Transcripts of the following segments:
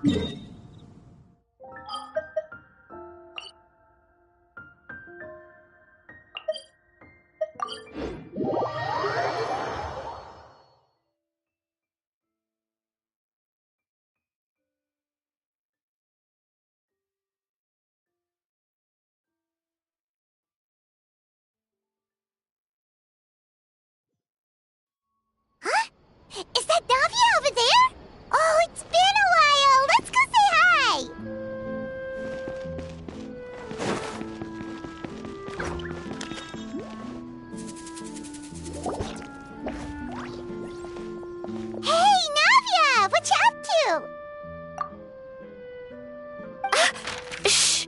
Is that Navia over there? Oh, it's been a while. Let's go say hi. Hey, Navia! What you up to? Shh!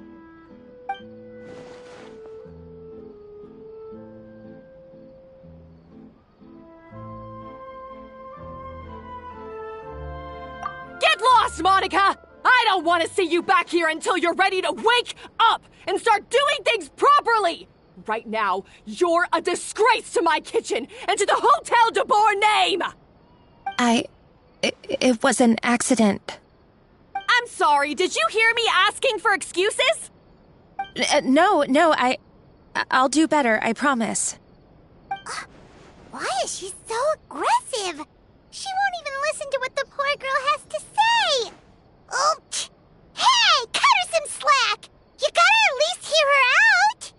Get lost, Monica! I don't want to see you back here until you're ready to wake up and start doing things properly! Right now, you're a disgrace to my kitchen and to the Hotel de Boer name! It was an accident. I'm sorry, did you hear me asking for excuses? No, I'll do better, I promise. Why is she so aggressive? She won't even listen to what the poor girl has to say. Oh, hey, cut her some slack. You gotta at least hear her out.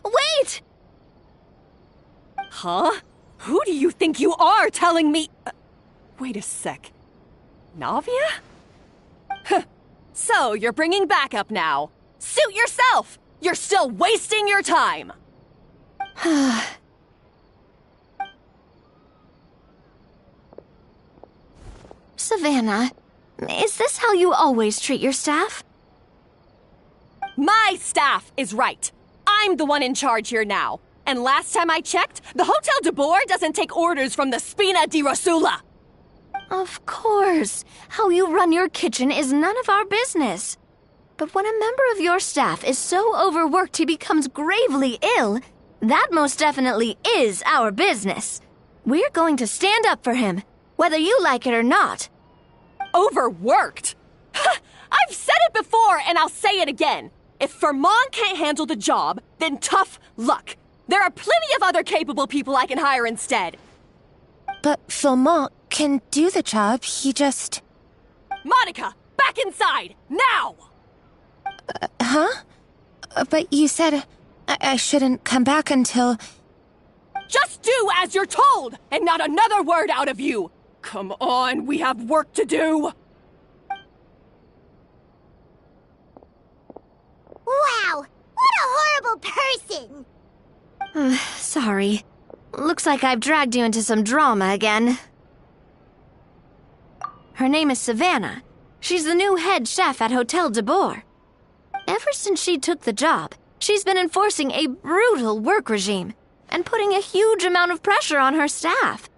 Wait! Huh? Who do you think you are telling me? Wait a sec. Navia? So, you're bringing backup now. Suit yourself! You're still wasting your time! Savannah, is this how you always treat your staff? My staff is right. I'm the one in charge here now. And last time I checked, the Hotel de Boer doesn't take orders from the Spina di Rosula. Of course. How you run your kitchen is none of our business. But when a member of your staff is so overworked he becomes gravely ill, that most definitely is our business. We're going to stand up for him, whether you like it or not. Overworked? I've said it before and I'll say it again. If Fermont can't handle the job, then tough luck. There are plenty of other capable people I can hire instead. But Philmont can do the job, he just... Monica, back inside, now! Huh? But you said I shouldn't come back until... Just do as you're told, and not another word out of you! Come on, we have work to do! Wow, what a horrible person! Sorry. Looks like I've dragged you into some drama again. Her name is Savannah. She's the new head chef at Hotel de Boer. Ever since she took the job, she's been enforcing a brutal work regime and putting a huge amount of pressure on her staff.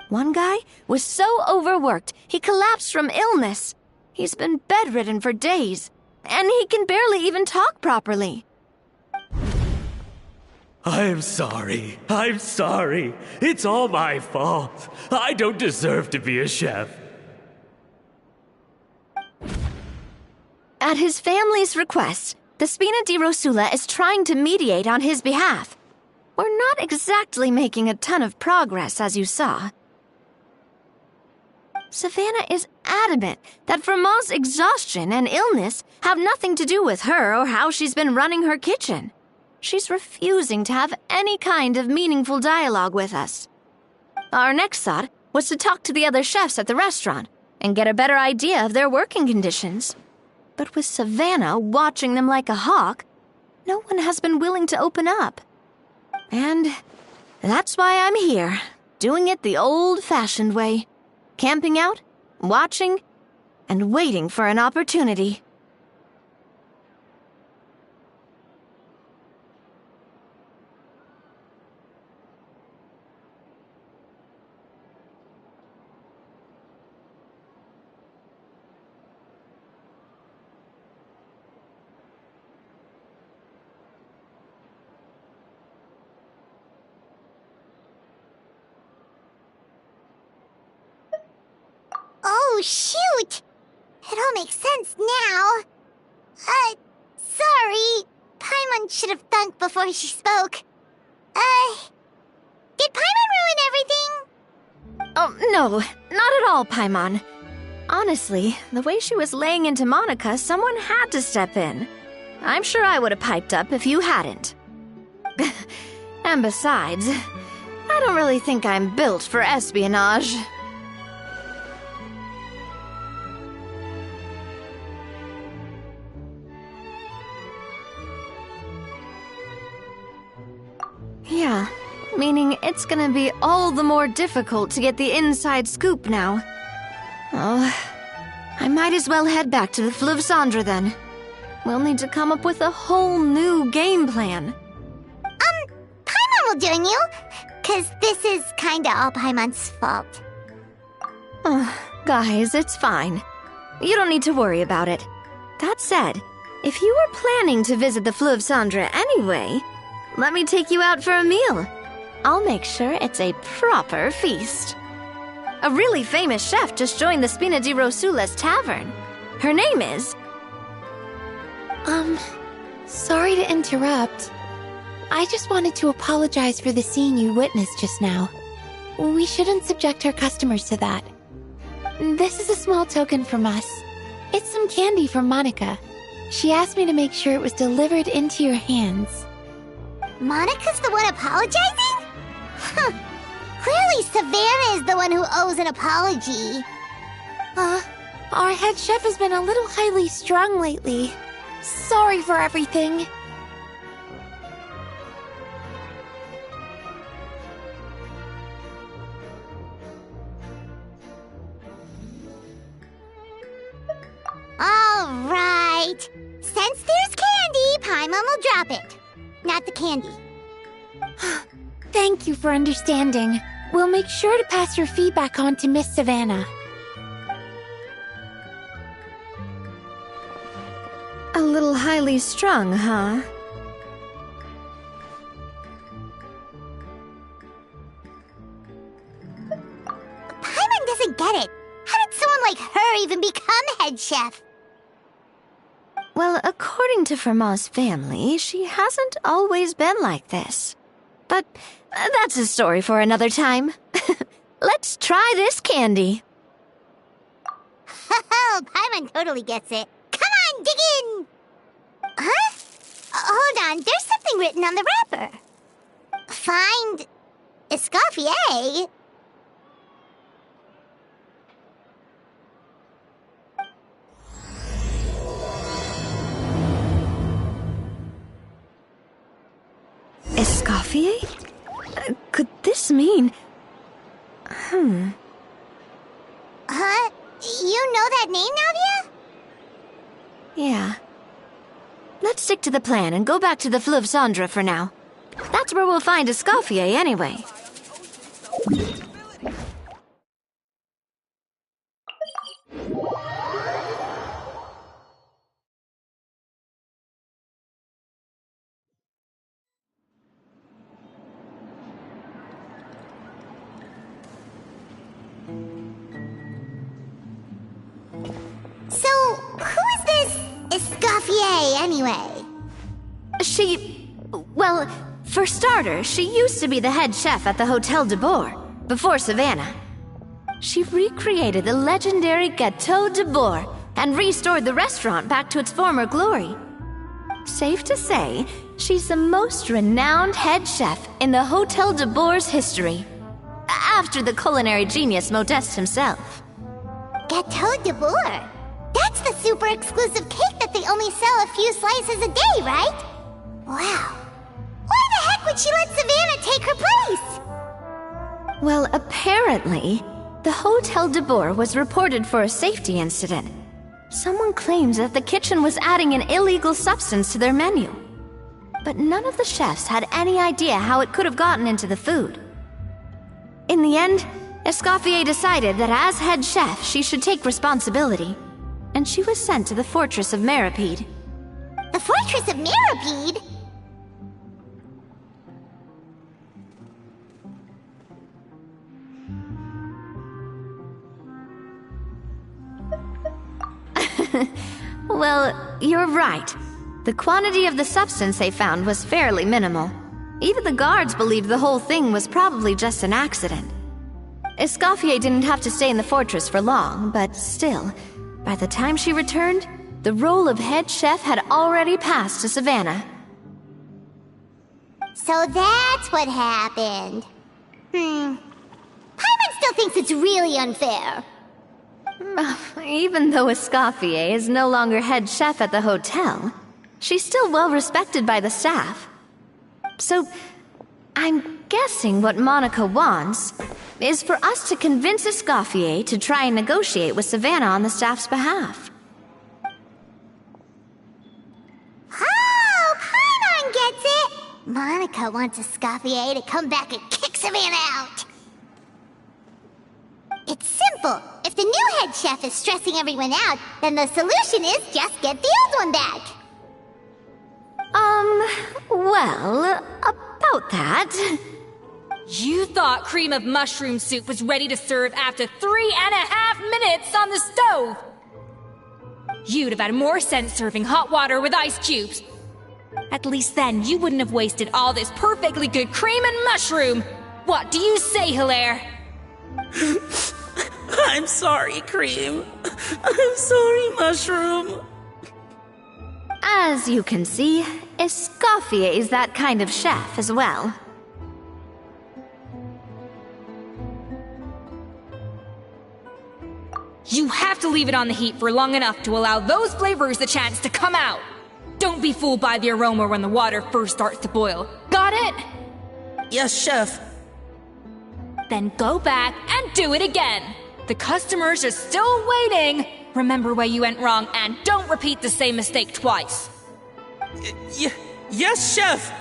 One guy was so overworked, he collapsed from illness. He's been bedridden for days, and he can barely even talk properly. I'm sorry. It's all my fault. I don't deserve to be a chef. At his family's request, the Spina di Rosula is trying to mediate on his behalf. We're not exactly making a ton of progress, as you saw. Savannah is adamant that Vermont's exhaustion and illness have nothing to do with her or how she's been running her kitchen. She's refusing to have any kind of meaningful dialogue with us. Our next thought was to talk to the other chefs at the restaurant and get a better idea of their working conditions. But with Savannah watching them like a hawk, no one has been willing to open up. And that's why I'm here, doing it the old-fashioned way. Camping out, watching, and waiting for an opportunity. Oh, shoot! all makes sense now. Sorry. Paimon should have thunk before she spoke. Did Paimon ruin everything? Oh, no, not at all, Paimon. Honestly, the way she was laying into Monica, someone had to step in. I'm sure I would have piped up if you hadn't. And besides, I don't really think I'm built for espionage. Yeah, meaning it's gonna be all the more difficult to get the inside scoop now. Oh, I might as well head back to the Fleuve Cendre then. We'll need to come up with a whole new game plan. Paimon will join you, 'cause this is kinda all Paimon's fault. Guys, it's fine. You don't need to worry about it. That said, if you were planning to visit the Fleuve Cendre anyway, let me take you out for a meal. I'll make sure it's a proper feast. A really famous chef just joined the Spina di Rosula's tavern. Her name is... Sorry to interrupt. I just wanted to apologize for the scene you witnessed just now. We shouldn't subject our customers to that. This is a small token from us. It's some candy from Monica. She asked me to make sure it was delivered into your hands. Monica's the one apologizing? Huh. Clearly Savannah is the one who owes an apology. Our head chef has been a little highly strung lately. Sorry for everything. All right. Since there's candy, Paimon will drop it. Not the candy. Thank you for understanding. We'll make sure to pass your feedback on to Miss Savannah. A little highly strung, huh? Paimon doesn't get it. How did someone like her even become head chef? Well, according to Fermat's family, she hasn't always been like this. But that's a story for another time. Let's try this candy. Oh, Paimon totally gets it. Come on, dig in! Huh? Hold on, there's something written on the wrapper. Find... Escoffier? Escoffier? Could this mean... Huh? You know that name, Navia? Yeah. Let's stick to the plan and go back to the Fleuve Cendre for now. That's where we'll find Escoffier anyway. So, who is this Escoffier, anyway? Well, for starters, she used to be the head chef at the Hotel de Bourg, before Savannah. She recreated the legendary Gâteau de Bourg and restored the restaurant back to its former glory. Safe to say, she's the most renowned head chef in the Hotel de Bourg's history. After the culinary genius Modeste himself. Gâteau de Bourg? That's the super exclusive cake that they only sell a few slices a day, right? Wow. Why the heck would she let Savannah take her place? Well, apparently, the Hotel de Bourg was reported for a safety incident. Someone claims that the kitchen was adding an illegal substance to their menu. But none of the chefs had any idea how it could have gotten into the food. In the end, Escoffier decided that as head chef, she should take responsibility. And she was sent to the Fortress of Meripede. The Fortress of Meripede? Well, you're right. The quantity of the substance they found was fairly minimal. Even the guards believed the whole thing was probably just an accident. Escoffier didn't have to stay in the fortress for long, but still, by the time she returned, the role of head chef had already passed to Savannah. So that's what happened. Paimon still thinks it's really unfair. Even though Escoffier is no longer head chef at the hotel, she's still well respected by the staff. So, I'm guessing what Monica wants is for us to convince Escoffier to try and negotiate with Savannah on the staff's behalf. Oh, Paimon gets it! Monica wants Escoffier to come back and kick Savannah out. It's simple. If the new head chef is stressing everyone out, then the solution is just get the old one back. Well, about that... You thought cream of mushroom soup was ready to serve after 3.5 minutes on the stove! You'd have had more sense serving hot water with ice cubes. At least then you wouldn't have wasted all this perfectly good cream and mushroom! What do you say, Hilaire? I'm sorry, Cream. I'm sorry, Mushroom. As you can see, Escoffier is that kind of chef as well. You have to leave it on the heat for long enough to allow those flavors the chance to come out. Don't be fooled by the aroma when the water first starts to boil. Got it? Yes, Chef. Then go back and do it again. The customers are still waiting. Remember where you went wrong and don't repeat the same mistake twice. Yes, Chef.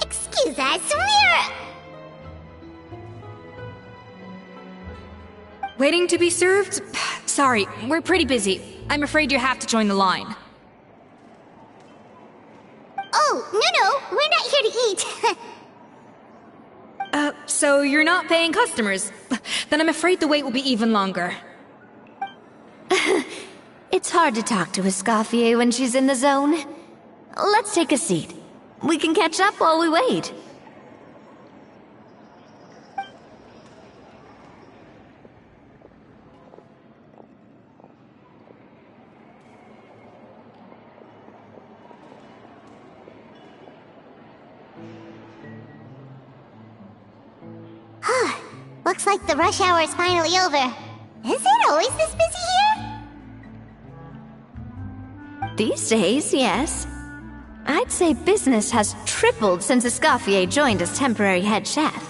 Excuse us, we're... Waiting to be served? Sorry, we're pretty busy. I'm afraid you have to join the line. Oh, no, we're not here to eat. So you're not paying customers? Then I'm afraid the wait will be even longer. It's hard to talk to Escoffier when she's in the zone. Let's take a seat. We can catch up while we wait. Looks like the rush hour is finally over. Is it always this busy here? These days, yes. I'd say business has tripled since Escoffier joined as temporary head chef.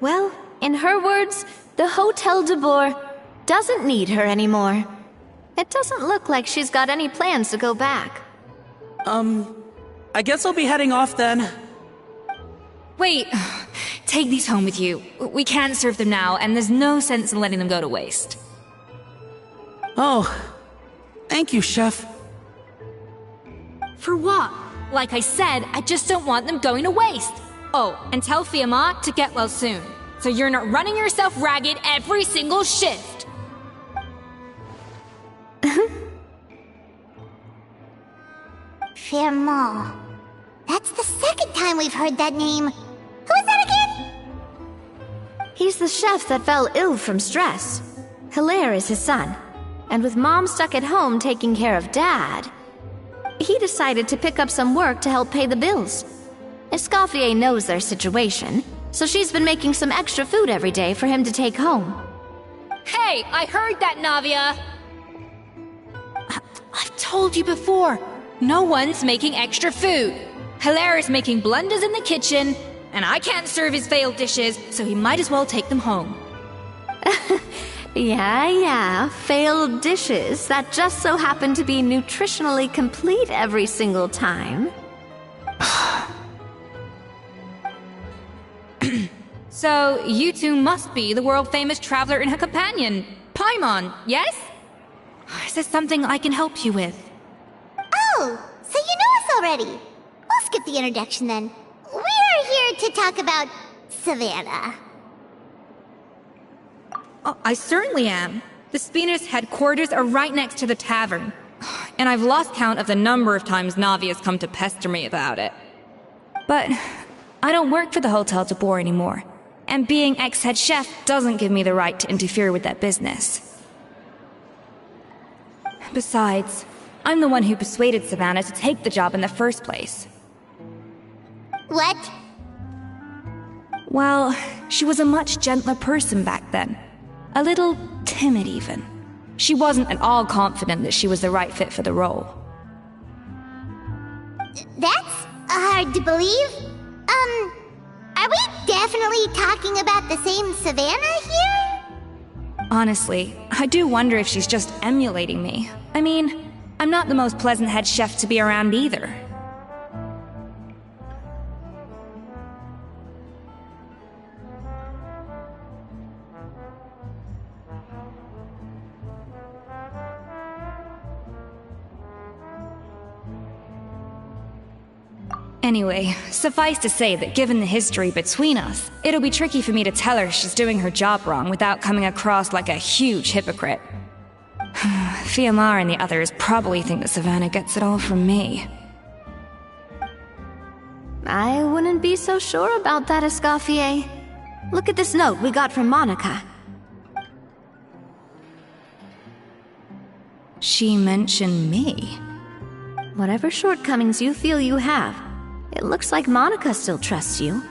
Well, in her words, the Hotel de Boer doesn't need her anymore. It doesn't look like she's got any plans to go back. I guess I'll be heading off then. Wait, take these home with you. We can't serve them now, and there's no sense in letting them go to waste. Oh, thank you, Chef. For what? Like I said, I just don't want them going to waste. Oh, and tell Fiamma to get well soon, so you're not running yourself ragged every single shift. Fiamma. That's the second time we've heard that name. Who is that again? He's the chef that fell ill from stress. Hilaire is his son. And with Mom stuck at home taking care of Dad, he decided to pick up some work to help pay the bills. Escoffier knows their situation, so she's been making some extra food every day for him to take home. Hey, I heard that, Navia! I've told you before, no one's making extra food. Hilaire is making blunders in the kitchen, and I can't serve his failed dishes, so he might as well take them home. Yeah, failed dishes that just so happen to be nutritionally complete every single time. So, you two must be the world-famous traveler and her companion, Paimon, yes? Is there something I can help you with? Oh, so you know us already. We'll skip the introduction then. We're here to talk about Savannah. Oh, I certainly am. The Spina's headquarters are right next to the tavern. And I've lost count of the number of times Navi has come to pester me about it. But I don't work for the Hotel de Boer anymore. And being ex-head chef doesn't give me the right to interfere with that business. Besides, I'm the one who persuaded Savannah to take the job in the first place. What? Well, she was a much gentler person back then. A little timid, even. She wasn't at all confident that she was the right fit for the role. That's hard to believe. Are we definitely talking about the same Savannah here? Honestly, I do wonder if she's just emulating me. I mean, I'm not the most pleasant head chef to be around either. Anyway, suffice to say that given the history between us, it'll be tricky for me to tell her she's doing her job wrong without coming across like a huge hypocrite. Fiamma and the others probably think that Savannah gets it all from me. I wouldn't be so sure about that, Escoffier. Look at this note we got from Monica. She mentioned me. Whatever shortcomings you feel you have, it looks like Monica still trusts you.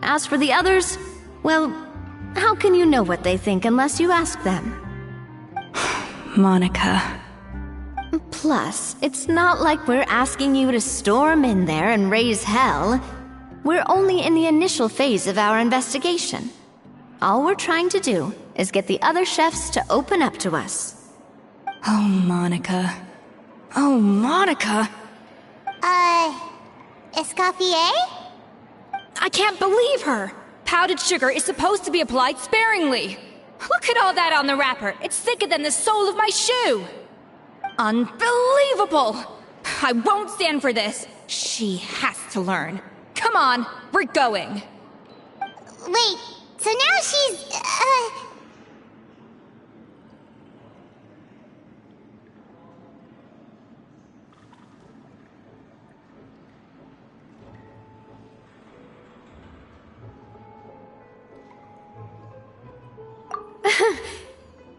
As for the others, well, how can you know what they think unless you ask them? Monica. Plus, it's not like we're asking you to storm in there and raise hell. We're only in the initial phase of our investigation. All we're trying to do is get the other chefs to open up to us. Oh, Monica. Oh, Monica! Escoffier? I can't believe her! Powdered sugar is supposed to be applied sparingly. Look at all that on the wrapper. It's thicker than the sole of my shoe. Unbelievable! I won't stand for this. She has to learn. Come on, we're going. Wait, so now she's,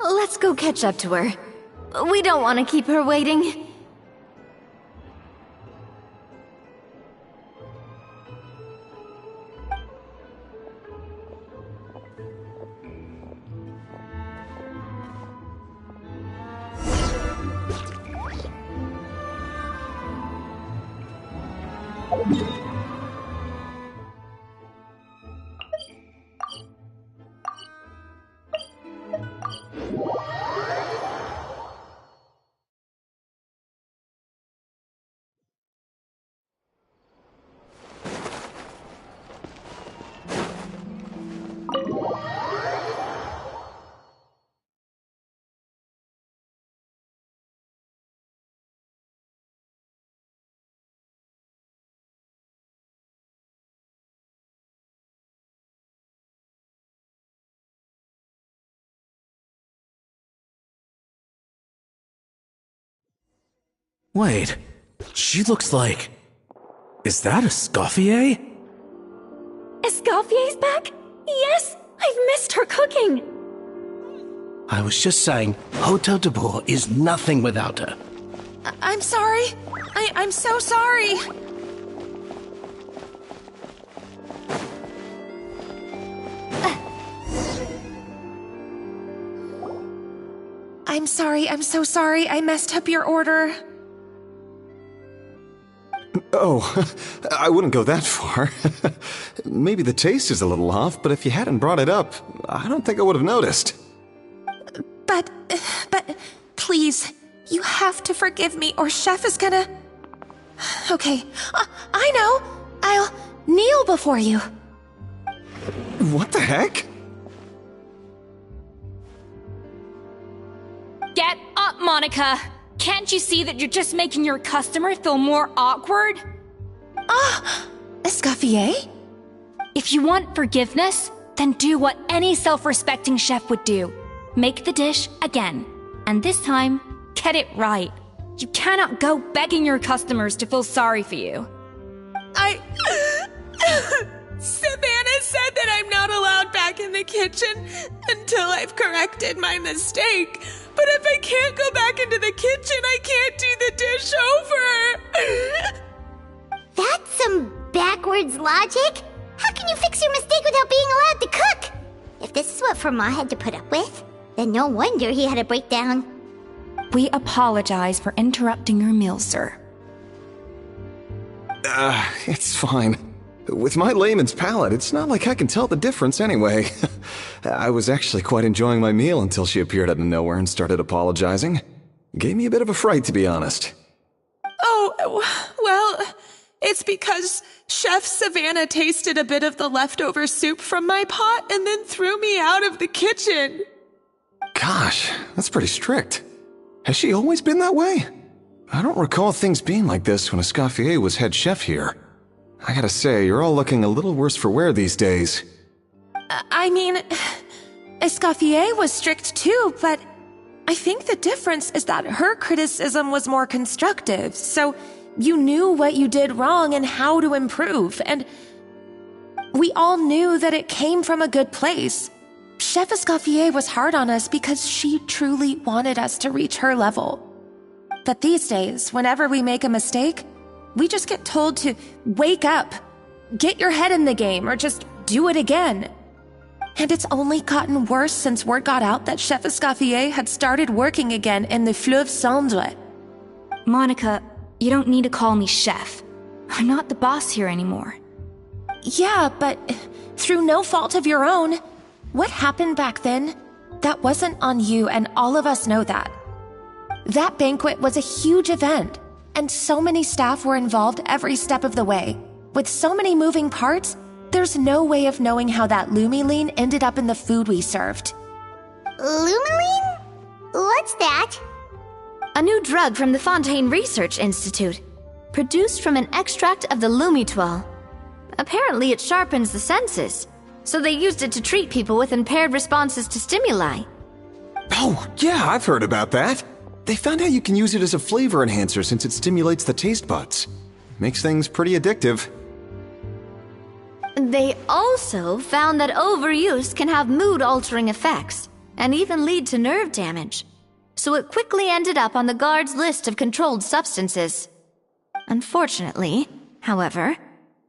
Let's go catch up to her. We don't want to keep her waiting. Wait, she looks like... Is that Escoffier? Escoffier's back? Yes! I've missed her cooking! I was just saying, Hotel de Bourg is nothing without her. I'm sorry. I'm so sorry. I'm sorry. I'm so sorry. I messed up your order. Oh, I wouldn't go that far. Maybe the taste is a little off, but if you hadn't brought it up, I don't think I would have noticed. But, please, you have to forgive me or Chef is gonna... Okay, I know. I'll kneel before you. What the heck? Get up, Monica! Can't you see that you're just making your customer feel more awkward? Escoffier? If you want forgiveness, then do what any self-respecting chef would do. Make the dish again. And this time, get it right. You cannot go begging your customers to feel sorry for you. Savannah said that I'm not allowed back in the kitchen until I've corrected my mistake. But if I can't go back into the kitchen, I can't do the dish over. That's some backwards logic. How can you fix your mistake without being allowed to cook? If this is what Fermat had to put up with, then no wonder he had a breakdown. We apologize for interrupting your meal, sir. It's fine. With my layman's palate, it's not like I can tell the difference anyway. I was actually quite enjoying my meal until she appeared out of nowhere and started apologizing. Gave me a bit of a fright, to be honest. Oh, well, it's because Chef Savannah tasted a bit of the leftover soup from my pot and then threw me out of the kitchen. Gosh, that's pretty strict. Has she always been that way? I don't recall things being like this when Escoffier was head chef here. I gotta say, you're all looking a little worse for wear these days. I mean, Escoffier was strict too, but I think the difference is that her criticism was more constructive, so you knew what you did wrong and how to improve, and we all knew that it came from a good place. Chef Escoffier was hard on us because she truly wanted us to reach her level. But these days, whenever we make a mistake, we just get told to wake up, get your head in the game, or just do it again. And it's only gotten worse since word got out that Chef Escoffier had started working again in the Fleuve Cendre. Monica, you don't need to call me chef. I'm not the boss here anymore. Yeah, but through no fault of your own. What happened back then, that wasn't on you, and all of us know that. That banquet was a huge event, and so many staff were involved every step of the way. With so many moving parts, there's no way of knowing how that lumiline ended up in the food we served. Lumiline? What's that? A new drug from the Fontaine Research Institute, produced from an extract of the lumitoile. Apparently it sharpens the senses, so they used it to treat people with impaired responses to stimuli. Oh, yeah, I've heard about that. They found out you can use it as a flavor enhancer since it stimulates the taste buds. Makes things pretty addictive. They also found that overuse can have mood-altering effects, and even lead to nerve damage. So it quickly ended up on the guard's list of controlled substances. Unfortunately, however,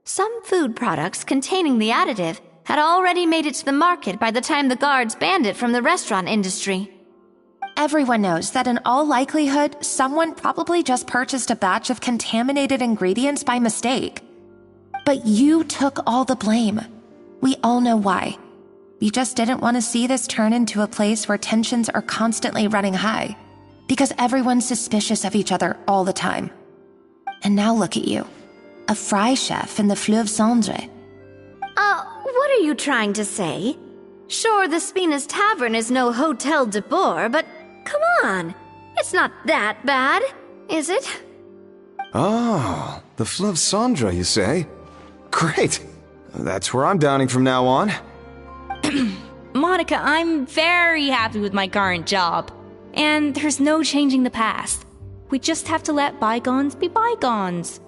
some food products containing the additive had already made it to the market by the time the guards banned it from the restaurant industry. Everyone knows that in all likelihood, someone probably just purchased a batch of contaminated ingredients by mistake. But you took all the blame. We all know why. You just didn't want to see this turn into a place where tensions are constantly running high, because everyone's suspicious of each other all the time. And now look at you, a fry chef in the Fleuve Cendre. What are you trying to say? Sure, the Spina's Tavern is no Hotel de Bourg, but come on, it's not that bad, is it? Oh, the Fleuve Cendre, you say? Great. That's where I'm dining from now on. Monica, I'm very happy with my current job, and there's no changing the past. We just have to let bygones be bygones.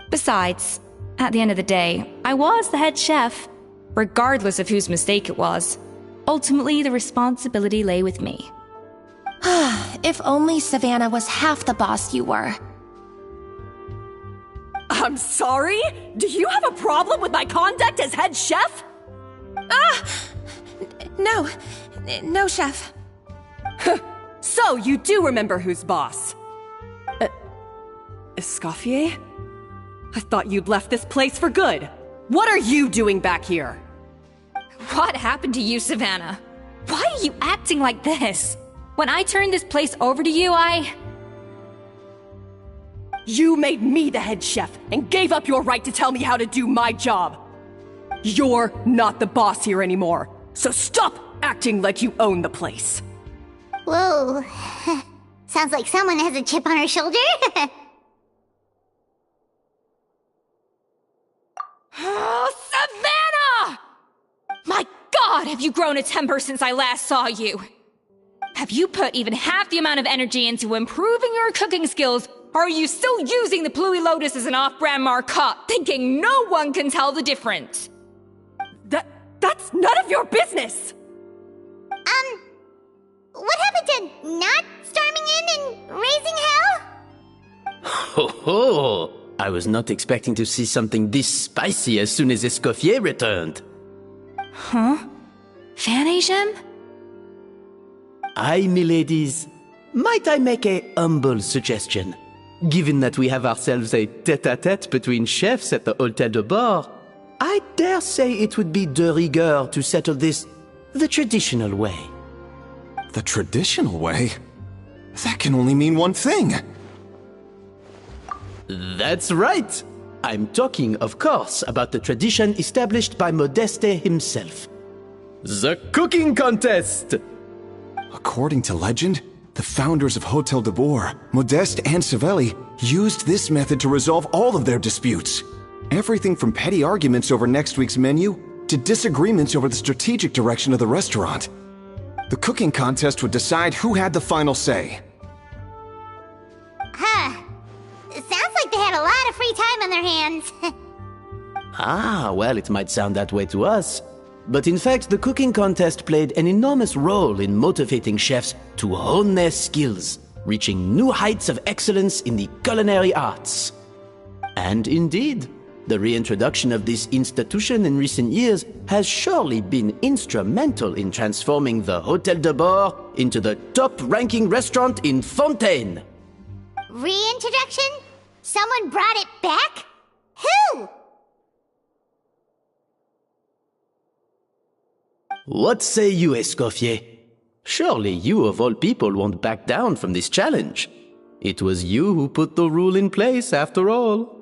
Besides, at the end of the day, I was the head chef, regardless of whose mistake it was. Ultimately, the responsibility lay with me. If only Savannah was half the boss you were. I'm sorry? Do you have a problem with my conduct as head chef? No. No, chef. So, you do remember who's boss? Escoffier? I thought you'd left this place for good. What are you doing back here? What happened to you, Savannah? Why are you acting like this? When I turned this place over to you, You made me the head chef and gave up your right to tell me how to do my job. You're not the boss here anymore, so stop acting like you own the place. Whoa. Sounds like someone has a chip on her shoulder. Oh, Savannah! My God, have you grown a temper since I last saw you? Have you put even half the amount of energy into improving your cooking skills, or are you still using the Pluie Lotus as an off-brand marcotte, thinking no one can tell the difference? That's none of your business! What happened to not storming in and raising hell? Ho ho! I was not expecting to see something this spicy as soon as Escoffier returned. Huh? Fan Asian? Aye, miladies. Might I make a humble suggestion? Given that we have ourselves a tête-à-tête between chefs at the Hôtel de Bord, I dare say it would be de rigueur to settle this the traditional way. The traditional way? That can only mean one thing. That's right. I'm talking, of course, about the tradition established by Modeste himself. The cooking contest! According to legend, the founders of Hôtel de Bord, Modeste and Savelli, used this method to resolve all of their disputes. Everything from petty arguments over next week's menu to disagreements over the strategic direction of the restaurant. The cooking contest would decide who had the final say. Huh. It sounds like they had a lot of free time on their hands. Ah, well, it might sound that way to us. But in fact, the cooking contest played an enormous role in motivating chefs to hone their skills, reaching new heights of excellence in the culinary arts. And indeed, the reintroduction of this institution in recent years has surely been instrumental in transforming the Hôtel de Bord into the top-ranking restaurant in Fontaine. Reintroduction? Someone brought it back? Who? What say you, Escoffier? Surely you of all people won't back down from this challenge. It was you who put the rule in place, after all.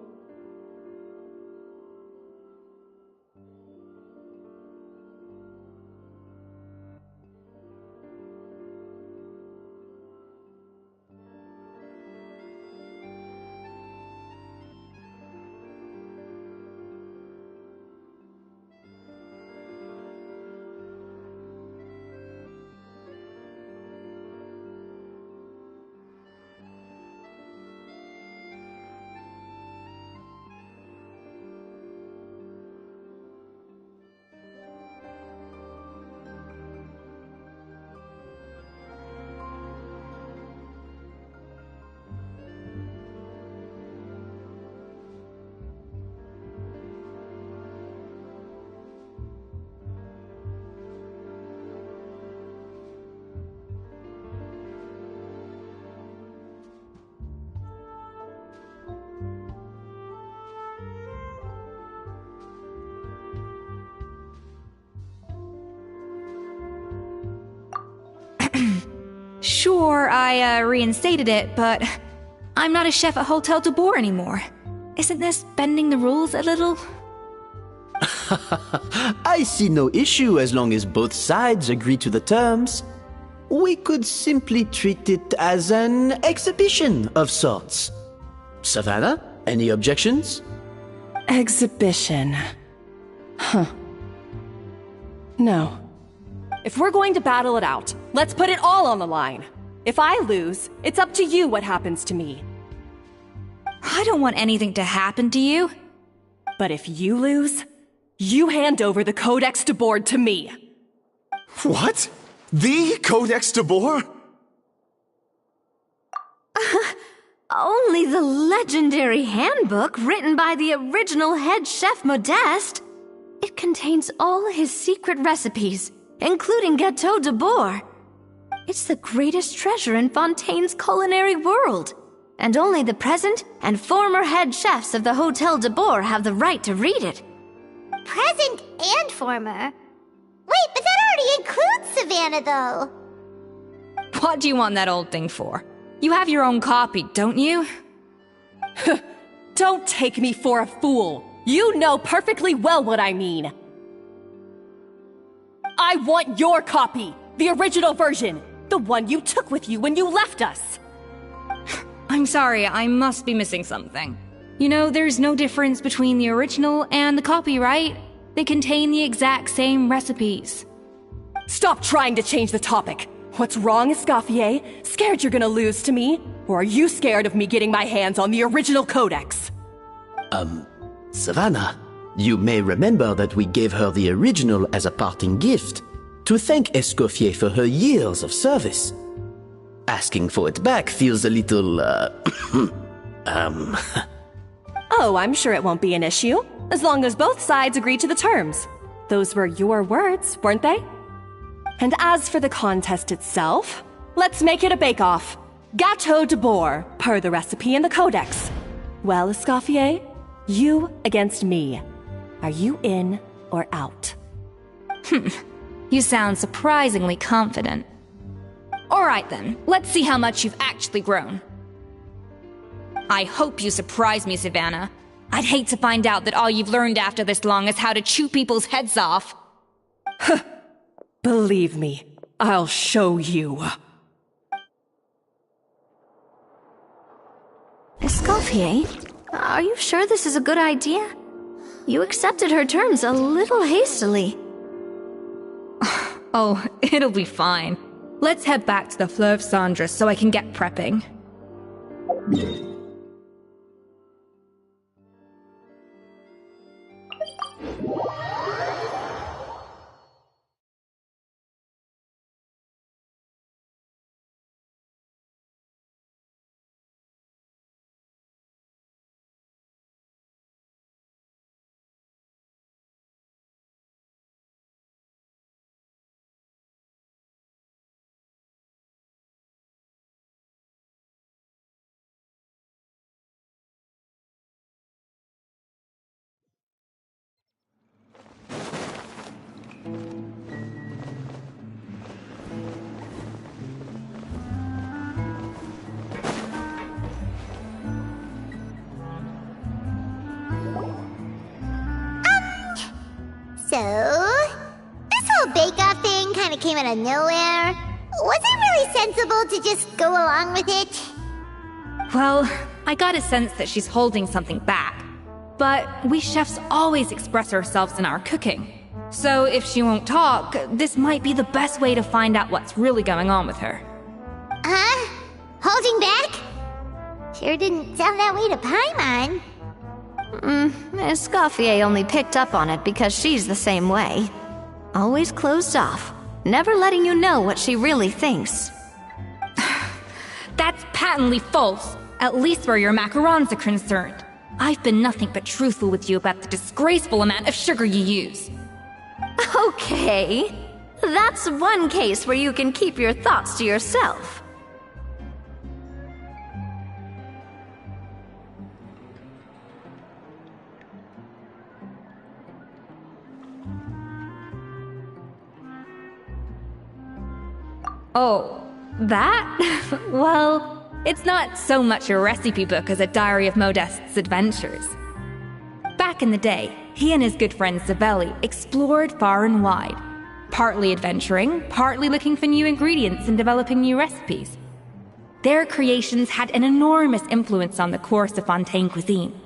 Sure, I reinstated it, but I'm not a chef at Hôtel de Bord anymore. Isn't this bending the rules a little? I see no issue as long as both sides agree to the terms. We could simply treat it as an exhibition of sorts. Savannah, any objections? Exhibition. Huh. No. If we're going to battle it out, let's put it all on the line. If I lose, it's up to you what happens to me. I don't want anything to happen to you. But if you lose, you hand over the Codex de Boer to me. What? The Codex de Boer? Only the legendary handbook written by the original head chef Modeste. It contains all his secret recipes, including Gâteau de Boer. It's the greatest treasure in Fontaine's culinary world, and only the present and former head chefs of the Hotel de Boer have the right to read it. Present and former? Wait, but that already includes Savannah, though. What do you want that old thing for? You have your own copy, don't you? Don't take me for a fool. You know perfectly well what I mean. I want your copy, the original version, the one you took with you when you left us. I'm sorry, I must be missing something. You know, there's no difference between the original and the copy, right? They contain the exact same recipes. Stop trying to change the topic. What's wrong, Escoffier? Scared you're gonna lose to me? Or are you scared of me getting my hands on the original Codex? Savannah, you may remember that we gave her the original as a parting gift, to thank Escoffier for her years of service. Asking for it back feels a little, Oh, I'm sure it won't be an issue, as long as both sides agree to the terms. Those were your words, weren't they? And as for the contest itself, let's make it a bake-off. Gâteau de Boer, per the recipe in the Codex. Well, Escoffier, you against me. Are you in or out? You sound surprisingly confident. Alright then, let's see how much you've actually grown. I hope you surprise me, Savannah. I'd hate to find out that all you've learned after this long is how to chew people's heads off. Believe me, I'll show you. Escoffier, are you sure this is a good idea? You accepted her terms a little hastily. Oh, it'll be fine. Let's head back to the Fleuve Cendres so I can get prepping. So, this whole bake-off thing kind of came out of nowhere. Was it really sensible to just go along with it? Well, I got a sense that she's holding something back. But we chefs always express ourselves in our cooking. So if she won't talk, this might be the best way to find out what's really going on with her. Huh? Holding back? Sure didn't sound that way to Paimon. Escoffier only picked up on it because she's the same way. Always closed off, never letting you know what she really thinks. That's patently false, at least where your macarons are concerned. I've been nothing but truthful with you about the disgraceful amount of sugar you use. Okay, that's one case where you can keep your thoughts to yourself. Oh, that? Well, it's not so much a recipe book as a diary of Modeste's adventures. Back in the day, he and his good friend Zavelli explored far and wide, partly adventuring, partly looking for new ingredients and developing new recipes. Their creations had an enormous influence on the course of Fontaine cuisine,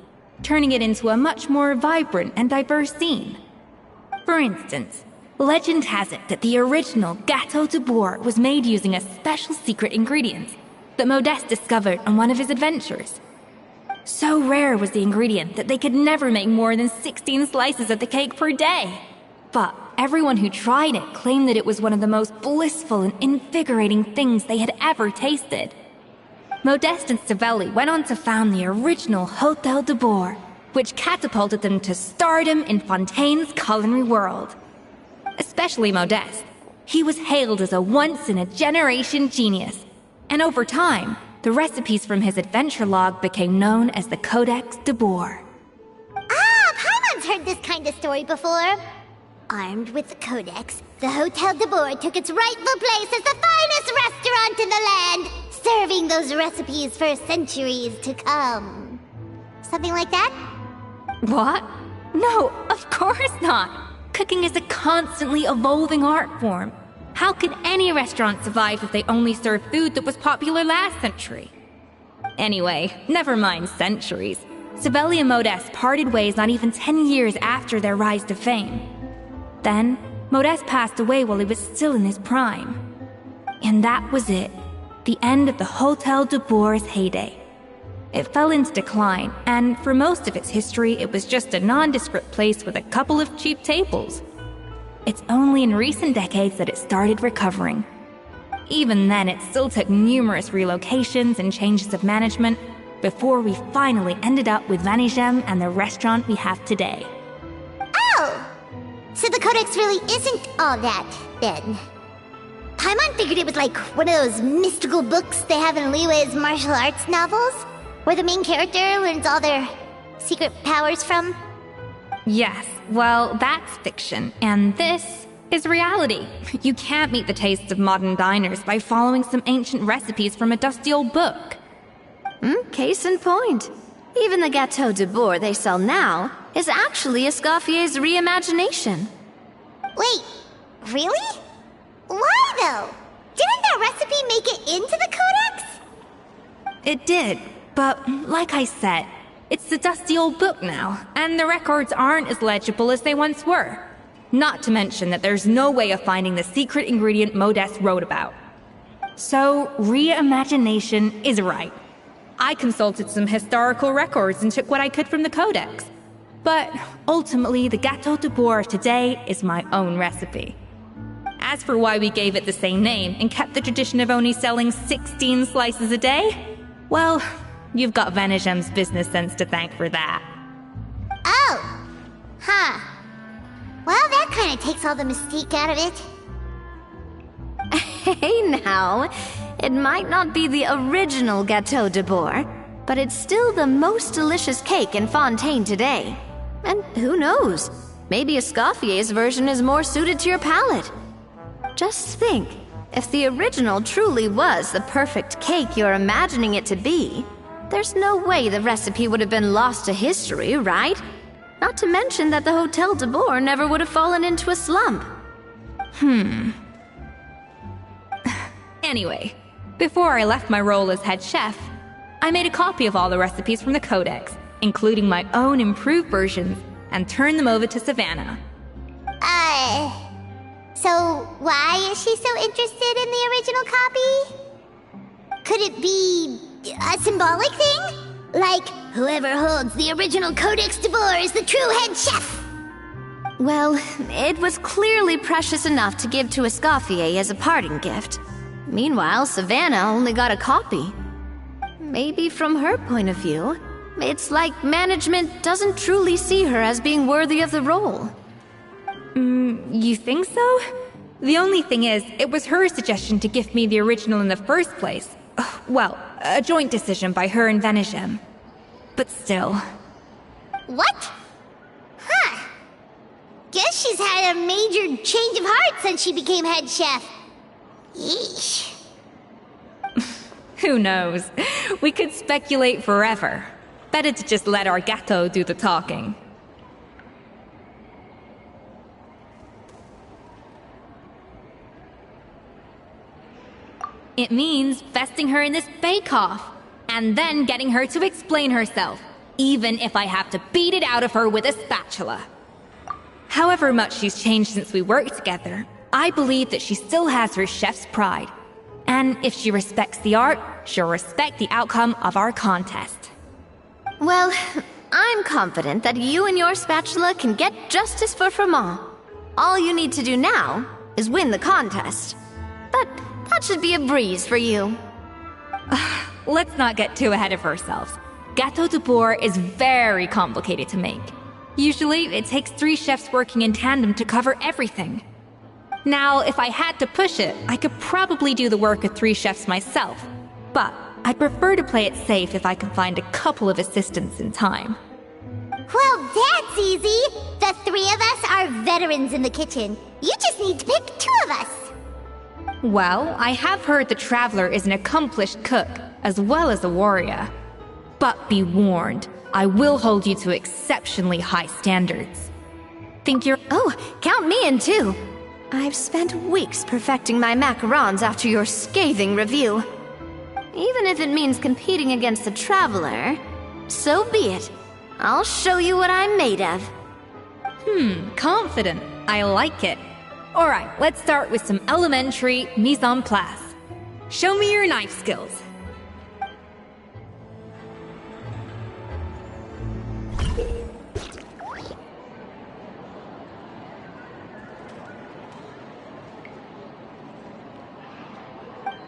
turning it into a much more vibrant and diverse scene. For instance, Legend has it that the original Gâteau de Bourg was made using a special secret ingredient that Modeste discovered on one of his adventures. So rare was the ingredient that they could never make more than 16 slices of the cake per day. But everyone who tried it claimed that it was one of the most blissful and invigorating things they had ever tasted. Modeste and Savelli went on to found the original Hôtel de Bourg, which catapulted them to stardom in Fontaine's culinary world. Especially Modeste. He was hailed as a once-in-a-generation genius, and over time, the recipes from his adventure log became known as the Codex de Bourg. Ah, Paimon's heard this kind of story before. Armed with the Codex, the Hôtel de Bourg took its rightful place as the finest restaurant in the land, serving those recipes for centuries to come. Something like that? What? No, of course not! Cooking is a constantly evolving art form. How could any restaurant survive if they only served food that was popular last century? Anyway, never mind centuries. Savelli and Modeste parted ways not even 10 years after their rise to fame. Then, Modeste passed away while he was still in his prime. And that was it. The end of the Hôtel de Bourg's heyday. It fell into decline, and for most of its history, it was just a nondescript place with a couple of cheap tables. It's only in recent decades that it started recovering. Even then, it still took numerous relocations and changes of management before we finally ended up with Vanigem and the restaurant we have today. Oh! So the Codex really isn't all that, then. Paimon figured it was like one of those mystical books they have in Liwe's martial arts novels, where the main character learns all their secret powers from. Yes, well, that's fiction, and this is reality. You can't meet the tastes of modern diners by following some ancient recipes from a dusty old book. Case in point. Even the Gâteau de Bourg they sell now is actually Escoffier's reimagination. Wait, really? Why though? Didn't that recipe make it into the Codex? It did, but like I said, it's the dusty old book now, and the records aren't as legible as they once were. Not to mention that there's no way of finding the secret ingredient Modeste wrote about. So, reimagination is right. I consulted some historical records and took what I could from the Codex. But ultimately, the Gâteau de Bourg today is my own recipe. As for why we gave it the same name and kept the tradition of only selling 16 slices a day, well, you've got Vanigem's business sense to thank for that. Oh! Huh. Well, that kind of takes all the mystique out of it. Hey now, it might not be the original Gâteau de Bourg, but it's still the most delicious cake in Fontaine today. And who knows, maybe Escoffier's version is more suited to your palate. Just think, if the original truly was the perfect cake you're imagining it to be, there's no way the recipe would have been lost to history, right? Not to mention that the Hôtel de Bourg never would have fallen into a slump. Anyway, before I left my role as head chef, I made a copy of all the recipes from the Codex, including my own improved versions, and turned them over to Savannah. So why is she so interested in the original copy? Could it be a symbolic thing? Like, whoever holds the original Codex de Bourg is the true head chef? Well, it was clearly precious enough to give to Escoffier as a parting gift. Meanwhile, Savannah only got a copy. Maybe from her point of view, it's like management doesn't truly see her as being worthy of the role. You think so? The only thing is, it was her suggestion to gift me the original in the first place. Well, a joint decision by her and Vanigem. But still. What? Huh. Guess she's had a major change of heart since she became head chef. Yeesh. Who knows? We could speculate forever. Better to just let our Gâteau do the talking. It means vesting her in this bake-off, and then getting her to explain herself, even if I have to beat it out of her with a spatula. However much she's changed since we worked together, I believe that she still has her chef's pride. And if she respects the art, she'll respect the outcome of our contest. Well, I'm confident that you and your spatula can get justice for Froment. All you need to do now is win the contest. But that should be a breeze for you. Let's not get too ahead of ourselves. Gâteau de Bourg is very complicated to make. Usually, it takes 3 chefs working in tandem to cover everything. Now, if I had to push it, I could probably do the work of 3 chefs myself. But I'd prefer to play it safe if I can find a couple of assistants in time. Well, that's easy. The 3 of us are veterans in the kitchen. You just need to pick 2 of us. Well, I have heard the Traveler is an accomplished cook, as well as a warrior. But be warned, I will hold you to exceptionally high standards. Think you're— Oh, count me in too. I've spent weeks perfecting my macarons after your scathing review. Even if it means competing against the Traveler, so be it. I'll show you what I'm made of. Confident. I like it. Alright, let's start with some elementary mise en place. Show me your knife skills.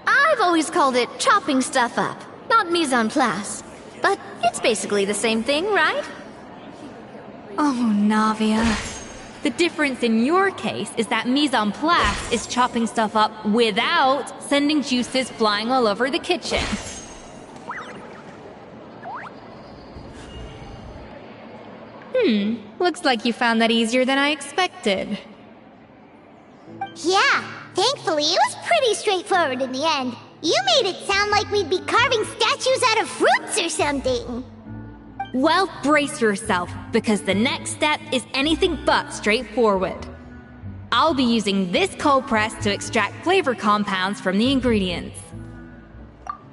I've always called it chopping stuff up, not mise en place. But it's basically the same thing, right? Oh, Navia. The difference in your case is that mise en place is chopping stuff up without sending juices flying all over the kitchen. Looks like you found that easier than I expected. Yeah, thankfully it was pretty straightforward in the end. You made it sound like we'd be carving statues out of fruits or something. Well, brace yourself, because the next step is anything but straightforward. I'll be using this cold press to extract flavor compounds from the ingredients.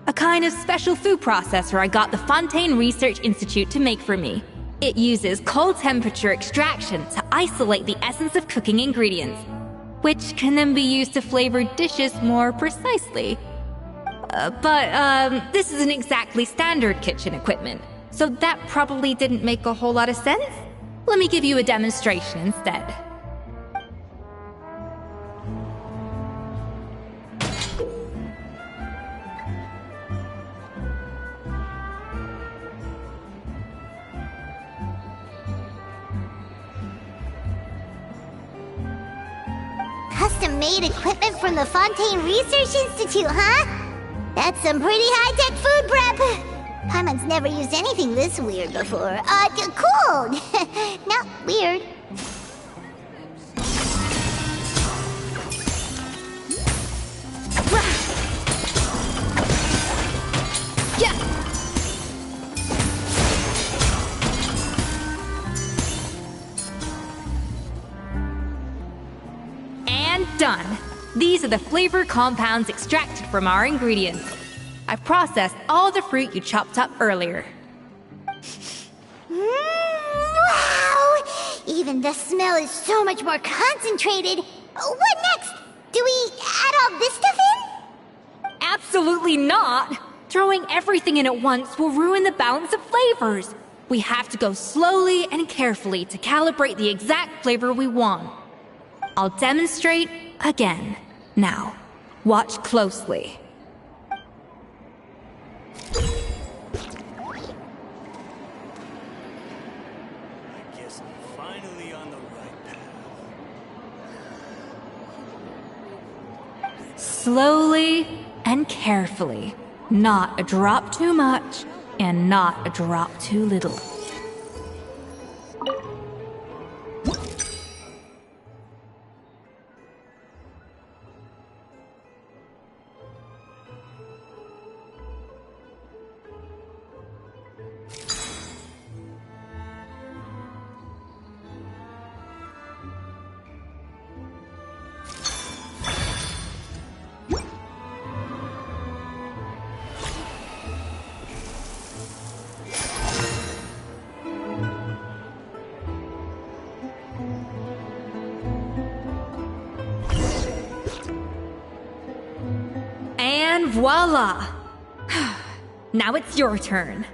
A kind of special food processor I got the Fontaine Research Institute to make for me. It uses cold temperature extraction to isolate the essence of cooking ingredients, which can then be used to flavor dishes more precisely. But this isn't exactly standard kitchen equipment, so that probably didn't make a whole lot of sense. Let me give you a demonstration instead. Custom-made equipment from the Fontaine Research Institute, huh? That's some pretty high-tech food prep. Paimon's never used anything this weird before. Cool. No, weird. Yeah. And done. These are the flavor compounds extracted from our ingredients. I've processed all the fruit you chopped up earlier. Wow! Even the smell is so much more concentrated. What next? Do we add all this stuff in? Absolutely not! Throwing everything in at once will ruin the balance of flavors. We have to go slowly and carefully to calibrate the exact flavor we want. I'll demonstrate again. Now, watch closely. Guess I'm finally on the right path. Slowly and carefully. Not a drop too much, and not a drop too little. And voila! Now it's your turn.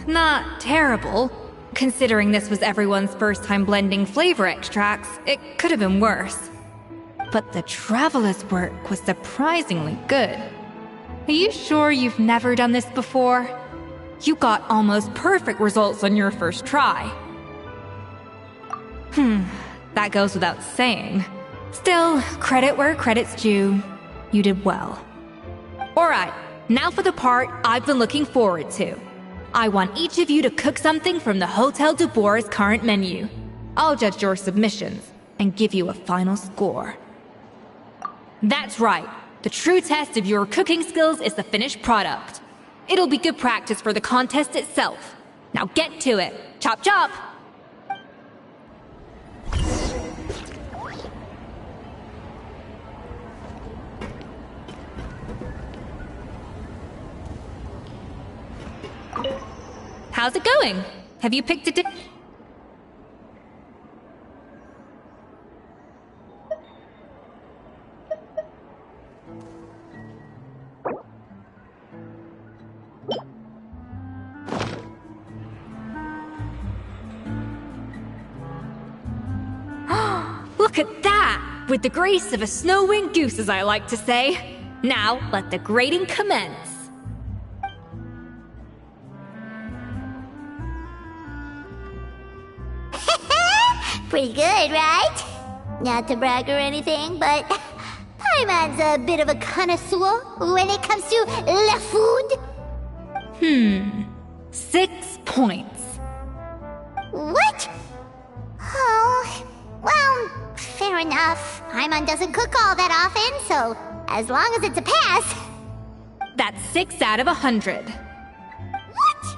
Not terrible. Considering this was everyone's first time blending flavor extracts, it could have been worse. But the Traveler's work was surprisingly good. Are you sure you've never done this before? You got almost perfect results on your first try. That goes without saying. Still, credit where credit's due. You did well. Alright, now for the part I've been looking forward to. I want each of you to cook something from the Hotel du Bois' current menu. I'll judge your submissions and give you a final score. That's right. The true test of your cooking skills is the finished product. It'll be good practice for the contest itself. Now get to it. Chop chop! How's it going? Have you picked a dish? Look at that! With the grace of a snow-winged goose, as I like to say. Now, let the grating commence. Pretty good, right? Not to brag or anything, but Paimon's a bit of a connoisseur when it comes to la food. 6 points. What? Oh, well, fair enough. Paimon doesn't cook all that often, so as long as it's a pass. That's 6 out of 100. What?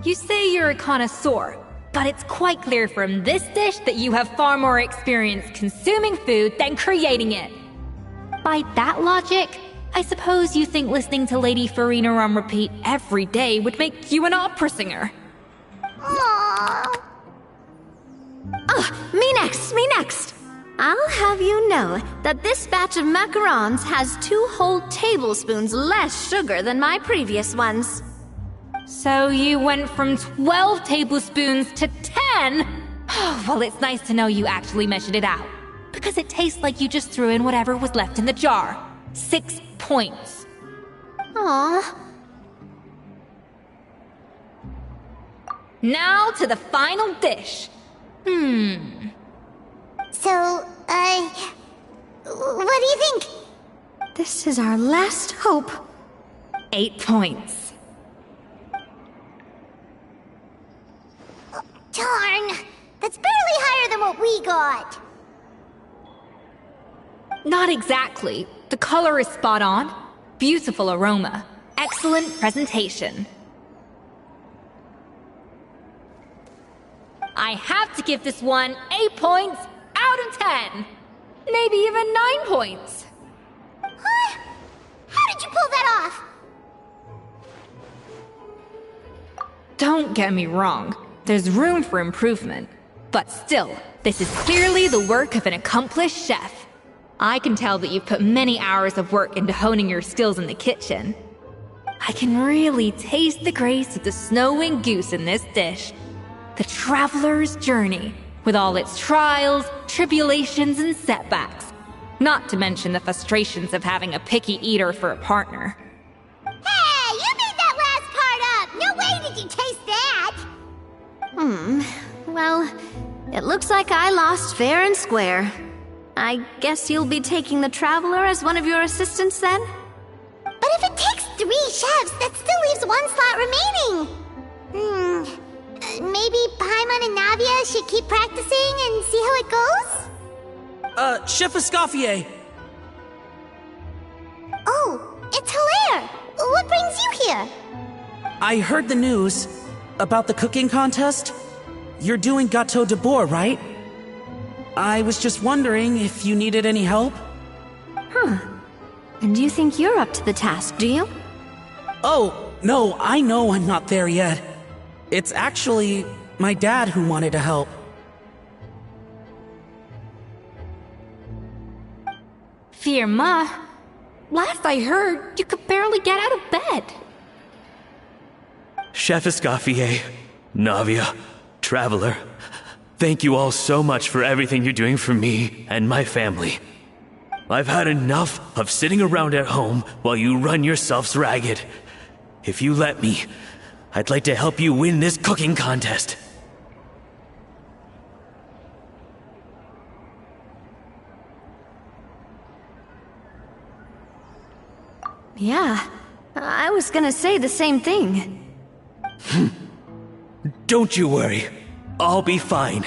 You say you're a connoisseur, but it's quite clear from this dish that you have far more experience consuming food than creating it. By that logic, I suppose you think listening to Lady Farina on repeat every day would make you an opera singer. Aww. Me next! I'll have you know that this batch of macarons has 2 whole tablespoons less sugar than my previous ones. So you went from 12 tablespoons to 10? Well, it's nice to know you actually measured it out. Because it tastes like you just threw in whatever was left in the jar. 6 points. Aww. Now to the final dish. So, what do you think? This is our last hope. 8 points. Darn! That's barely higher than what we got. Not exactly. The color is spot on. Beautiful aroma. Excellent presentation. I have to give this one 8 points out of 10. Maybe even 9 points. Huh? How did you pull that off? Don't get me wrong. There's room for improvement. But still, this is clearly the work of an accomplished chef. I can tell that you've put many hours of work into honing your skills in the kitchen. I can really taste the grace of the snow-winged goose in this dish. The traveler's journey, with all its trials, tribulations, and setbacks. Not to mention the frustrations of having a picky eater for a partner. Hey, you made that last part up! No way did you taste that! Well, it looks like I lost fair and square. I guess you'll be taking the Traveler as one of your assistants then? But if it takes 3 chefs, that still leaves 1 slot remaining. Maybe Paimon and Navia should keep practicing and see how it goes? Chef Escoffier! Oh, it's Hilaire! What brings you here? I heard the news about the cooking contest. You're doing Gâteau de Bois, right? I was just wondering if you needed any help. And you think you're up to the task, do you? Oh, no, I know I'm not there yet. It's actually my dad who wanted to help. Firma, last I heard, you could barely get out of bed. Chef Escoffier, Navia, Traveler, thank you all so much for everything you're doing for me and my family. I've had enough of sitting around at home while you run yourselves ragged. If you let me, I'd like to help you win this cooking contest. Yeah, I was gonna say the same thing. Don't you worry. I'll be fine.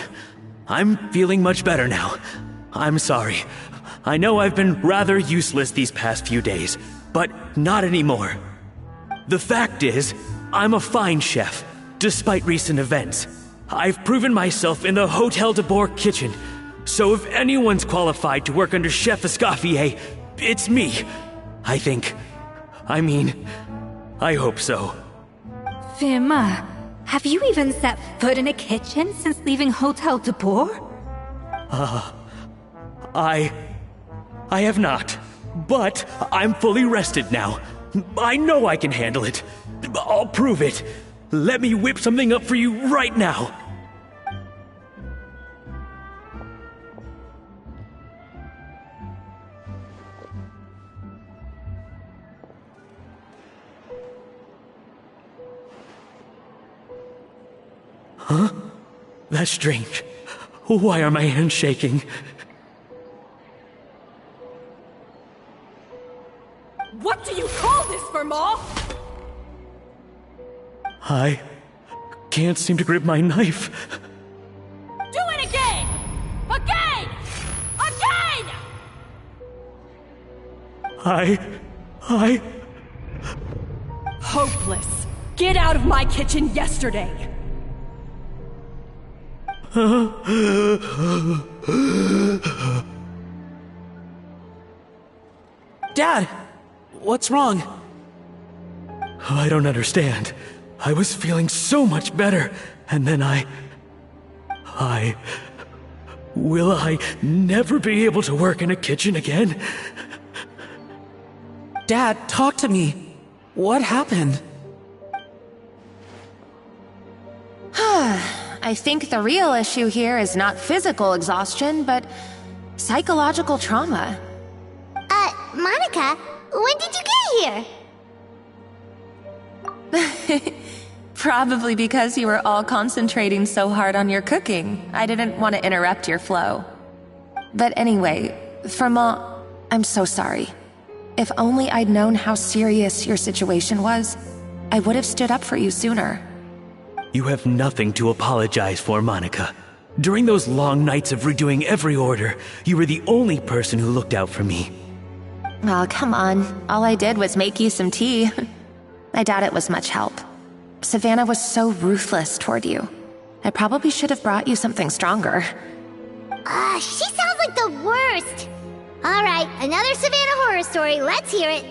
I'm feeling much better now. I'm sorry. I know I've been rather useless these past few days, but not anymore. The fact is, I'm a fine chef, despite recent events. I've proven myself in the Hotel de Bourg kitchen, so if anyone's qualified to work under Chef Escoffier, it's me. I think. I hope so. Firma, have you even set foot in a kitchen since leaving Hotel de Bourg? I have not, but I'm fully rested now. I know I can handle it. I'll prove it. Let me whip something up for you right now. Huh? That's strange. Why are my hands shaking? What do you call this, Firma? I can't seem to grip my knife. Do it again! Again! Again! I... Hopeless. Get out of my kitchen yesterday. Dad, what's wrong? I don't understand. I was feeling so much better, and then Will I never be able to work in a kitchen again? Dad, talk to me. What happened? I think the real issue here is not physical exhaustion, but psychological trauma. Monica, when did you get here? Probably because you were all concentrating so hard on your cooking. I didn't want to interrupt your flow. But anyway, Firma, I'm so sorry. If only I'd known how serious your situation was, I would have stood up for you sooner. You have nothing to apologize for, Monica. During those long nights of redoing every order, you were the only person who looked out for me. Oh, come on. All I did was make you some tea. I doubt it was much help. Savannah was so ruthless toward you. I probably should have brought you something stronger. She sounds like the worst. All right, another Savannah horror story. Let's hear it.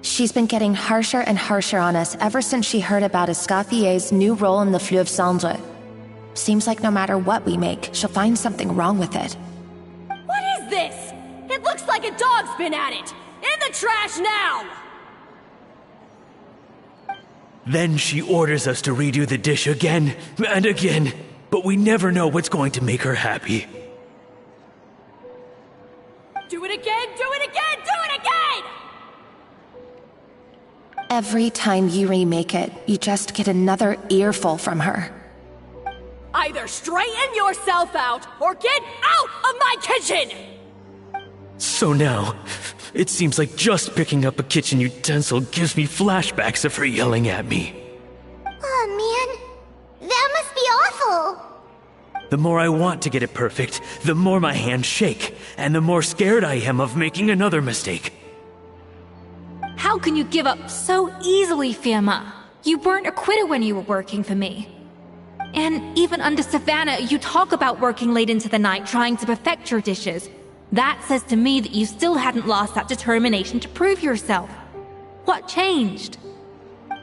She's been getting harsher and harsher on us ever since she heard about Escoffier's new role in the Fleuve Cendre. Seems like no matter what we make, she'll find something wrong with it. What is this? It looks like a dog's been at it! In the trash now! Then she orders us to redo the dish again and again, but we never know what's going to make her happy. Do it again! Do it again! Do it again! Every time you remake it, you just get another earful from her. Either straighten yourself out, or get out of my kitchen! So now, it seems like just picking up a kitchen utensil gives me flashbacks of her yelling at me. Oh man, that must be awful. The more I want to get it perfect, the more my hands shake, and the more scared I am of making another mistake. How can you give up so easily, Firma? You weren't a quitter when you were working for me. And even under Savannah, you talk about working late into the night trying to perfect your dishes. That says to me that you still hadn't lost that determination to prove yourself. What changed?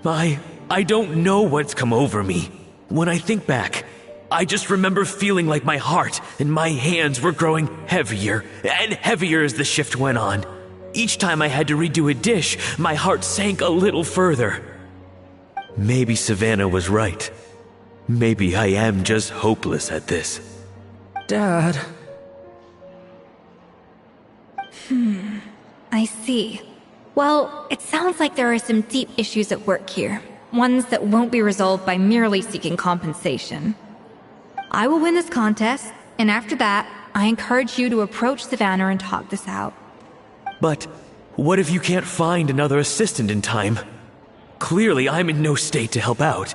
I don't know what's come over me. When I think back, I just remember feeling like my heart and my hands were growing heavier and heavier as the shift went on. Each time I had to redo a dish, my heart sank a little further. Maybe Savannah was right. Maybe I am just hopeless at this. Dad. I see. Well, it sounds like there are some deep issues at work here. Ones that won't be resolved by merely seeking compensation. I will win this contest, and after that, I encourage you to approach Savannah and talk this out. But what if you can't find another assistant in time? Clearly, I'm in no state to help out.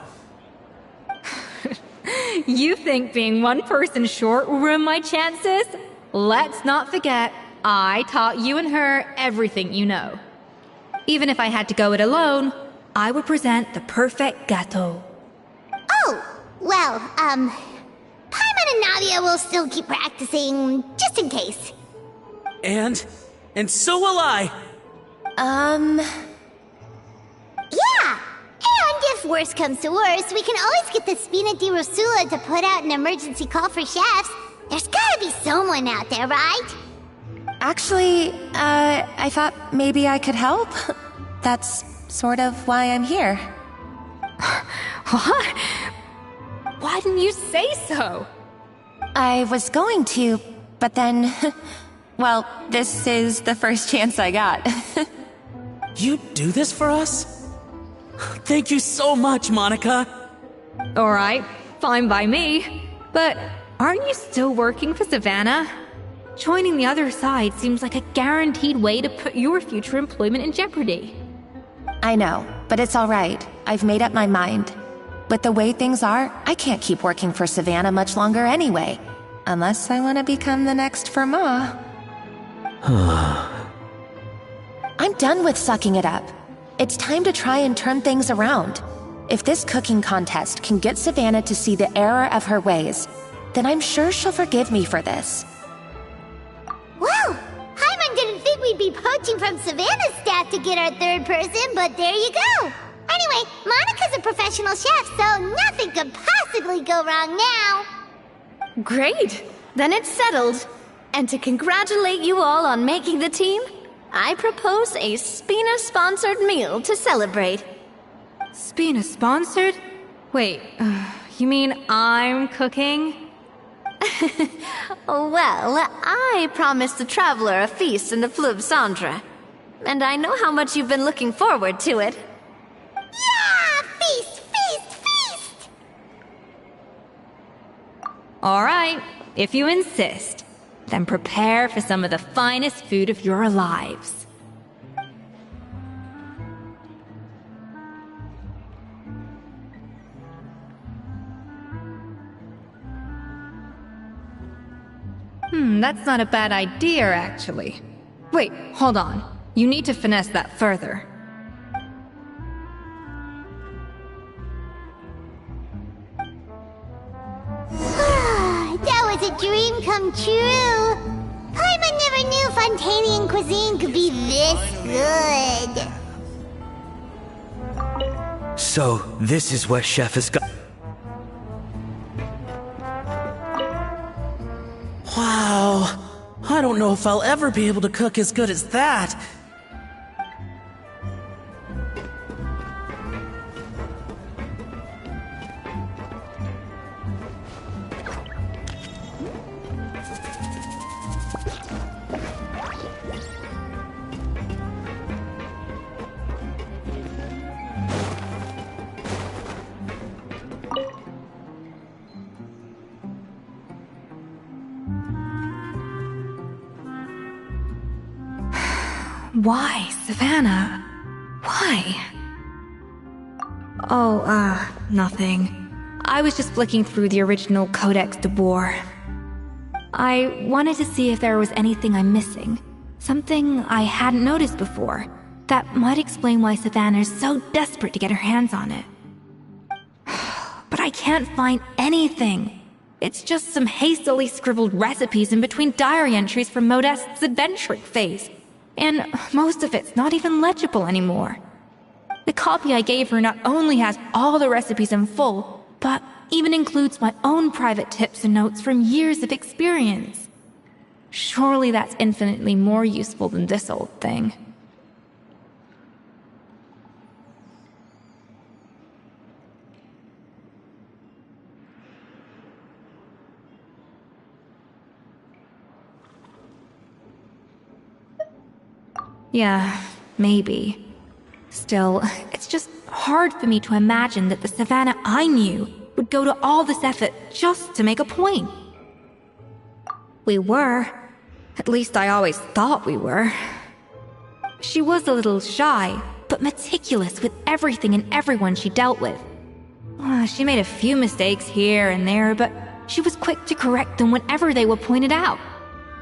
You think being one person short will ruin my chances? Let's not forget, I taught you and her everything you know. Even if I had to go it alone, I would present the perfect gâteau. Oh, well, Paimon and Nadia will still keep practicing, just in case. And so will I. Yeah! And if worse comes to worse, we can always get the Spina di Rosula to put out an emergency call for chefs. There's gotta be someone out there, right? Actually, I thought maybe I could help. That's sort of why I'm here. What? Why didn't you say so? I was going to, but then... Well, this is the first chance I got. You do this for us? Thank you so much, Monica. Alright, fine by me. But aren't you still working for Savannah? Joining the other side seems like a guaranteed way to put your future employment in jeopardy. I know, but it's alright. I've made up my mind. With the way things are, I can't keep working for Savannah much longer anyway. Unless I want to become the next Firma. I'm done with sucking it up. It's time to try and turn things around. If this cooking contest can get Savannah to see the error of her ways, then I'm sure she'll forgive me for this. Well, Paimon didn't think we'd be poaching from Savannah's staff to get our third person, but there you go. Anyway, Monica's a professional chef, so nothing could possibly go wrong now. Great! Then it's settled. And to congratulate you all on making the team, I propose a Spina-sponsored meal to celebrate. Spina-sponsored? Wait, you mean I'm cooking? Well, I promised the Traveler a feast in the Fleuve Cendre. And I know how much you've been looking forward to it. Yeah! Feast, feast, feast! Alright, if you insist. Then prepare for some of the finest food of your lives. That's not a bad idea, actually. Wait, hold on. You need to finesse that further. That was a dream come true. Paimon never knew Fontanian cuisine could be this good. So, this is what Chef has got. Wow. I don't know if I'll ever be able to cook as good as that. Why, Savannah? Why? Oh, nothing. I was just flicking through the original Codex de Boer. I wanted to see if there was anything I'm missing. Something I hadn't noticed before. That might explain why Savannah's so desperate to get her hands on it. But I can't find anything. It's just some hastily scribbled recipes in between diary entries from Modeste's adventuring phase. And most of it's not even legible anymore. The copy I gave her not only has all the recipes in full, but even includes my own private tips and notes from years of experience. Surely that's infinitely more useful than this old thing. Yeah, maybe. Still, it's just hard for me to imagine that the Savannah I knew would go to all this effort just to make a point. We were. At least I always thought we were. She was a little shy, but meticulous with everything and everyone she dealt with. She made a few mistakes here and there, but she was quick to correct them whenever they were pointed out.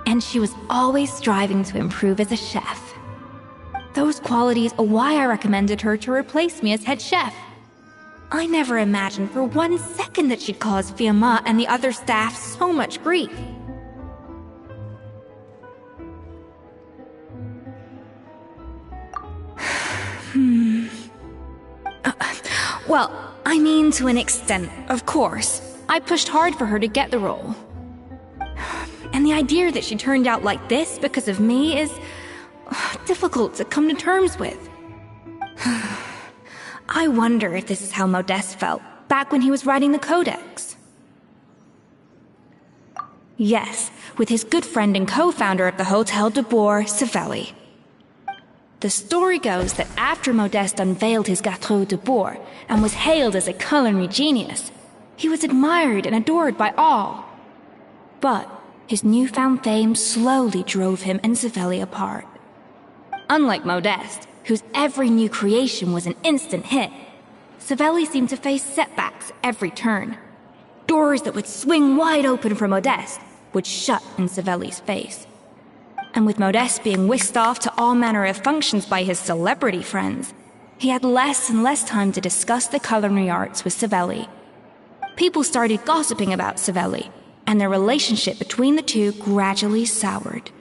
And she was always striving to improve as a chef. Those qualities are why I recommended her to replace me as head chef. I never imagined for 1 second that she'd cause Fiamma and the other staff so much grief. Well, I mean to an extent, of course. I pushed hard for her to get the role. And the idea that she turned out like this because of me is difficult to come to terms with. I wonder if this is how Modeste felt back when he was writing the Codex. Yes, with his good friend and co-founder of the Hotel de Boer, Savelli. The story goes that after Modeste unveiled his Gâteau de Boer and was hailed as a culinary genius, he was admired and adored by all. But his newfound fame slowly drove him and Savelli apart. Unlike Modeste, whose every new creation was an instant hit, Savelli seemed to face setbacks every turn. Doors that would swing wide open for Modeste would shut in Savelli's face. And with Modeste being whisked off to all manner of functions by his celebrity friends, he had less and less time to discuss the culinary arts with Savelli. People started gossiping about Savelli, and their relationship between the two gradually soured.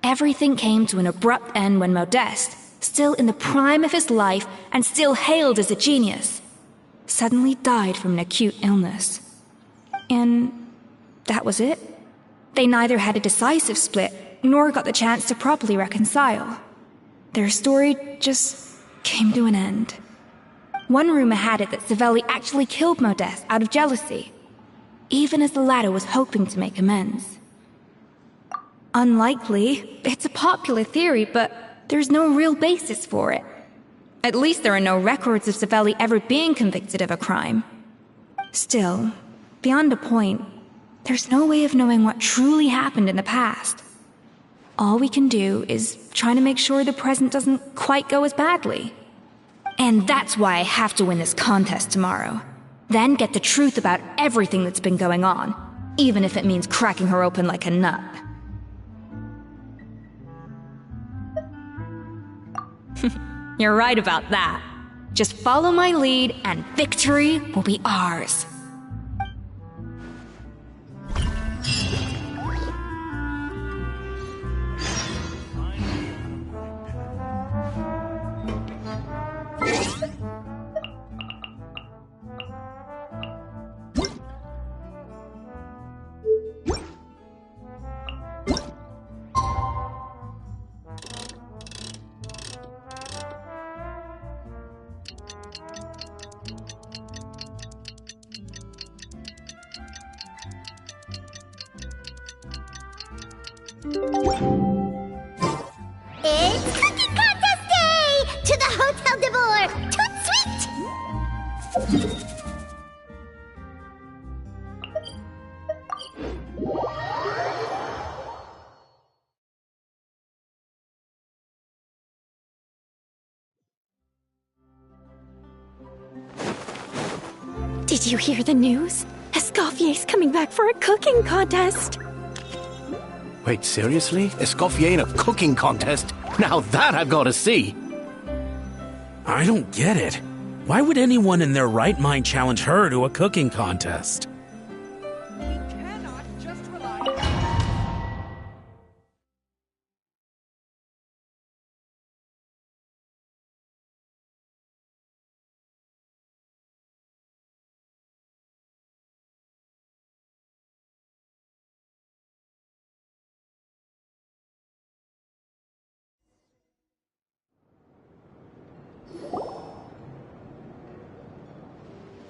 Everything came to an abrupt end when Modeste, still in the prime of his life and still hailed as a genius, suddenly died from an acute illness. And that was it. They neither had a decisive split, nor got the chance to properly reconcile. Their story just came to an end. One rumor had it that Savelli actually killed Modeste out of jealousy, even as the latter was hoping to make amends. Unlikely. It's a popular theory, but there's no real basis for it. At least there are no records of Savelli ever being convicted of a crime. Still, beyond a point, there's no way of knowing what truly happened in the past. All we can do is try to make sure the present doesn't quite go as badly. And that's why I have to win this contest tomorrow. Then get the truth about everything that's been going on, even if it means cracking her open like a nut. You're right about that. Just follow my lead and victory will be ours. It's Cooking Contest Day! To the Hotel de Boer! Toot sweet! Did you hear the news? Escoffier's coming back for a cooking contest. Wait, seriously? Escoffier in a cooking contest? Now that I've got to see. I don't get it. Why would anyone in their right mind challenge her to a cooking contest?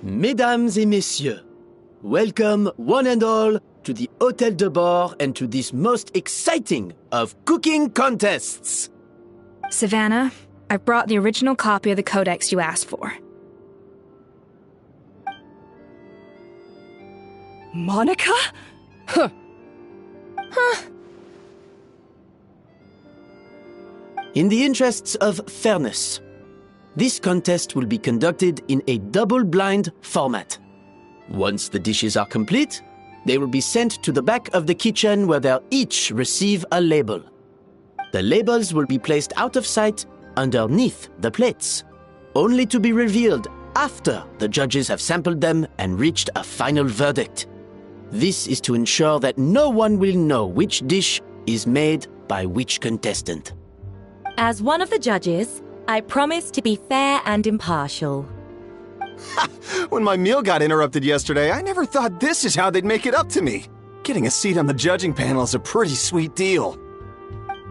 Mesdames et messieurs, welcome one and all to the Hôtel de Bord and to this most exciting of cooking contests. Savannah, I've brought the original copy of the codex you asked for. Monica? Huh. In the interests of fairness, this contest will be conducted in a double-blind format. Once the dishes are complete, they will be sent to the back of the kitchen where they'll each receive a label. The labels will be placed out of sight underneath the plates, only to be revealed after the judges have sampled them and reached a final verdict. This is to ensure that no one will know which dish is made by which contestant. As one of the judges, I promise to be fair and impartial. When my meal got interrupted yesterday, I never thought this is how they'd make it up to me. Getting a seat on the judging panel is a pretty sweet deal.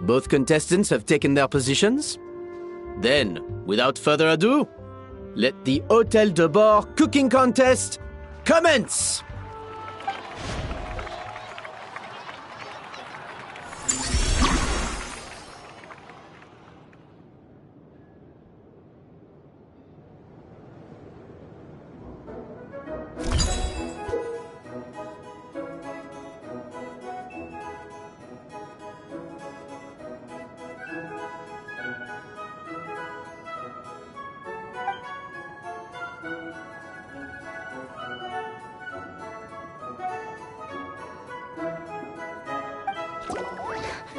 Both contestants have taken their positions. Then, without further ado, let the Hôtel de Bord cooking contest commence!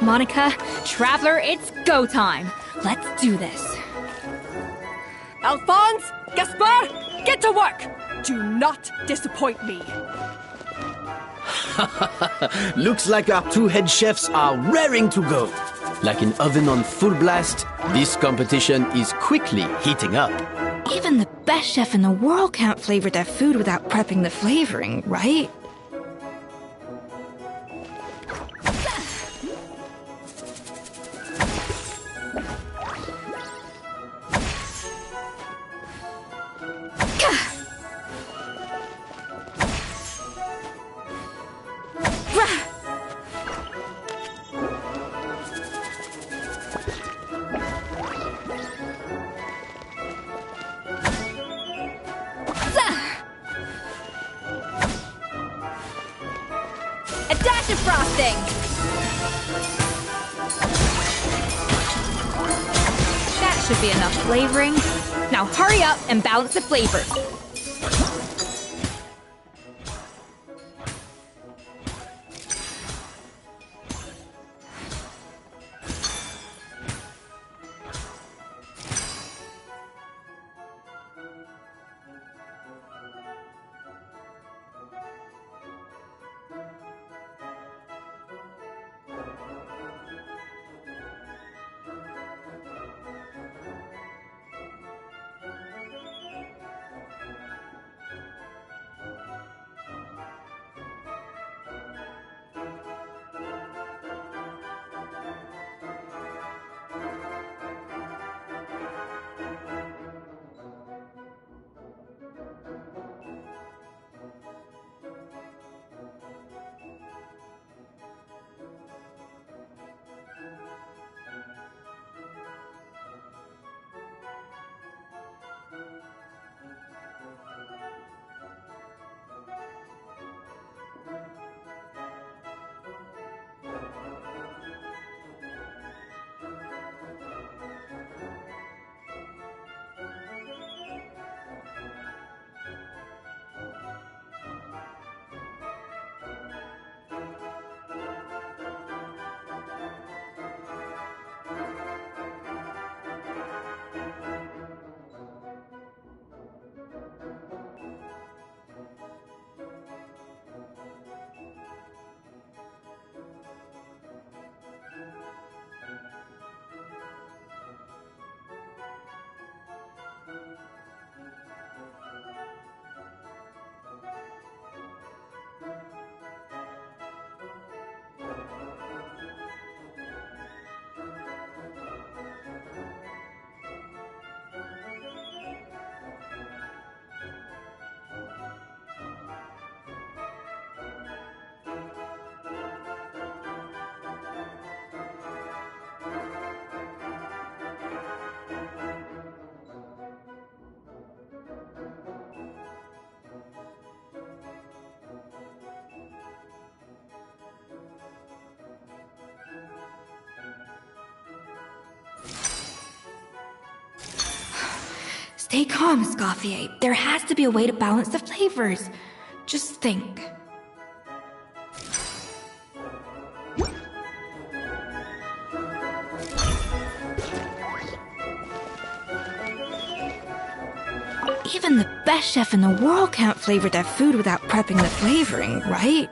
Monica, Traveler, it's go time. Let's do this. Alphonse! Gaspar! Get to work! Do not disappoint me. Looks like our two head chefs are raring to go. Like an oven on full blast, this competition is quickly heating up. Even the best chef in the world can't flavor their food without prepping the flavoring, right? Frosting! That should be enough flavoring. Now hurry up and balance the flavors. Stay calm, Escoffier. There has to be a way to balance the flavors. Just think. Even the best chef in the world can't flavor their food without prepping the flavoring, right?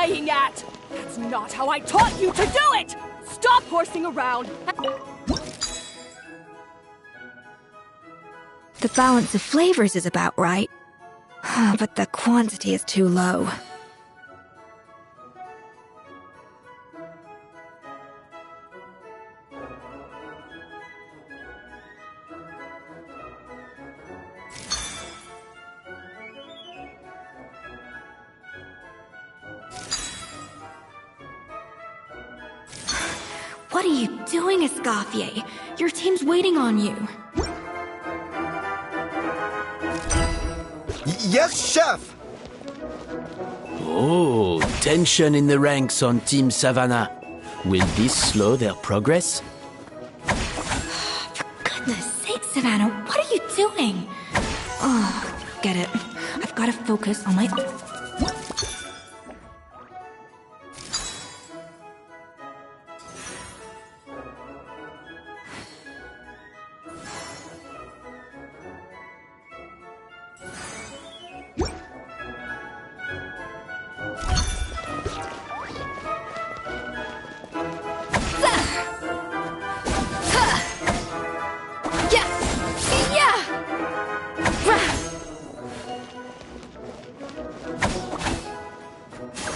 playing at? That's not how I taught you to do it! Stop horsing around! The balance of flavors is about right, but the quantity is too low. What are you doing, Escoffier? Your team's waiting on you. Yes, Chef! Oh, tension in the ranks on Team Savannah. Will this slow their progress? For goodness sake, Savannah, what are you doing? Oh, get it. I've got to focus on my...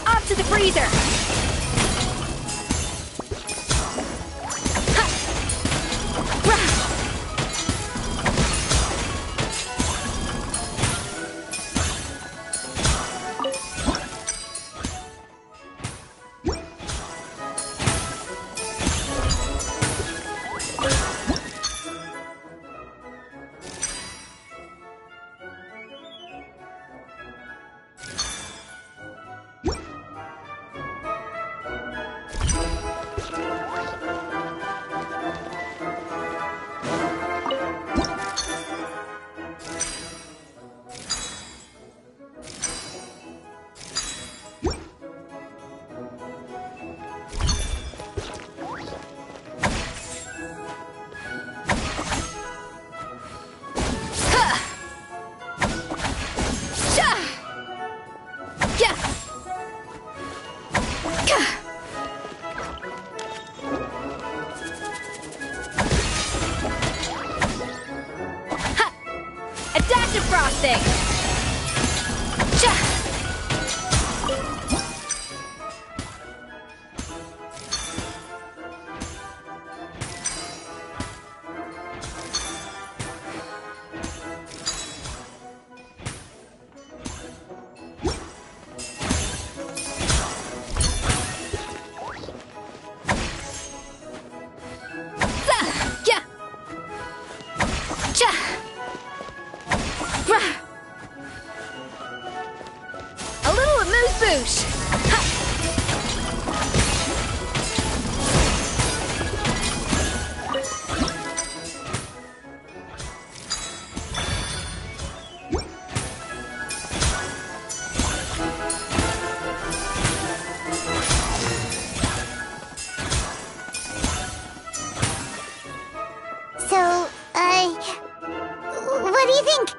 Up to the freezer! Adaptive frosting! A little amuse-bouche! So, what do you think?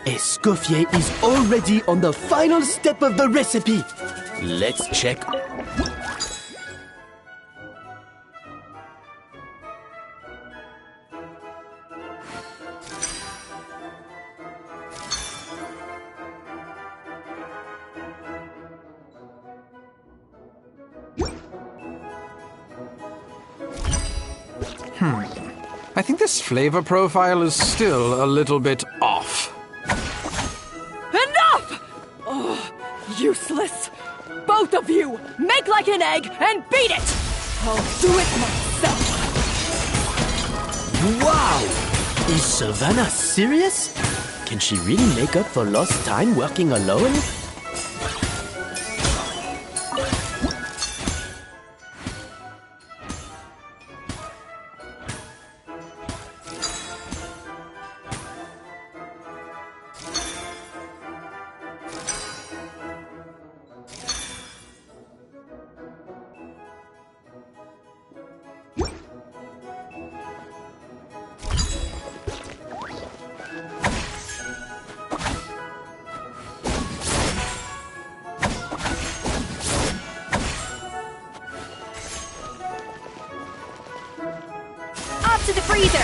Escoffier is already on the final step of the recipe. Let's check. I think this flavor profile is still a little bit off. Enough! Oh, useless! Both of you! Make like an egg and beat it! I'll do it myself! Wow! Is Savannah serious? Can she really make up for lost time working alone? off to the freezer!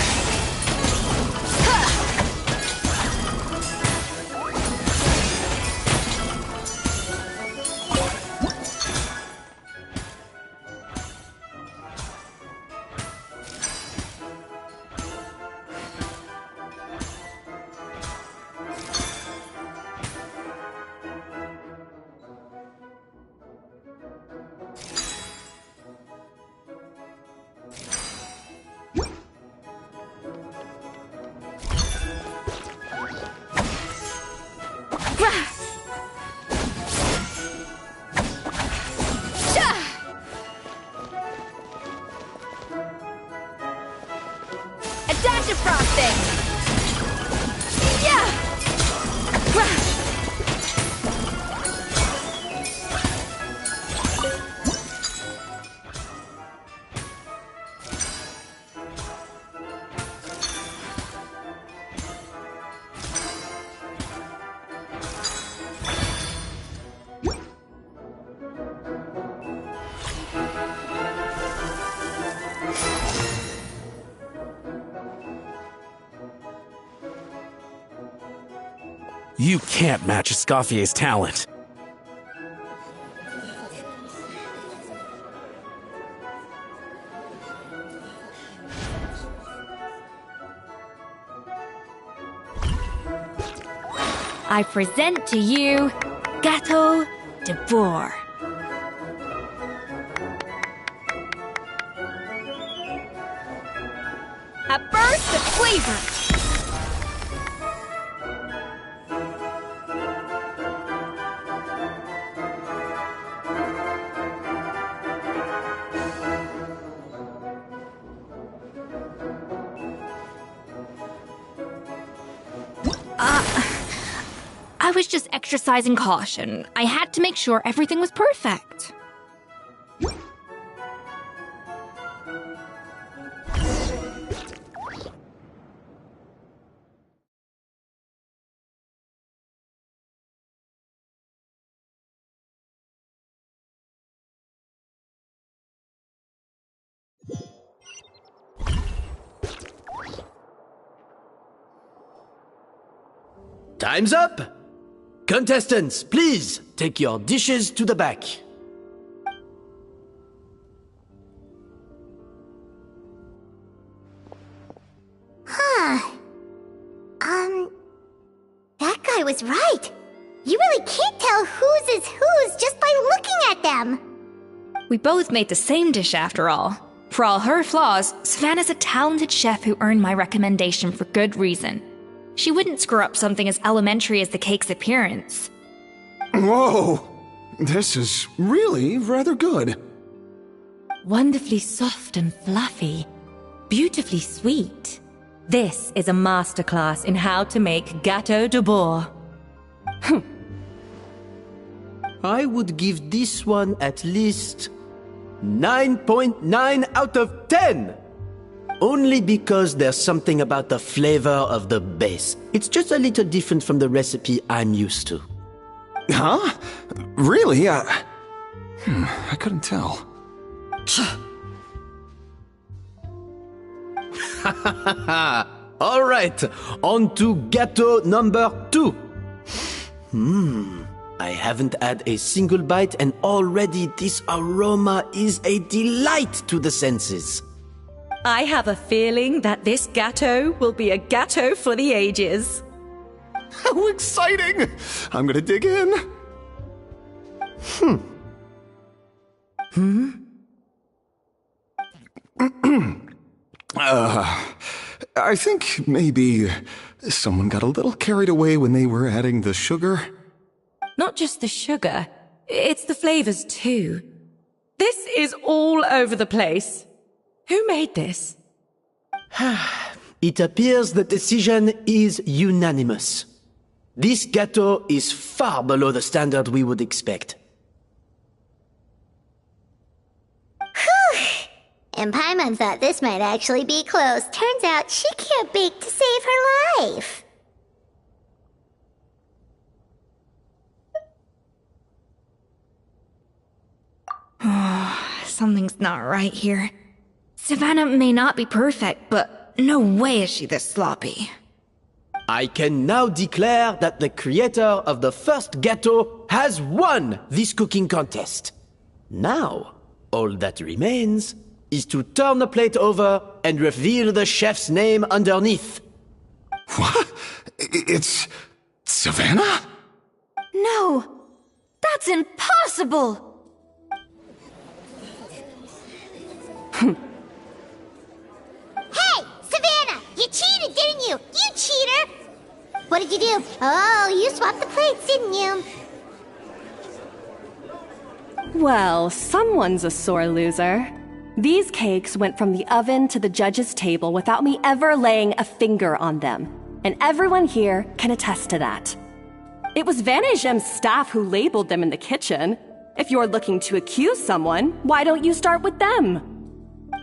Dash of frosting! Yeah! You can't match Escoffier's talent. I present to you Gâteau de Bourg. A burst of flavor! I was just exercising caution. I had to make sure everything was perfect. Time's up! Contestants, please take your dishes to the back. That guy was right. You really can't tell whose is whose just by looking at them. We both made the same dish after all. For all her flaws, Savannah's a talented chef who earned my recommendation for good reason. She wouldn't screw up something as elementary as the cake's appearance. Whoa! This is really rather good. Wonderfully soft and fluffy. Beautifully sweet. This is a masterclass in how to make Gâteau de Bourg. I would give this one at least 9.9 out of 10! Only because there's something about the flavor of the base. It's just a little different from the recipe I'm used to. Huh? Really? I couldn't tell. All right, on to gâteau number 2. I haven't had a single bite and already this aroma is a delight to the senses. I have a feeling that this gâteau will be a gâteau for the ages. How exciting! I'm gonna dig in. I think maybe someone got a little carried away when they were adding the sugar. Not just the sugar, it's the flavors too. This is all over the place. Who made this? It appears the decision is unanimous. This gâteau is far below the standard we would expect. And Paimon thought this might actually be close. Turns out she can't bake to save her life. Something's not right here. Savannah may not be perfect, but no way is she this sloppy. I can now declare that the creator of the first gâteau has won this cooking contest. Now, all that remains is to turn the plate over and reveal the chef's name underneath. What? It's Savannah? No! That's impossible! Hey, Savannah! You cheated, didn't you? You cheater! What did you do? Oh, you swapped the plates, didn't you? Well, someone's a sore loser. These cakes went from the oven to the judge's table without me ever laying a finger on them. And everyone here can attest to that. It was Van Gem's staff who labeled them in the kitchen. If you're looking to accuse someone, why don't you start with them?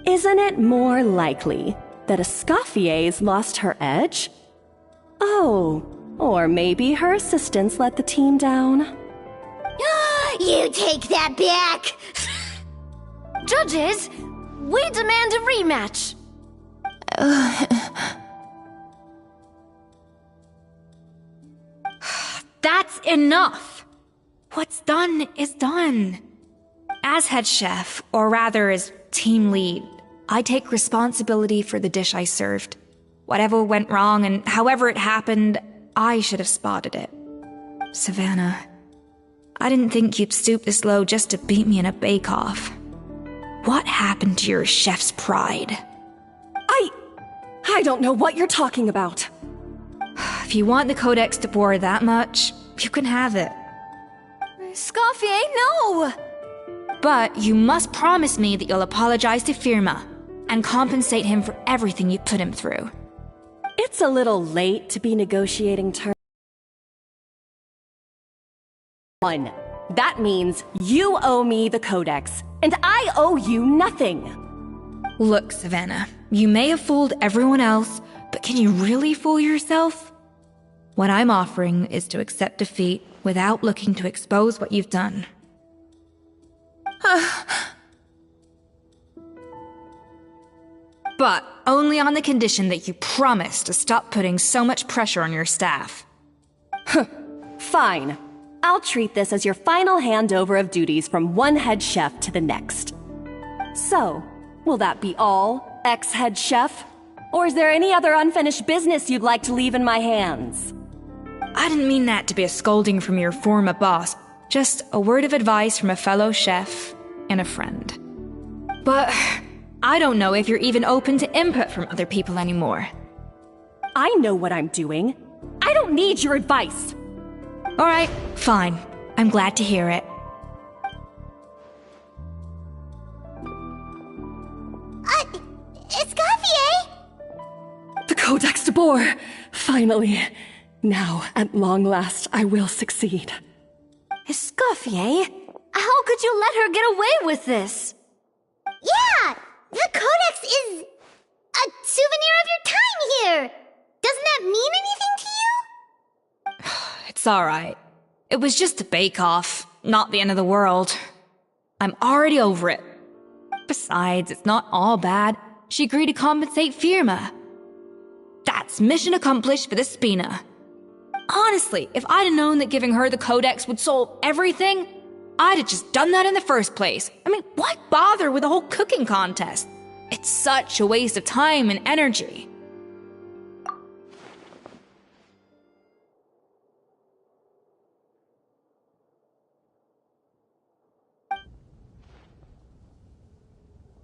Isn't it more likely that Escoffier's lost her edge? Oh, or maybe her assistants let the team down. You take that back! Judges, we demand a rematch! That's enough! What's done is done. As head chef, or rather as team lead, I take responsibility for the dish I served. Whatever went wrong and however it happened, I should have spotted it. Savannah, I didn't think you'd stoop this low just to beat me in a bake-off. What happened to your chef's pride? I don't know what you're talking about. If you want the Codex de Boer that much, you can have it. Escoffier, no! But you must promise me that you'll apologize to Firma and compensate him for everything you put him through. It's a little late to be negotiating terms. That means you owe me the Codex, and I owe you nothing. Look, Savannah, you may have fooled everyone else, but can you really fool yourself? What I'm offering is to accept defeat without looking to expose what you've done. But only on the condition that you promise to stop putting so much pressure on your staff. Fine. I'll treat this as your final handover of duties from one head chef to the next. So, will that be all, ex-head chef? Or is there any other unfinished business you'd like to leave in my hands? I didn't mean that to be a scolding from your former boss, just a word of advice from a fellow chef and a friend. But I don't know if you're even open to input from other people anymore. I know what I'm doing. I don't need your advice. All right, fine. I'm glad to hear it. Escoffier? The Codex de Boer! Finally. Now, at long last, I will succeed. Escoffier? How could you let her get away with this? Yeah! The Codex is a souvenir of your time here! Doesn't that mean anything to you? It's alright. It was just a bake-off, not the end of the world. I'm already over it. Besides, it's not all bad. She agreed to compensate Firma. That's mission accomplished for the Spina. Honestly, if I'd have known that giving her the Codex would solve everything, I'd have just done that in the first place. I mean, why bother with a whole cooking contest? It's such a waste of time and energy.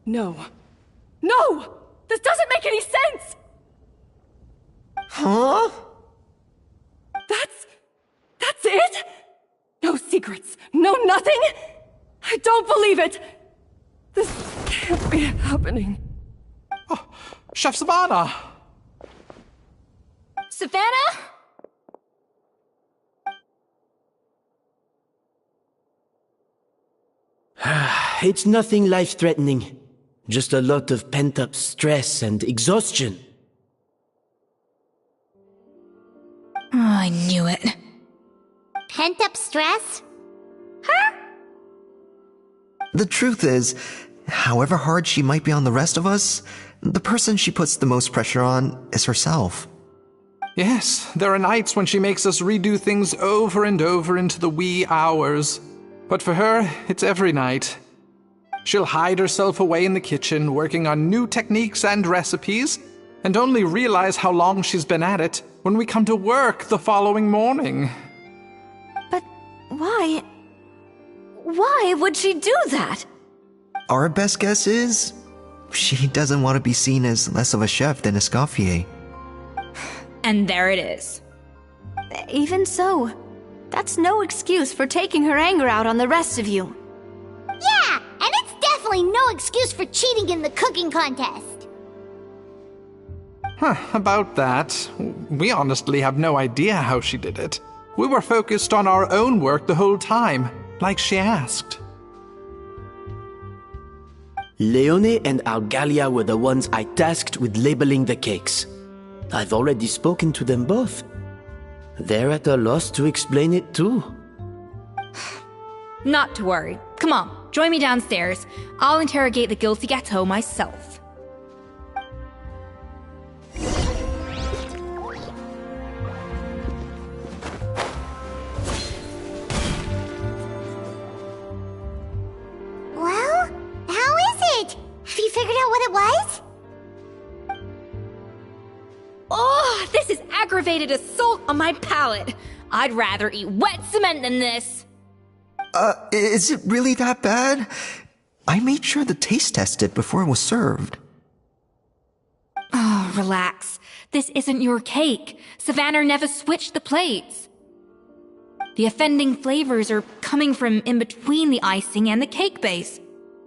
No. No! This doesn't make any sense! Huh? That's it? No secrets, no nothing? I don't believe it! This can't be happening. Oh, Chef Savannah! Savannah? It's nothing life-threatening. Just a lot of pent-up stress and exhaustion. Oh, I knew it. Pent-up stress? Her? The truth is, However hard she might be on the rest of us, the person she puts the most pressure on is herself. Yes, there are nights when she makes us redo things over and over into the wee hours. But for her, it's every night. She'll hide herself away in the kitchen, working on new techniques and recipes, and only realize how long she's been at it when we come to work the following morning. But why? Why would she do that? Our best guess is she doesn't want to be seen as less of a chef than Escoffier. And there it is. Even so, that's no excuse for taking her anger out on the rest of you. Yeah, and it's definitely no excuse for cheating in the cooking contest. About that, we honestly have no idea how she did it. We were focused on our own work the whole time, like she asked. Leone and Algalia were the ones I tasked with labeling the cakes. I've already spoken to them both. They're at a loss to explain it too. Not to worry. Come on, join me downstairs. I'll interrogate the guilty gâteau myself. Well, how is it? Have you figured out what it was? Oh, this is aggravated assault on my palate. I'd rather eat wet cement than this. Is it really that bad? I made sure to taste test it before it was served. Oh, relax. This isn't your cake. Savannah never switched the plates. The offending flavors are coming from in between the icing and the cake base,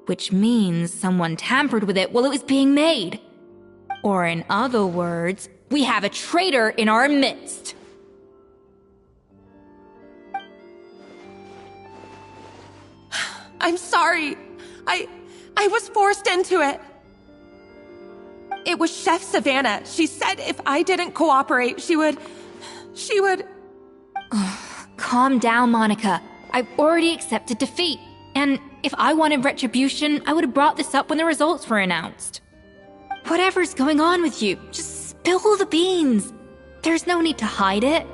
which means someone tampered with it while it was being made. Or in other words, we have a traitor in our midst. I'm sorry. I was forced into it. It was Chef Savannah. She said if I didn't cooperate, she would... Calm down, Monica. I've already accepted defeat. And if I wanted retribution, I would have brought this up when the results were announced. Whatever's going on with you, just spill the beans. There's no need to hide it.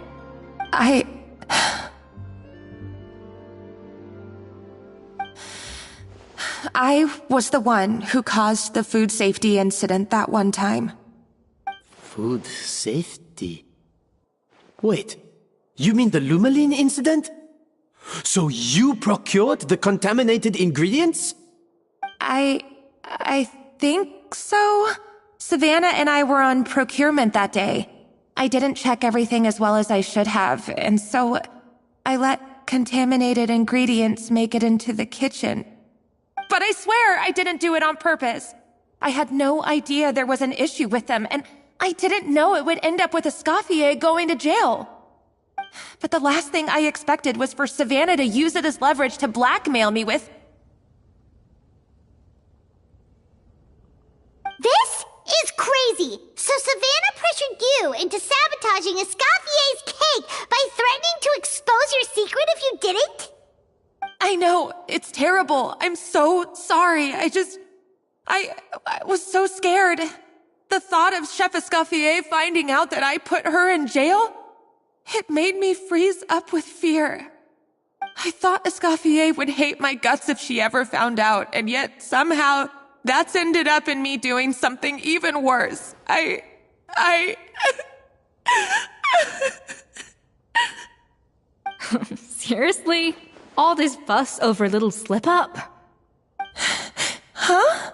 I was the one who caused the food safety incident that one time. Food safety? Wait, you mean the Lumeline incident? So you procured the contaminated ingredients? I think so. Savannah and I were on procurement that day. I didn't check everything as well as I should have, and so I let contaminated ingredients make it into the kitchen. But I swear I didn't do it on purpose. I had no idea there was an issue with them, and I didn't know it would end up with Escoffier going to jail. But the last thing I expected was for Savannah to use it as leverage to blackmail me with... This is crazy! So Savannah pressured you into sabotaging Escoffier's cake by threatening to expose your secret if you didn't? I know, it's terrible. I'm so sorry. I was so scared. The thought of Chef Escoffier finding out that I put her in jail, it made me freeze up with fear. I thought Escoffier would hate my guts if she ever found out, and yet somehow that's ended up in me doing something even worse. Seriously? All this fuss over a little slip-up? Huh?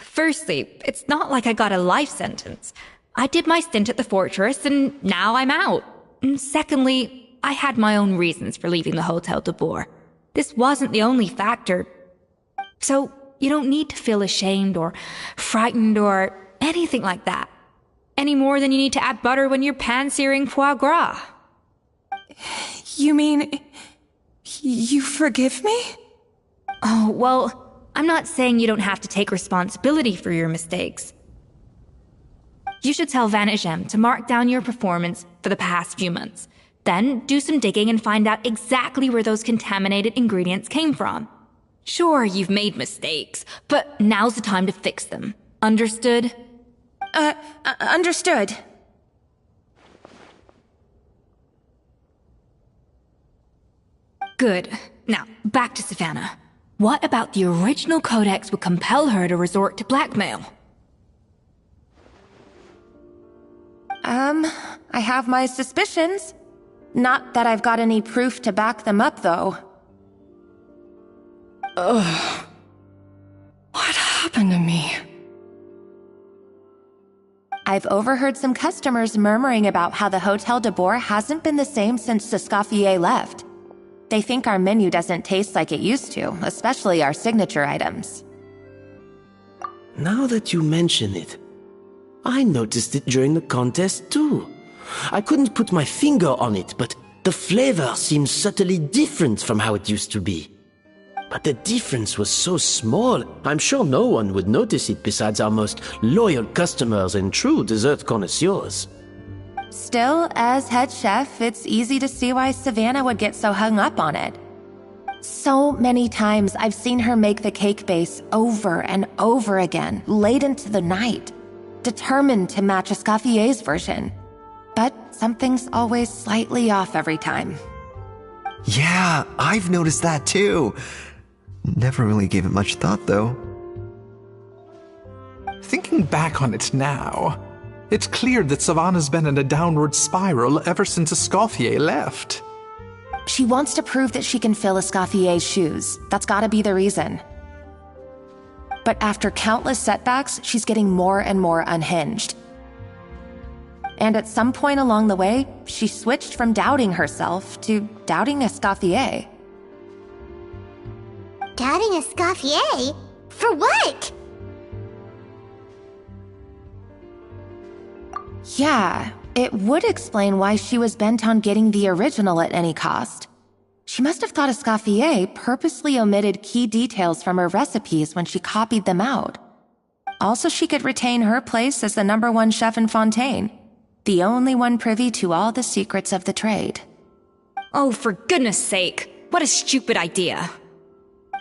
Firstly, it's not like I got a life sentence. I did my stint at the fortress, and now I'm out. And secondly, I had my own reasons for leaving the Hotel de Boer. This wasn't the only factor. So, you don't need to feel ashamed or frightened or anything like that. Any more than you need to add butter when you're pan-searing foie gras. You mean... you forgive me? Oh, well, I'm not saying you don't have to take responsibility for your mistakes. You should tell Vanagem to mark down your performance for the past few months. Then do some digging and find out exactly where those contaminated ingredients came from. Sure, you've made mistakes, but now's the time to fix them. Understood? Understood. Good. Now, back to Savannah. What about the original codex would compel her to resort to blackmail? I have my suspicions. Not that I've got any proof to back them up, though. Ugh. What happened to me? I've overheard some customers murmuring about how the Hotel de Boer hasn't been the same since Escoffier left. They think our menu doesn't taste like it used to, especially our signature items. Now that you mention it, I noticed it during the contest too. I couldn't put my finger on it, but the flavor seems subtly different from how it used to be. But the difference was so small, I'm sure no one would notice it besides our most loyal customers and true dessert connoisseurs. Still, as head chef, it's easy to see why Savannah would get so hung up on it. So many times I've seen her make the cake base over and over again, late into the night, determined to match Escoffier's version. But something's always slightly off every time. Yeah, I've noticed that too. Never really gave it much thought, though. Thinking back on it now, it's clear that Savannah's been in a downward spiral ever since Escoffier left. She wants to prove that she can fill Escoffier's shoes. That's gotta be the reason. But after countless setbacks, she's getting more and more unhinged. And at some point along the way, she switched from doubting herself to doubting Escoffier. Doubting Escoffier? For what? Yeah, it would explain why she was bent on getting the original at any cost. She must have thought Escoffier purposely omitted key details from her recipes when she copied them out. Also, she could retain her place as the #1 chef in Fontaine, the only one privy to all the secrets of the trade. Oh, for goodness sake, what a stupid idea.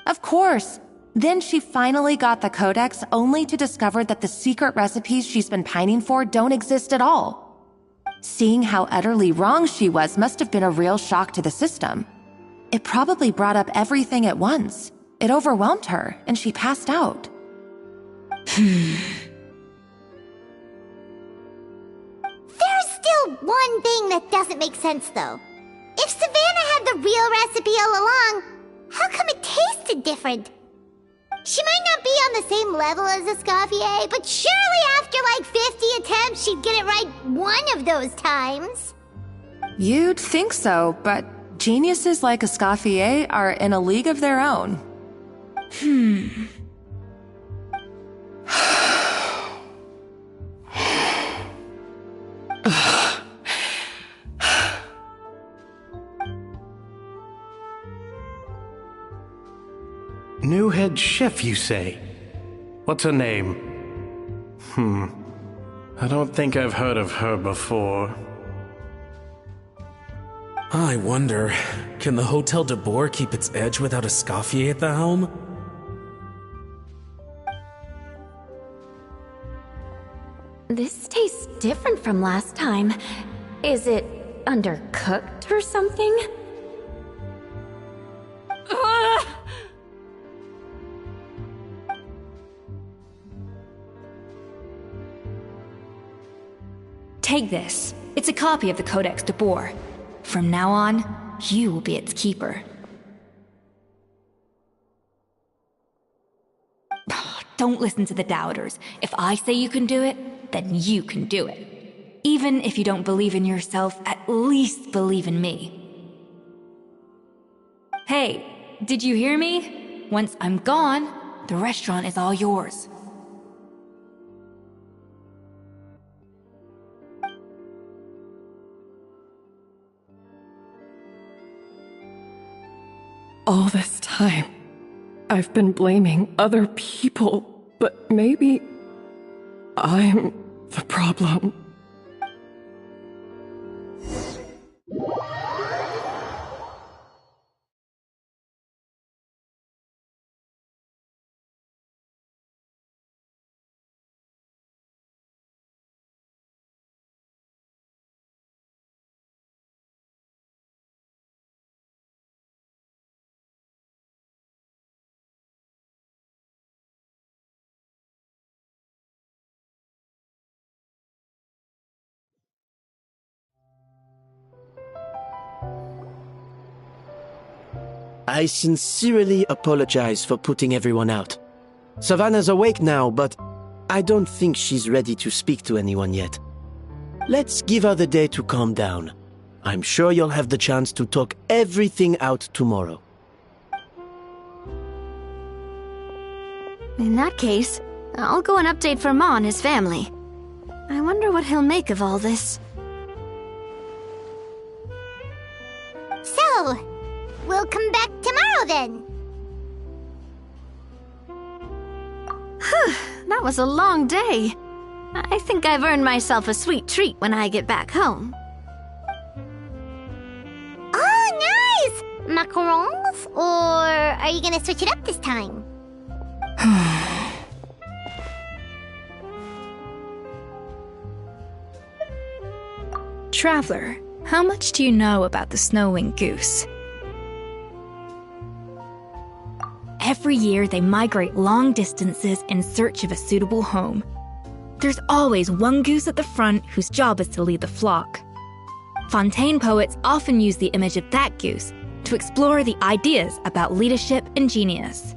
Of course. Then she finally got the codex only to discover that the secret recipes she's been pining for don't exist at all. Seeing how utterly wrong she was must have been a real shock to the system. It probably brought up everything at once. It overwhelmed her, and she passed out. There's still one thing that doesn't make sense, though. If Savannah had the real recipe all along, how come it tasted different? She might not be on the same level as Escoffier, but surely after like 50 attempts, she'd get it right one of those times. You'd think so, but geniuses like Escoffier are in a league of their own. New head chef, you say? What's her name? I don't think I've heard of her before. I wonder, can the Hotel de Boer keep its edge without Escoffier at the helm? This tastes different from last time. Is it undercooked or something? Take this. It's a copy of the Codex de Boer. From now on, you will be its keeper. Don't listen to the doubters. If I say you can do it, then you can do it. Even if you don't believe in yourself, at least believe in me. Hey, did you hear me? Once I'm gone, the restaurant is all yours. All this time, I've been blaming other people, but maybe I'm the problem. I sincerely apologize for putting everyone out. Savannah's awake now, but I don't think she's ready to speak to anyone yet. Let's give her the day to calm down. I'm sure you'll have the chance to talk everything out tomorrow. In that case, I'll go and update for Ma and his family. I wonder what he'll make of all this. So, we'll come back tomorrow then. That was a long day. I think I've earned myself a sweet treat when I get back home. Oh, nice! Macarons? Or are you gonna switch it up this time? Traveler, how much do you know about the snow-winged goose? Every year they migrate long distances in search of a suitable home. There's always one goose at the front whose job is to lead the flock. Fontaine poets often use the image of that goose to explore the ideas about leadership and genius.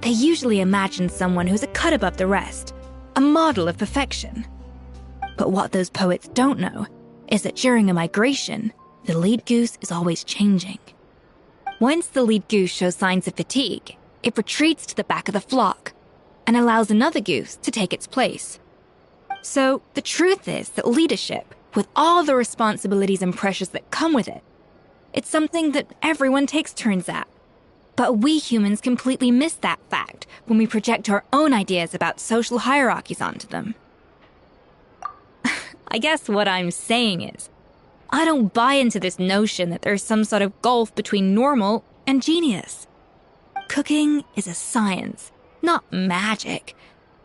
They usually imagine someone who's a cut above the rest, a model of perfection. But what those poets don't know is that during a migration, the lead goose is always changing. Once the lead goose shows signs of fatigue, it retreats to the back of the flock and allows another goose to take its place. So the truth is that leadership, with all the responsibilities and pressures that come with it, it's something that everyone takes turns at. But we humans completely miss that fact when we project our own ideas about social hierarchies onto them. I guess what I'm saying is, I don't buy into this notion that there's some sort of gulf between normal and genius. Cooking is a science, not magic.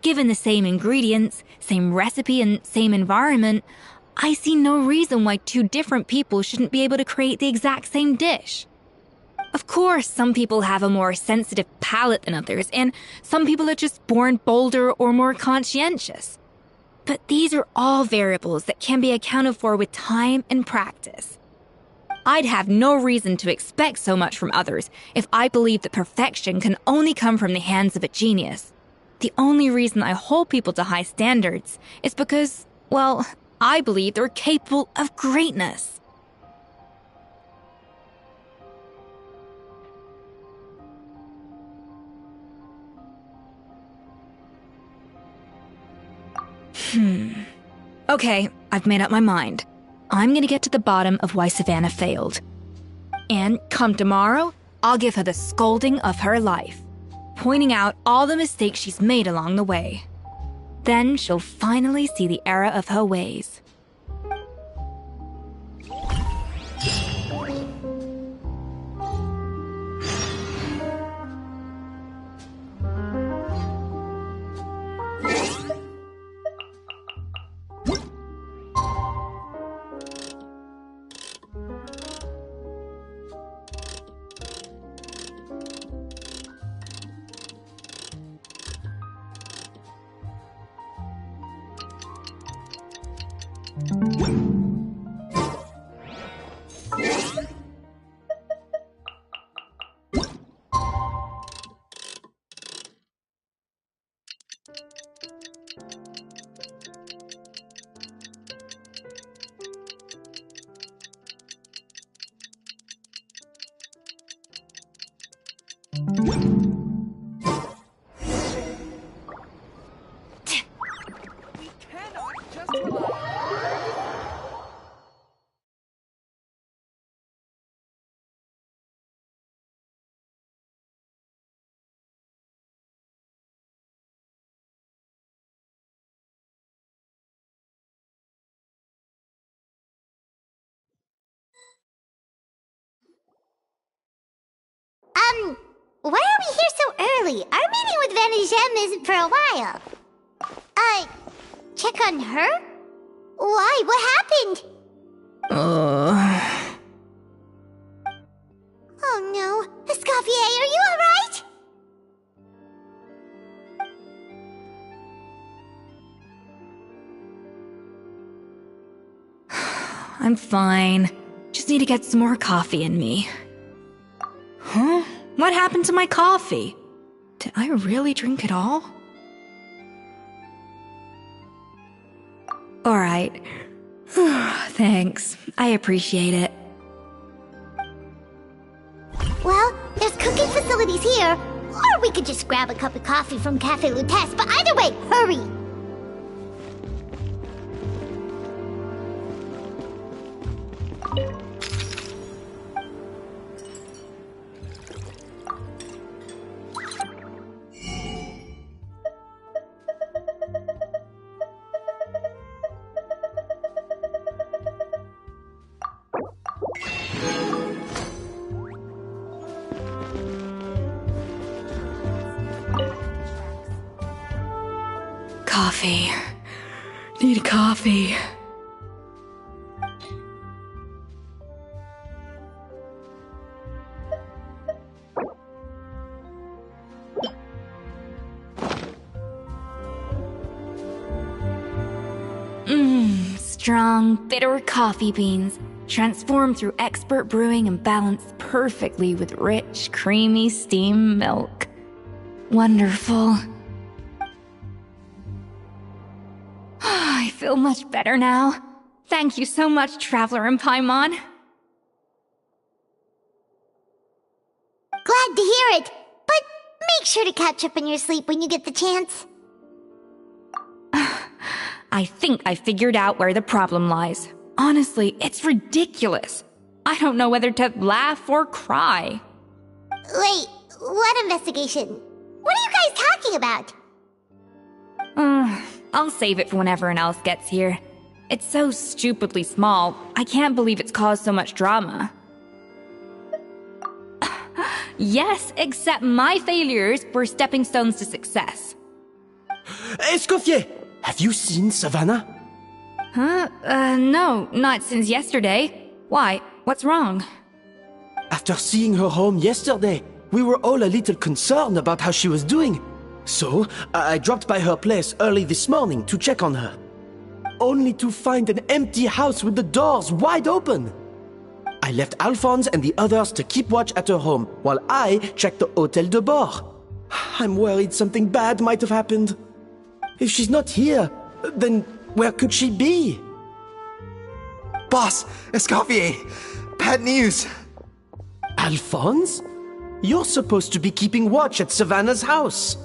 Given the same ingredients, same recipe, and same environment, I see no reason why two different people shouldn't be able to create the exact same dish. Of course, some people have a more sensitive palate than others, and some people are just born bolder or more conscientious. But these are all variables that can be accounted for with time and practice. I'd have no reason to expect so much from others if I believed that perfection can only come from the hands of a genius. The only reason I hold people to high standards is because, well, I believe they're capable of greatness. Okay, I've made up my mind. I'm gonna get to the bottom of why Savannah failed. And come tomorrow, I'll give her the scolding of her life, pointing out all the mistakes she's made along the way. Then she'll finally see the error of her ways. Why are we here so early? Our meeting with Vanigem isn't for a while. Check on her? Why? What happened? Oh no. Escoffier, are you alright? I'm fine. Just need to get some more coffee in me. What happened to my coffee? Did I really drink it all? Alright. Thanks. I appreciate it. Well, there's cooking facilities here. Or we could just grab a cup of coffee from Cafe Lutece, but either way, hurry! Coffee. Need coffee. Strong, bitter coffee beans, transformed through expert brewing and balanced perfectly with rich, creamy steam milk. Wonderful. I feel much better now. Thank you so much, Traveler and Paimon. Glad to hear it, but make sure to catch up in your sleep when you get the chance. I think I figured out where the problem lies. Honestly, it's ridiculous. I don't know whether to laugh or cry. Wait, what investigation? What are you guys talking about? I'll save it for when everyone else gets here. It's so stupidly small, I can't believe it's caused so much drama. Yes, except my failures were stepping stones to success. Escoffier! Have you seen Savannah? Huh? No, not since yesterday. Why? What's wrong? After seeing her home yesterday, we were all a little concerned about how she was doing. So, I dropped by her place early this morning to check on her. Only to find an empty house with the doors wide open. I left Alphonse and the others to keep watch at her home, while I checked the Hotel de Bord. I'm worried something bad might have happened. If she's not here, then where could she be? Boss, Escoffier, bad news. Alphonse? You're supposed to be keeping watch at Savannah's house.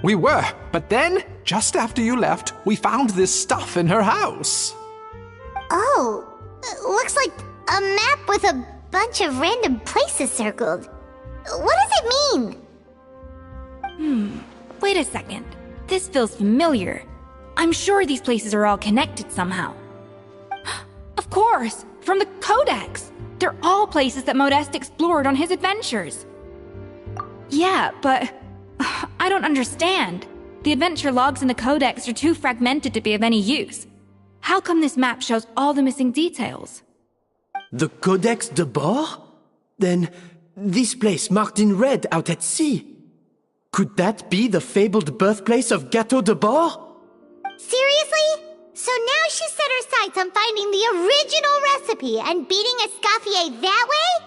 We were, but then, just after you left, we found this stuff in her house. Oh, looks like a map with a bunch of random places circled. What does it mean? Wait a second. This feels familiar. I'm sure these places are all connected somehow. Of course! From the Codex! They're all places that Modeste explored on his adventures. Yeah, but I don't understand. The adventure logs in the Codex are too fragmented to be of any use. How come this map shows all the missing details? The Codex de Bord? Then, this place marked in red out at sea. Could that be the fabled birthplace of Gâteau de Bord? Seriously? So now she set her sights on finding the original recipe and beating Escoffier that way?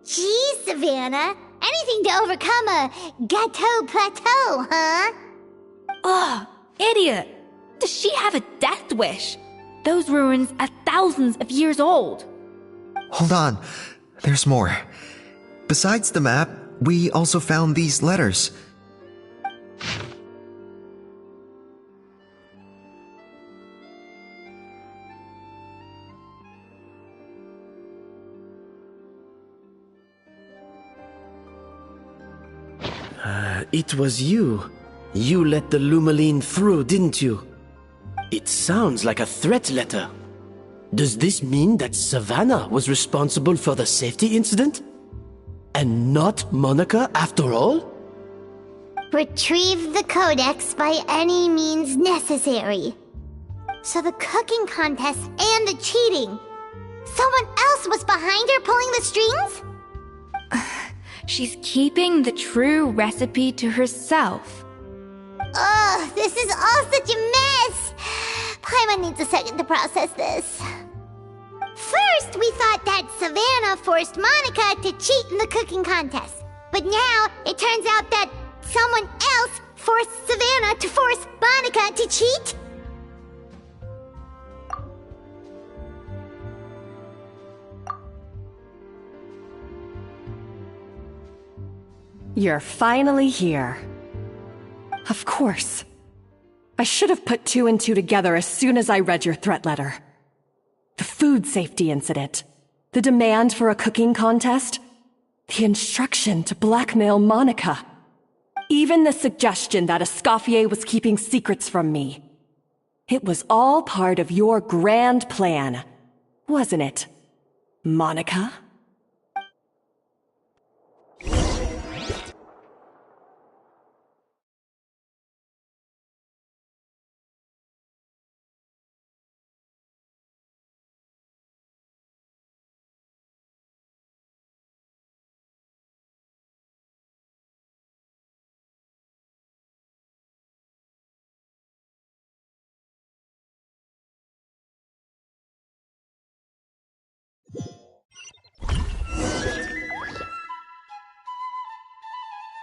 Geez, Savannah. Anything to overcome a Gâteau plateau, huh? Ugh, idiot! Does she have a death wish? Those ruins are thousands of years old. Hold on, there's more. Besides the map, we also found these letters. It was you. You let the Lumaline through, didn't you? It sounds like a threat letter. Does this mean that Savannah was responsible for the safety incident? And not Monica after all? Retrieve the Codex by any means necessary. So the cooking contest and the cheating. Someone else was behind her pulling the strings? She's keeping the true recipe to herself. Ugh, this is all such a mess. Paimon needs a second to process this. First, first we thought that Savannah forced Monica to cheat in the cooking contest. But now it turns out that someone else forced Savannah to force Monica to cheat? You're finally here. Of course. I should have put 2 and 2 together as soon as I read your threat letter. The food safety incident, the demand for a cooking contest, the instruction to blackmail Monica, even the suggestion that Escoffier was keeping secrets from me. It was all part of your grand plan, wasn't it, Monica?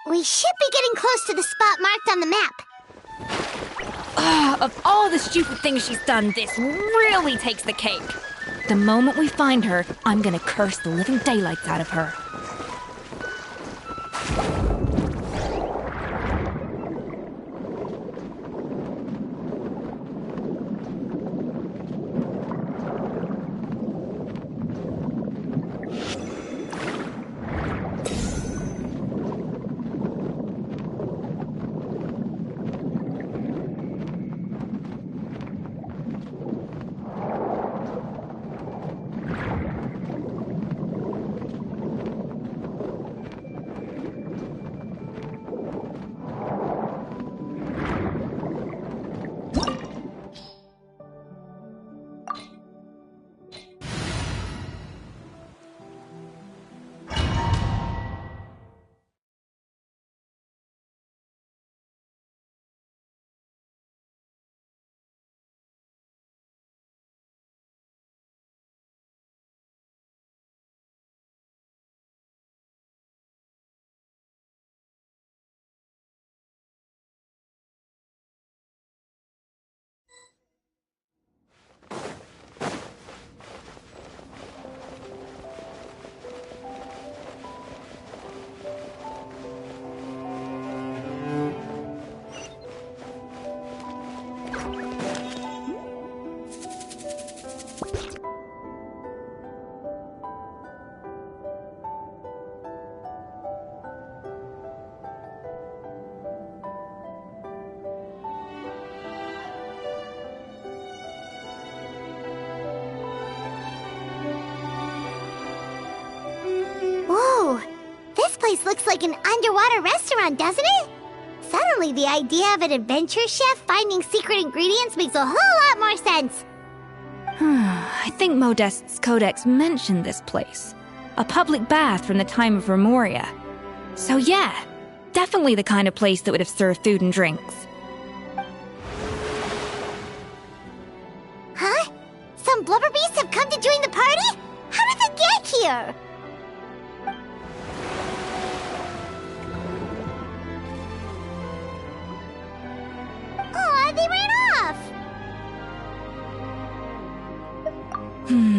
We should be getting close to the spot marked on the map. Of all the stupid things she's done, this really takes the cake. The moment we find her, I'm gonna curse the living daylights out of her. place looks like an underwater restaurant, doesn't it? Suddenly, the idea of an adventure chef finding secret ingredients makes a whole lot more sense. I think Modest's codex mentioned this place. A public bath from the time of Remoria. So yeah, definitely the kind of place that would have served food and drinks. Huh? Some blubber beasts have come to join the party? How did they get here? Aw, they ran off!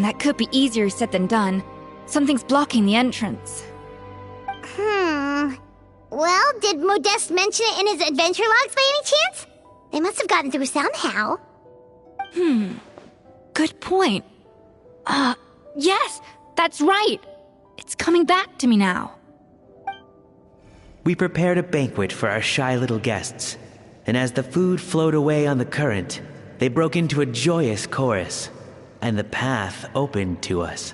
That could be easier said than done. Something's blocking the entrance. Well, did Modeste mention it in his adventure logs by any chance? They must have gotten through somehow. Good point. Yes, that's right. It's coming back to me now. We prepared a banquet for our shy little guests, and as the food flowed away on the current, they broke into a joyous chorus, and the path opened to us.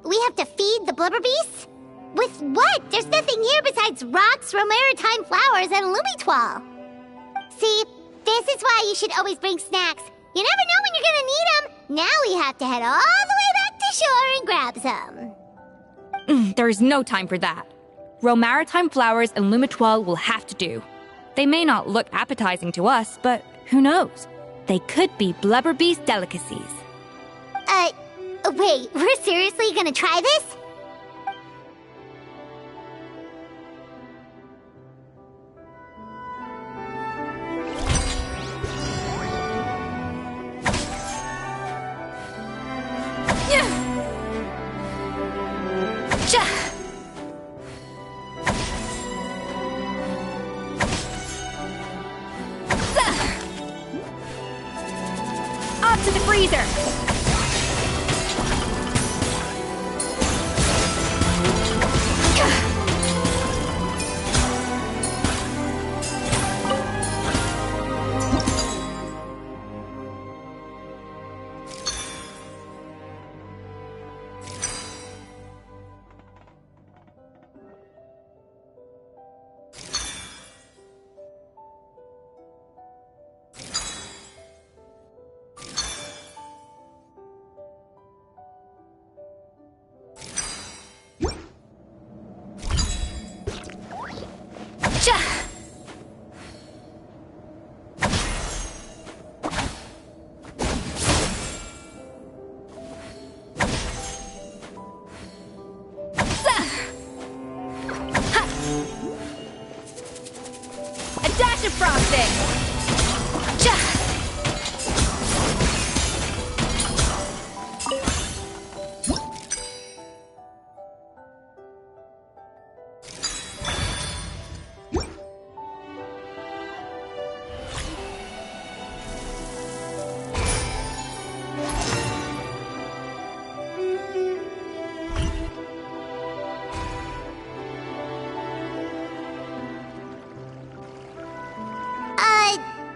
We have to feed the blubber beasts? With what? There's nothing here besides rocks, romaritime flowers, and lumitoile. See, this is why you should always bring snacks. You never know when you're gonna need them. Now we have to head all the way back to shore and grab some. There is no time for that. Romaritime flowers and lumitoile will have to do. They may not look appetizing to us, but who knows? They could be Blubber Beast delicacies. Wait, we're seriously gonna try this? Off to the freezer! Dash of frosting!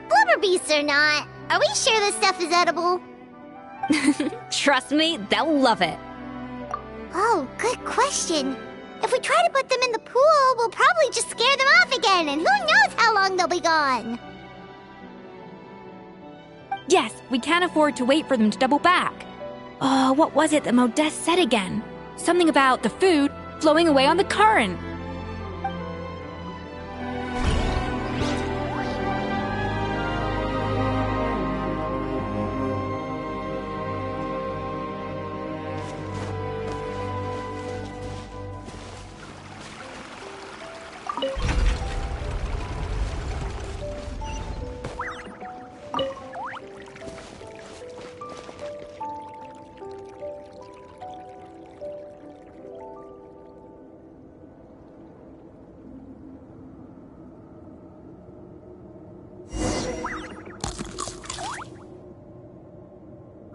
Blubber beasts or not, are we sure this stuff is edible? Trust me, they'll love it. Oh, good question. If we try to put them in the pool, we'll probably just scare them off again, and who knows how long they'll be gone. Yes, we can't afford to wait for them to double back. Oh, what was it that Modeste said again? Something about the food flowing away on the current.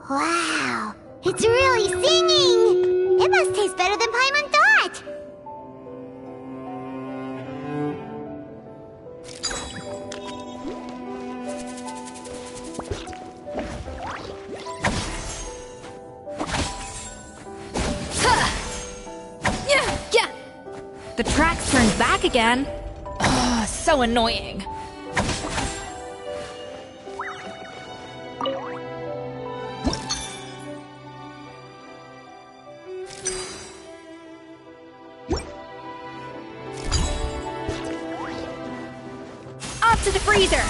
Wow, it's really singing! It must taste better than Paimon thought! Yeah! The track's turned back again. Oh, so annoying. Off to the freezer!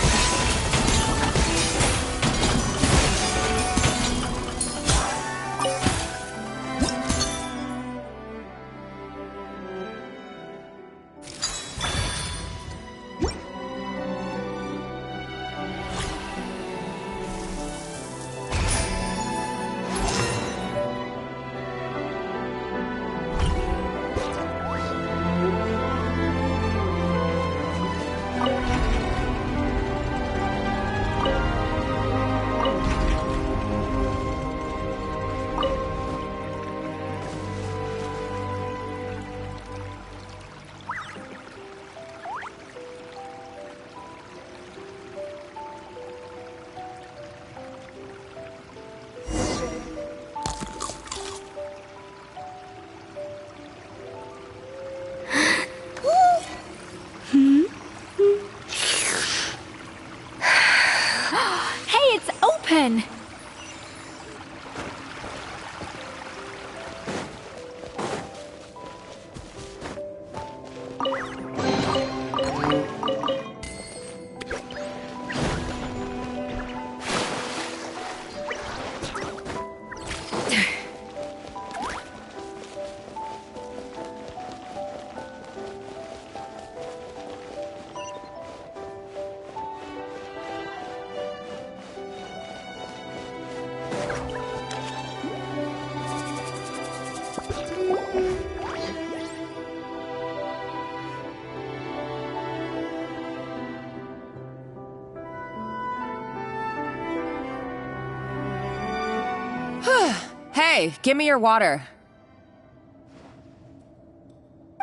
Hey, give me your water.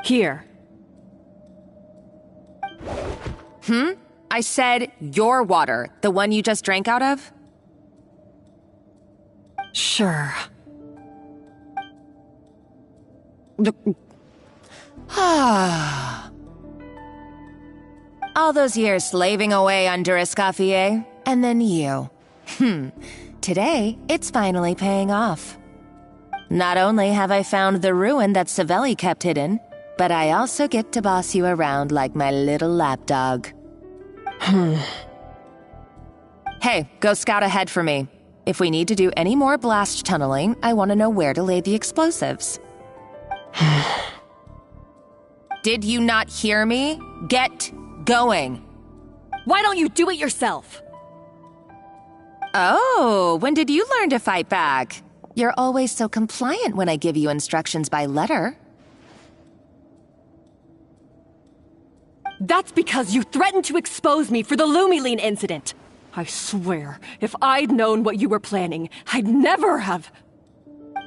Here. I said your water, the one you just drank out of? Sure. All those years slaving away under Escoffier, and then you. Today, it's finally paying off. Not only have I found the ruin that Savelli kept hidden, but I also get to boss you around like my little lapdog. Hey, go scout ahead for me. If we need to do any more blast tunneling, I want to know where to lay the explosives. Did you not hear me? Get going. Why don't you do it yourself? Oh, when did you learn to fight back? You're always so compliant when I give you instructions by letter. That's because you threatened to expose me for the Lumiline incident. I swear, if I'd known what you were planning, I'd never have...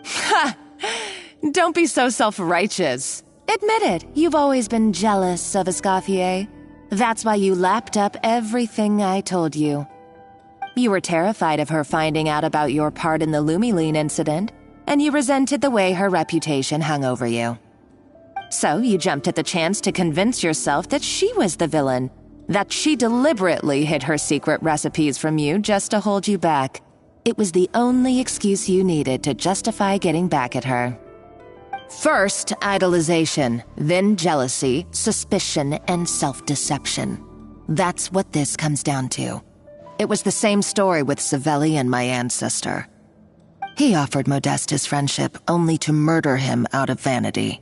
Ha! Don't be so self-righteous. Admit it, you've always been jealous of Escoffier. That's why you lapped up everything I told you. You were terrified of her finding out about your part in the Lumiline incident, and you resented the way her reputation hung over you. So you jumped at the chance to convince yourself that she was the villain, that she deliberately hid her secret recipes from you just to hold you back. It was the only excuse you needed to justify getting back at her. First, idolization, then jealousy, suspicion, and self-deception. That's what this comes down to. It was the same story with Savelli and my ancestor. He offered Modeste his friendship only to murder him out of vanity.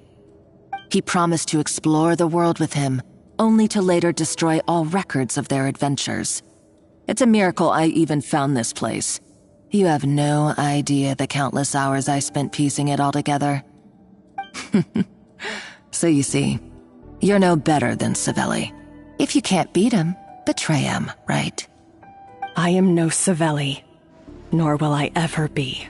He promised to explore the world with him, only to later destroy all records of their adventures. It's a miracle I even found this place. You have no idea the countless hours I spent piecing it all together. So you see, you're no better than Savelli. If you can't beat him, betray him, right? I am no Savelli, nor will I ever be.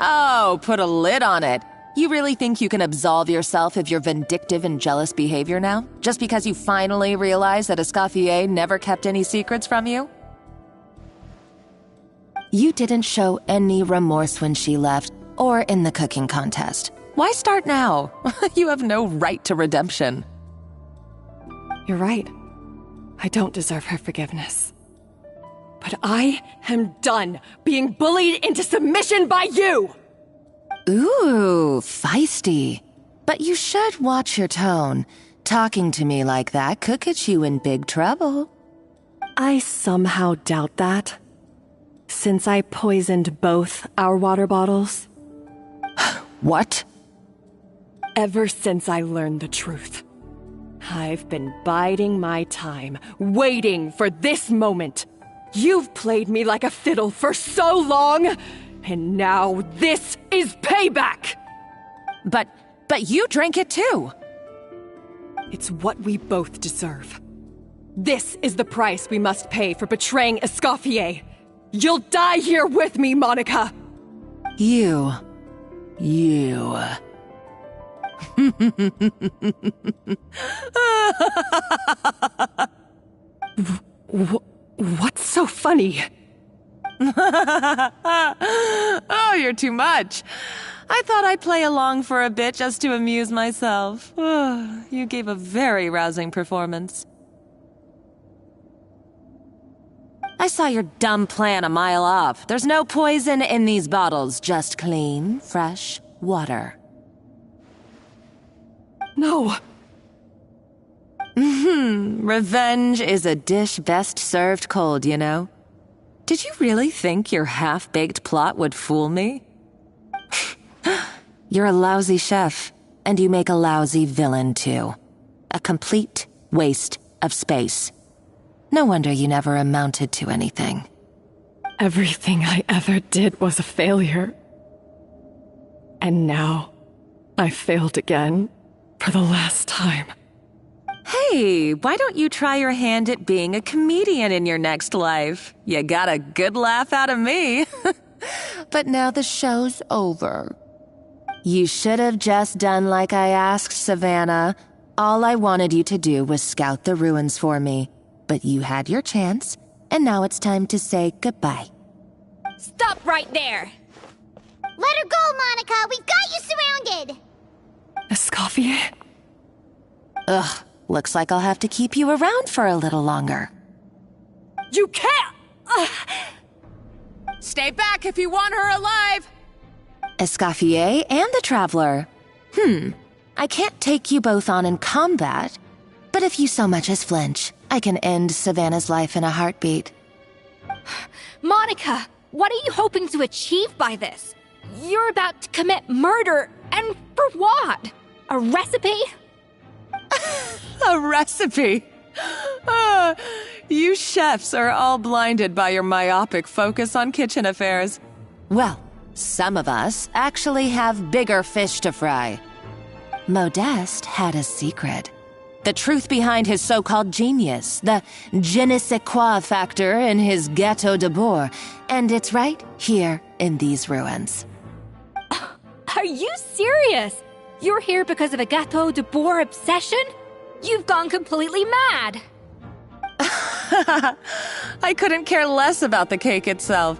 Oh, put a lid on it. You really think you can absolve yourself of your vindictive and jealous behavior now? Just because you finally realize that Escoffier never kept any secrets from you? You didn't show any remorse when she left, or in the cooking contest. Why start now? You have no right to redemption. You're right. I don't deserve her forgiveness. But I am done being bullied into submission by you! Ooh, feisty. But you should watch your tone. Talking to me like that could get you in big trouble. I somehow doubt that, since I poisoned both our water bottles. What? Ever since I learned the truth, I've been biding my time, waiting for this moment. You've played me like a fiddle for so long, and now this is payback! But you drank it too! It's what we both deserve. This is the price we must pay for betraying Escoffier. You'll die here with me, Monica! You. What's so funny? Oh, you're too much. I thought I'd play along for a bit just to amuse myself. You gave a very rousing performance. I saw your dumb plan a mile off. There's no poison in these bottles, just clean, fresh water. No. Revenge is a dish best served cold, you know? Did you really think your half-baked plot would fool me? You're a lousy chef, and you make a lousy villain, too. A complete waste of space. No wonder you never amounted to anything. Everything I ever did was a failure. And now, I failed again, for the last time. Hey, why don't you try your hand at being a comedian in your next life? You got a good laugh out of me. But now the show's over. You should have just done like I asked, Savannah. All I wanted you to do was scout the ruins for me. But you had your chance, and now it's time to say goodbye. Stop right there! Let her go, Monica! We've got you surrounded! Escoffier? Ugh, looks like I'll have to keep you around for a little longer. You can't! Stay back if you want her alive! Escoffier and the Traveler. I can't take you both on in combat, but if you so much as flinch, I can end Savannah's life in a heartbeat. Monica, what are you hoping to achieve by this? You're about to commit murder, and for what? A recipe? A recipe? You chefs are all blinded by your myopic focus on kitchen affairs. Well, some of us actually have bigger fish to fry. Modeste had a secret. The truth behind his so-called genius, the je ne sais quoi factor in his Gâteau de Bourg, and it's right here in these ruins. Are you serious? You're here because of a Gâteau de Bourg obsession? You've gone completely mad! I couldn't care less about the cake itself.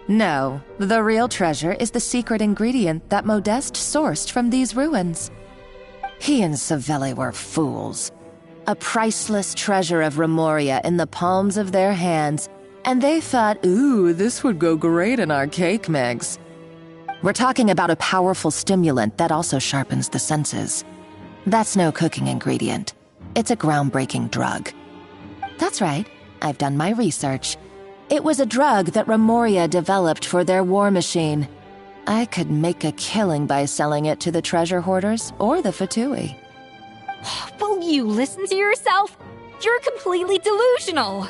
No, the real treasure is the secret ingredient that Modeste sourced from these ruins. He and Savelli were fools. A priceless treasure of Remoria in the palms of their hands, and they thought, ooh, this would go great in our cake mix. We're talking about a powerful stimulant that also sharpens the senses. That's no cooking ingredient. It's a groundbreaking drug. That's right, I've done my research. It was a drug that Remoria developed for their war machine. I could make a killing by selling it to the treasure hoarders or the Fatui. Will you listen to yourself? You're completely delusional.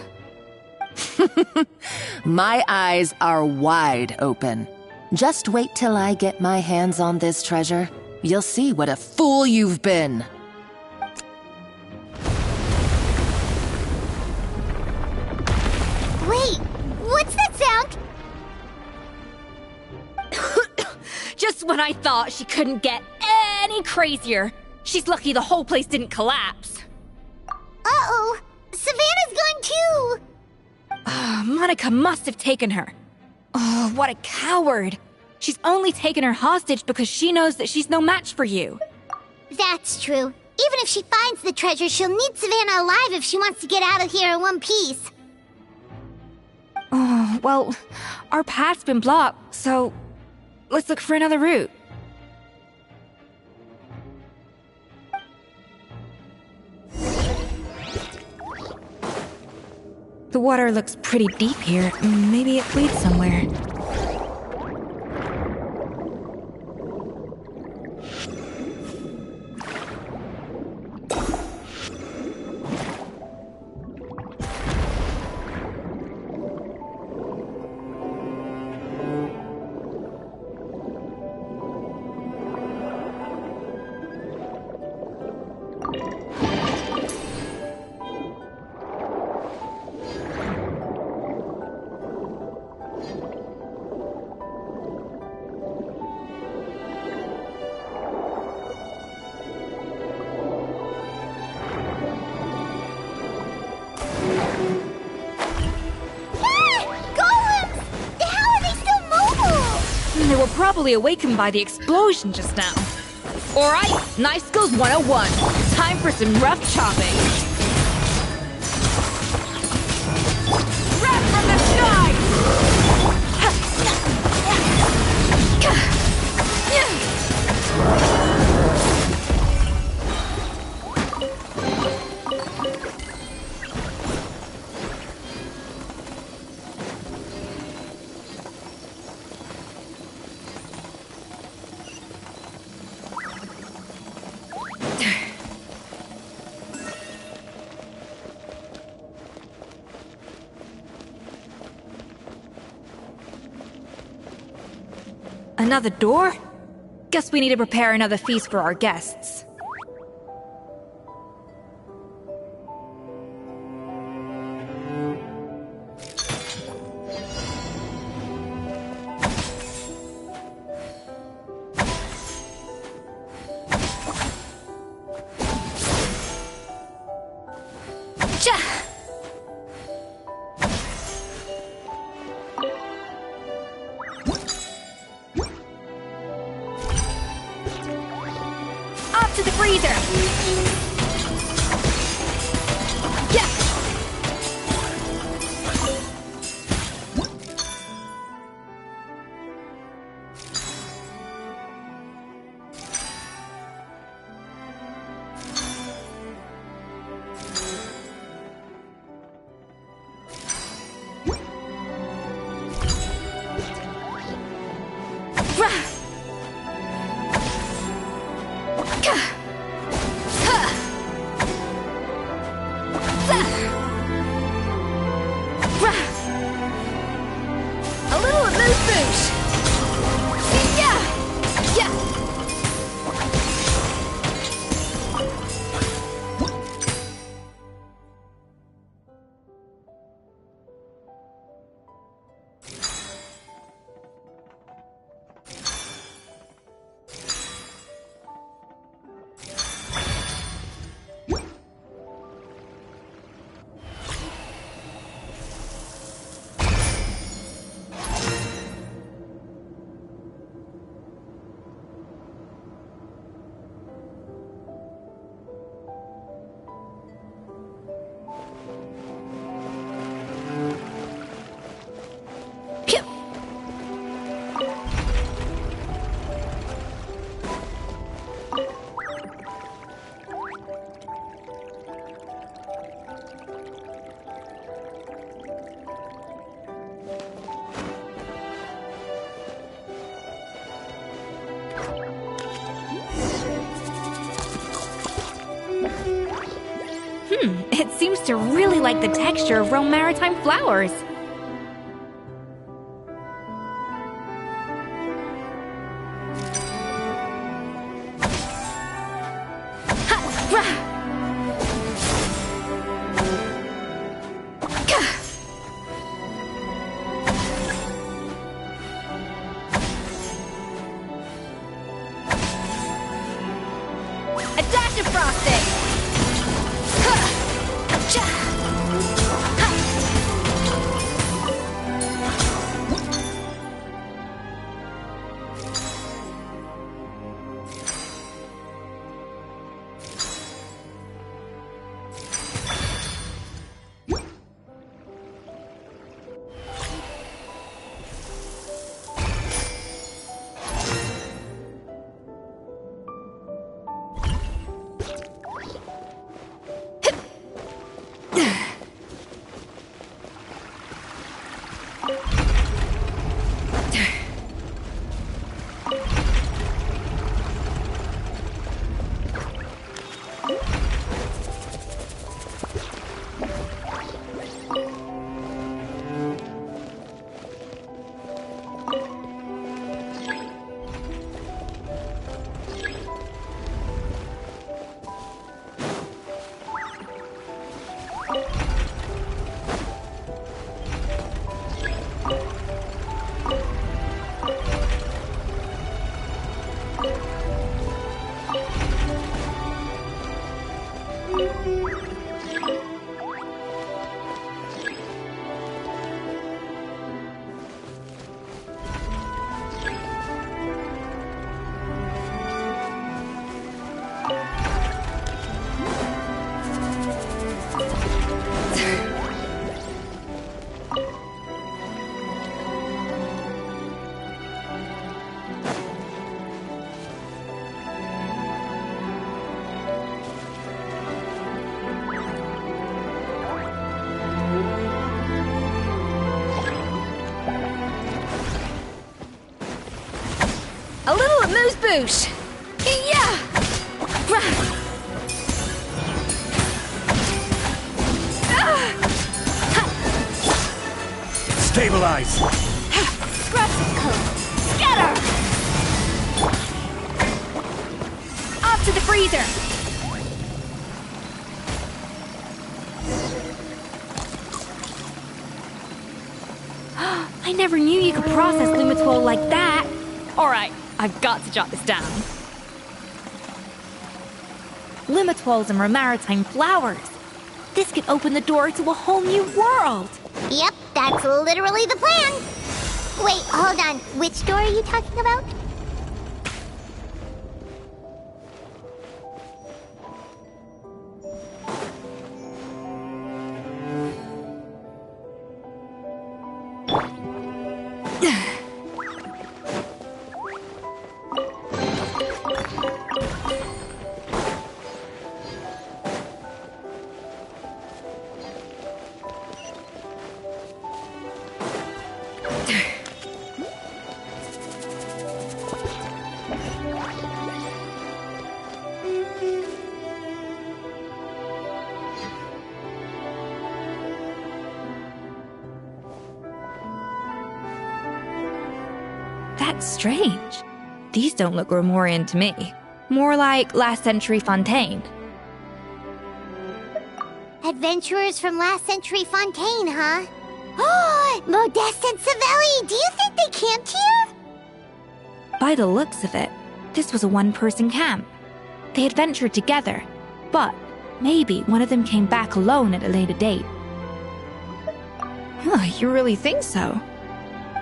My eyes are wide open. Just wait till I get my hands on this treasure. You'll see what a fool you've been. Wait, what's that sound? Just when I thought she couldn't get any crazier. She's lucky the whole place didn't collapse. Uh-oh, Savannah's gone too! Monica must have taken her. Oh, what a coward. She's only taken her hostage because she knows that she's no match for you. That's true. Even if she finds the treasure, she'll need Savannah alive if she wants to get out of here in one piece. Oh, well, our path's been blocked, so let's look for another route. The water looks pretty deep here. Maybe it leads somewhere. They were probably awakened by the explosion just now. Alright, Knife Skills 101. Time for some rough chopping. Wrath from the sky! Another door? Guess we need to prepare another feast for our guests. Off to the freezer! Yeah! A little amuse-bouche! Yeah! Yeah! It seems to really like the texture of Rome maritime flowers. A dash of frosting! A little amuse-bouche! Yeah! Stabilize! Scatter! Off to the freezer! I never knew you could process Lumitwol like that! Alright, I've got to jot this down. Lumitwols and maritime flowers. This could open the door to a whole new world. Yep, that's literally the plan. Wait, hold on. Which door are you talking about? That's strange. These don't look Grimoirian to me. More like last century Fontaine. Adventurers from last century Fontaine, huh? Oh, Modeste and Savelli, do you think they camped here? By the looks of it, this was a one-person camp. They adventured together, but maybe one of them came back alone at a later date. Huh, you really think so?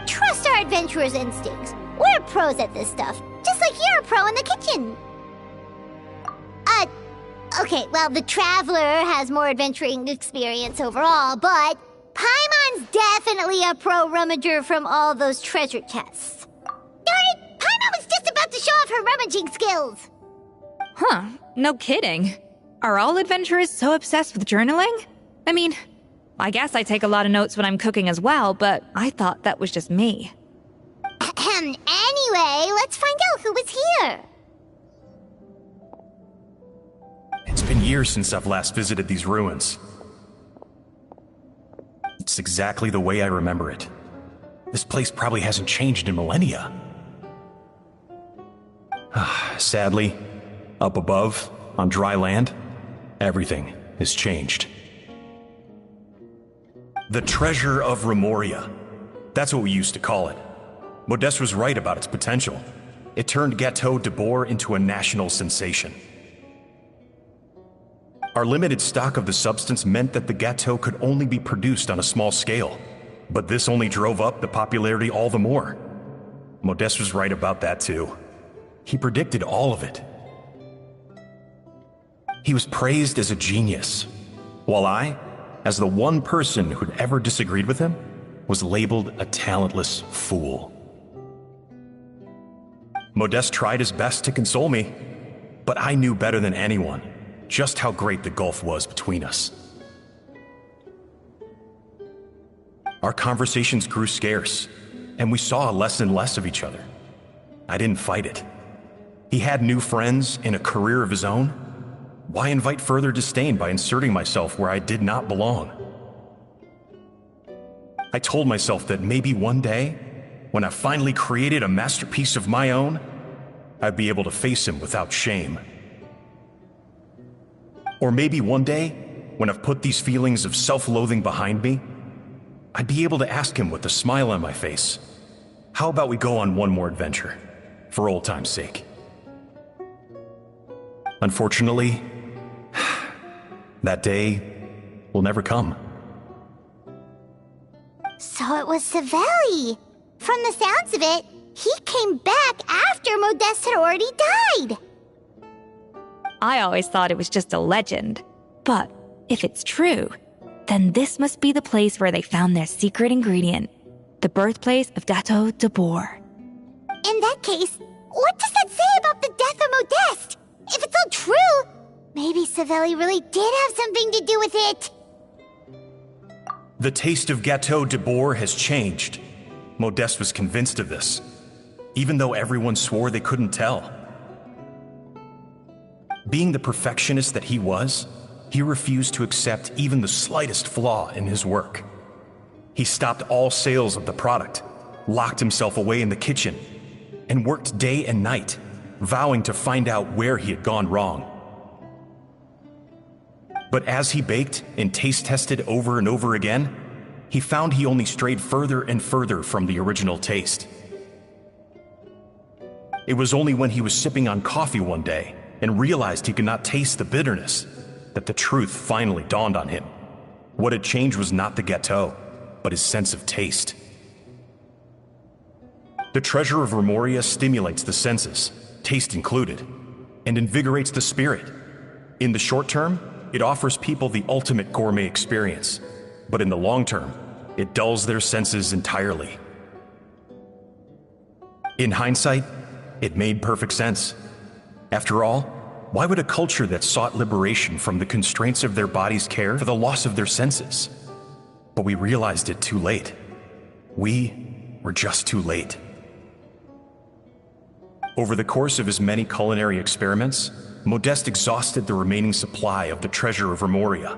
Trust our adventurers' instincts. We're pros at this stuff, just like you're a pro in the kitchen. Okay, well, the Traveler has more adventuring experience overall, but Paimon's definitely a pro rummager from all those treasure chests. Darn it! Paimon was just about to show off her rummaging skills! Huh, no kidding. Are all adventurers so obsessed with journaling? I mean, I guess I take a lot of notes when I'm cooking as well, but I thought that was just me. Anyway, let's find out who was here. It's been years since I've last visited these ruins. It's exactly the way I remember it. This place probably hasn't changed in millennia. Sadly, up above, on dry land, everything has changed. The treasure of Grimoria. That's what we used to call it. Modeste was right about its potential. It turned Gâteau de Bourg into a national sensation. Our limited stock of the substance meant that the gâteau could only be produced on a small scale. But this only drove up the popularity all the more. Modeste was right about that too. He predicted all of it. He was praised as a genius, while I, as the one person who'd ever disagreed with him, was labeled a talentless fool. Modeste tried his best to console me, but I knew better than anyone just how great the gulf was between us. Our conversations grew scarce, and we saw less and less of each other. I didn't fight it. He had new friends and a career of his own. Why invite further disdain by inserting myself where I did not belong? I told myself that maybe one day, when I finally created a masterpiece of my own, I'd be able to face him without shame. Or maybe one day, when I've put these feelings of self-loathing behind me, I'd be able to ask him with a smile on my face, how about we go on one more adventure, for old time's sake? Unfortunately, that day will never come. So it was Savelli. From the sounds of it, he came back after Modeste had already died. I always thought it was just a legend. But if it's true, then this must be the place where they found their secret ingredient, the birthplace of Gâteau de Bourg. In that case, what does that say about the death of Modeste? If it's all true, maybe Savelli really did have something to do with it. The taste of Gâteau de Bourg has changed. Modeste was convinced of this, even though everyone swore they couldn't tell. Being the perfectionist that he was, he refused to accept even the slightest flaw in his work. He stopped all sales of the product, locked himself away in the kitchen, and worked day and night, vowing to find out where he had gone wrong. But as he baked and taste tested over and over again, he found he only strayed further and further from the original taste. It was only when he was sipping on coffee one day and realized he could not taste the bitterness that the truth finally dawned on him. What had changed was not the gâteau, but his sense of taste. The treasure of Remoria stimulates the senses, taste included, and invigorates the spirit. In the short term, it offers people the ultimate gourmet experience, but in the long term, it dulls their senses entirely. In hindsight, it made perfect sense. After all, why would a culture that sought liberation from the constraints of their bodies care for the loss of their senses? But we realized it too late. We were just too late. Over the course of his many culinary experiments, Modeste exhausted the remaining supply of the treasure of Remoria.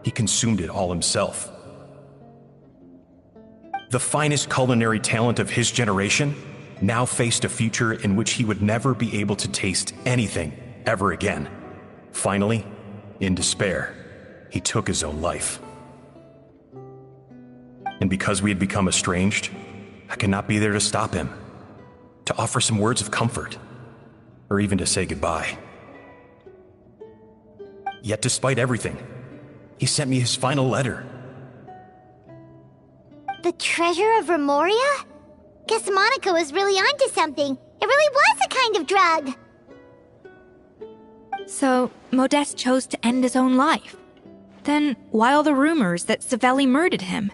He consumed it all himself. The finest culinary talent of his generation now faced a future in which he would never be able to taste anything ever again. Finally, in despair, he took his own life. And because we had become estranged, I could not be there to stop him, to offer some words of comfort, or even to say goodbye. Yet despite everything, he sent me his final letter. The treasure of Remoria? Guess Monica was really onto something. It really was a kind of drug. So, Modeste chose to end his own life. Then, why all the rumors that Savelli murdered him?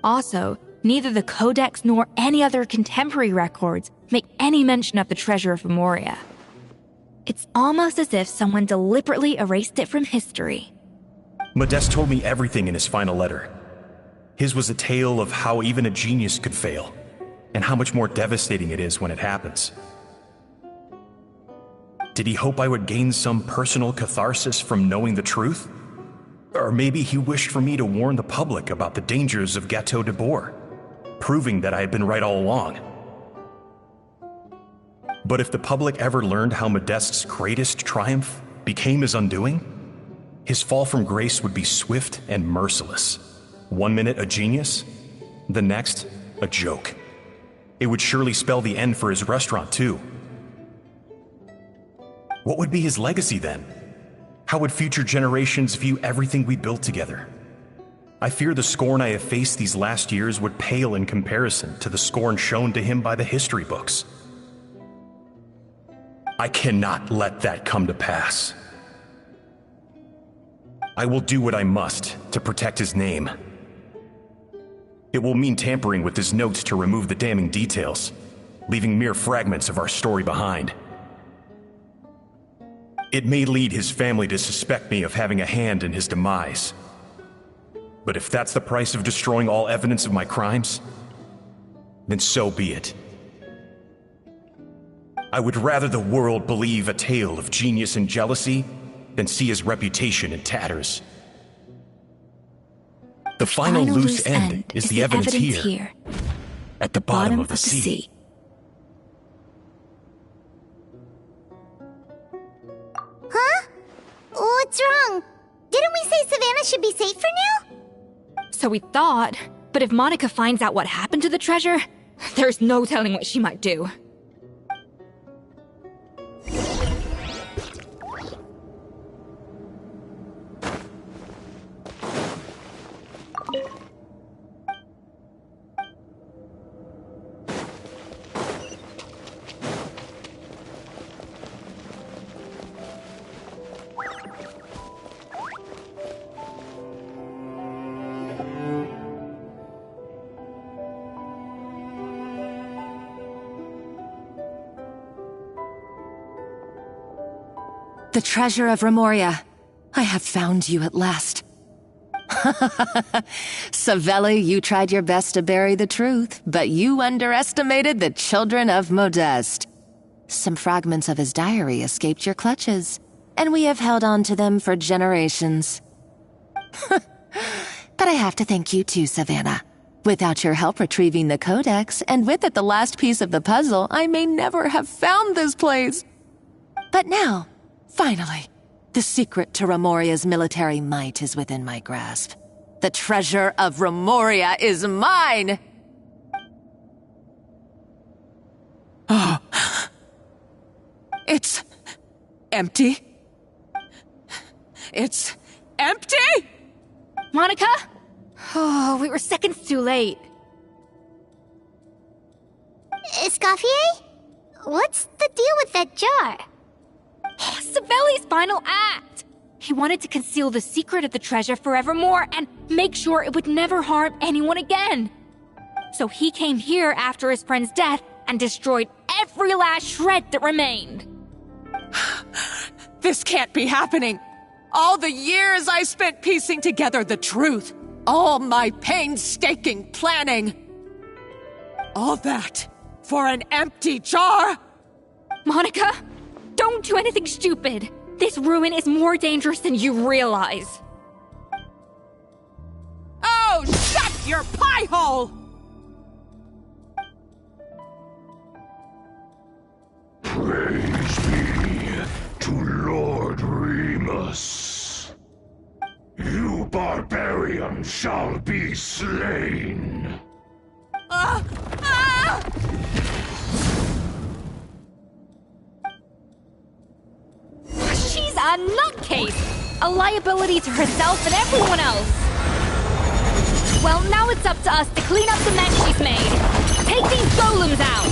Also, neither the Codex nor any other contemporary records make any mention of the treasure of Remoria. It's almost as if someone deliberately erased it from history. Modeste told me everything in his final letter. His was a tale of how even a genius could fail, and how much more devastating it is when it happens. Did he hope I would gain some personal catharsis from knowing the truth? Or maybe he wished for me to warn the public about the dangers of Gâteau de Bourg, proving that I had been right all along. But if the public ever learned how Modeste's greatest triumph became his undoing, his fall from grace would be swift and merciless. 1 minute a genius, the next a joke. It would surely spell the end for his restaurant, too. What would be his legacy then? How would future generations view everything we built together? I fear the scorn I have faced these last years would pale in comparison to the scorn shown to him by the history books. I cannot let that come to pass. I will do what I must to protect his name. It will mean tampering with his notes to remove the damning details, leaving mere fragments of our story behind. It may lead his family to suspect me of having a hand in his demise. But if that's the price of destroying all evidence of my crimes, then so be it. I would rather the world believe a tale of genius and jealousy than see his reputation in tatters. The final loose end is the evidence here, at the bottom of the sea. Huh? What's wrong? Didn't we say Savannah should be safe for now? So we thought, but if Monica finds out what happened to the treasure, there's no telling what she might do. The treasure of Remoria. I have found you at last. Savelli, you tried your best to bury the truth, but you underestimated the children of Modeste. Some fragments of his diary escaped your clutches, and we have held on to them for generations. But I have to thank you too, Savannah. Without your help retrieving the Codex, and with it the last piece of the puzzle, I may never have found this place. But now, finally, the secret to Remoria's military might is within my grasp. The treasure of Remoria is mine! Oh. It's empty. It's empty? Monica? Oh, we were seconds too late. Escoffier? What's the deal with that jar? Savelli's final act! He wanted to conceal the secret of the treasure forevermore and make sure it would never harm anyone again. So he came here after his friend's death and destroyed every last shred that remained. This can't be happening. All the years I spent piecing together the truth. All my painstaking planning. All that for an empty jar? Monica, don't do anything stupid. This ruin is more dangerous than you realize. Oh, shut your pie hole! Praise be to Lord Remus. You barbarian shall be slain. She's a nutcase! A liability to herself and everyone else! Well, now it's up to us to clean up the mess she's made. Take these golems out!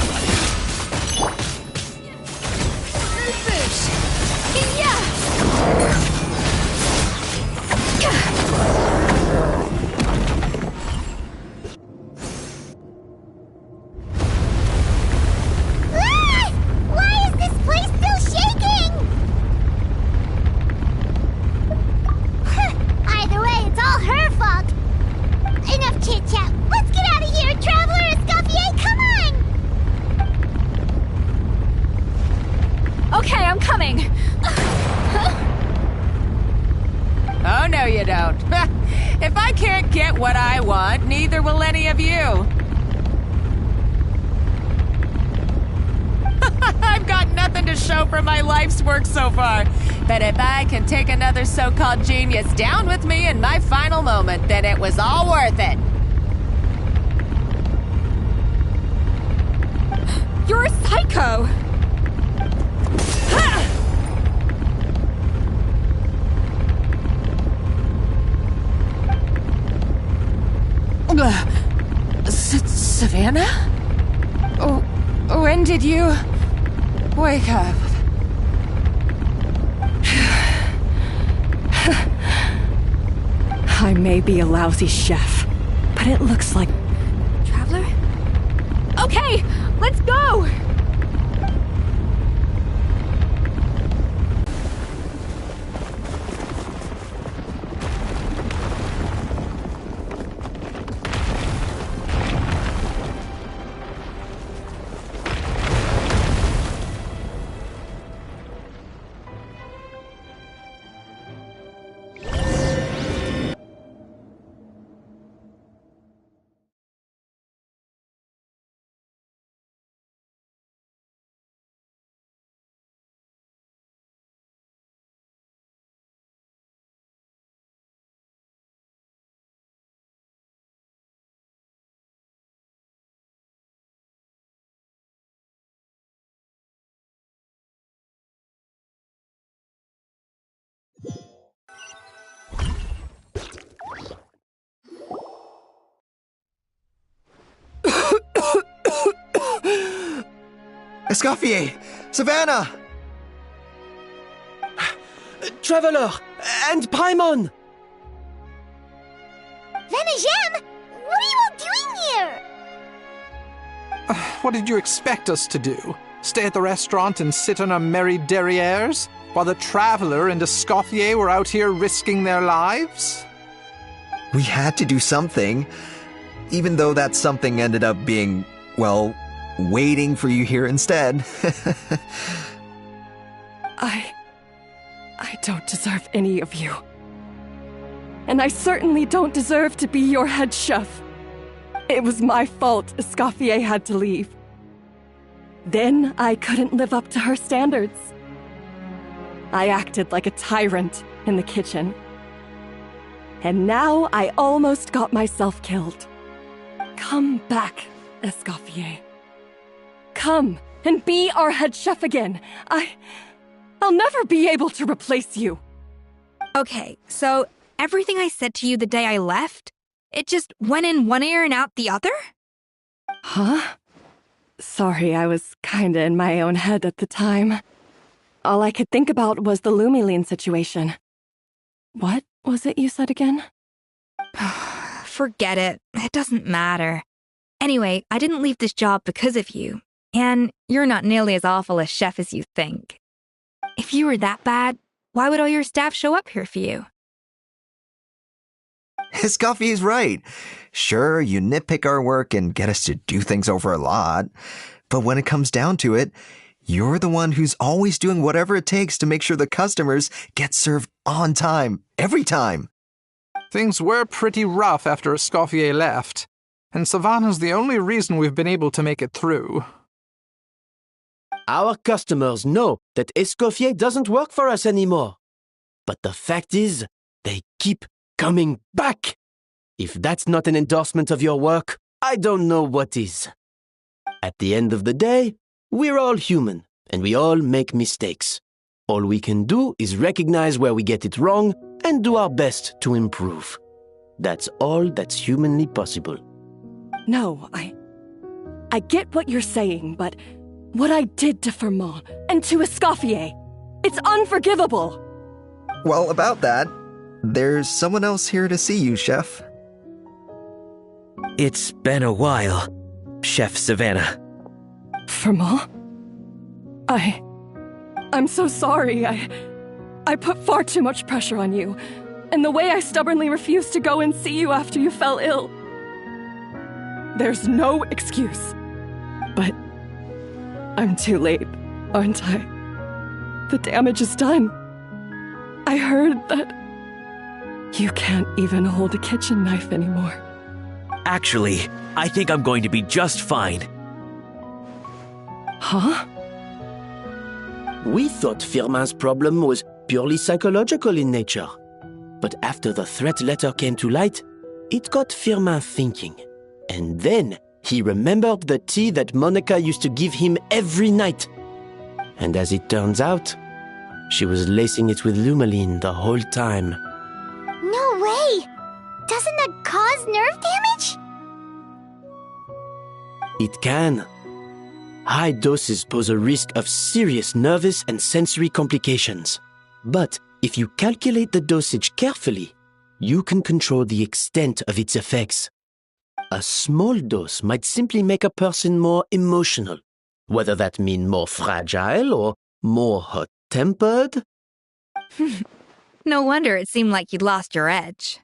Why is this place still shaking? Either way, it's all her fault. Enough chit-chat. Let's get out of here, Traveler Escoffier, come on! Okay, I'm coming. Oh, no you don't. If I can't get what I want, neither will any of you. I've got nothing to show for my life's work so far. But if I can take another so-called genius down with me in my final moment, then it was all worth it. You're a psycho! Savannah? Oh, when did you wake up? I may be a lousy chef, but it looks like... Traveler? Okay, let's go! Escoffier! Savannah! Traveler! And Paimon! Venegem! What are you all doing here? What did you expect us to do? Stay at the restaurant and sit on our merry derrieres? While the Traveler and Escoffier were out here risking their lives? We had to do something. Even though that something ended up being, well, waiting for you here instead. I don't deserve any of you. And I certainly don't deserve to be your head chef. It was my fault Escoffier had to leave. Then I couldn't live up to her standards. I acted like a tyrant in the kitchen. And now I almost got myself killed. Come back, Escoffier. Come and be our head chef again. I'll never be able to replace you. Okay, so everything I said to you the day I left, it just went in one ear and out the other? Huh? Sorry, I was kinda in my own head at the time. All I could think about was the Lumiline situation. What was it you said again? Forget it. It doesn't matter. Anyway, I didn't leave this job because of you. And you're not nearly as awful a chef as you think. If you were that bad, why would all your staff show up here for you? Escoffier's right. Sure, you nitpick our work and get us to do things over a lot. But when it comes down to it, you're the one who's always doing whatever it takes to make sure the customers get served on time, every time. Things were pretty rough after Escoffier left, and Savannah's the only reason we've been able to make it through. Our customers know that Escoffier doesn't work for us anymore. But the fact is, they keep coming back. If that's not an endorsement of your work, I don't know what is. At the end of the day, we're all human, and we all make mistakes. All we can do is recognize where we get it wrong and do our best to improve. That's all that's humanly possible. No, I get what you're saying, but what I did to Firmin and to Escoffier, it's unforgivable. Well, about that, there's someone else here to see you, Chef. It's been a while, Chef Savannah. Firmin? I'm so sorry. I put far too much pressure on you, and the way I stubbornly refused to go and see you after you fell ill. There's no excuse. But I'm too late, aren't I? The damage is done. I heard that you can't even hold a kitchen knife anymore. Actually, I think I'm going to be just fine. Huh? We thought Firmin's problem was purely psychological in nature. But after the threat letter came to light, it got Firmin thinking. And then he remembered the tea that Monica used to give him every night. And as it turns out, she was lacing it with Lumiline the whole time. No way! Doesn't that cause nerve damage? It can. High doses pose a risk of serious nervous and sensory complications. But if you calculate the dosage carefully, you can control the extent of its effects. A small dose might simply make a person more emotional, whether that means more fragile or more hot-tempered. No wonder it seemed like you'd lost your edge.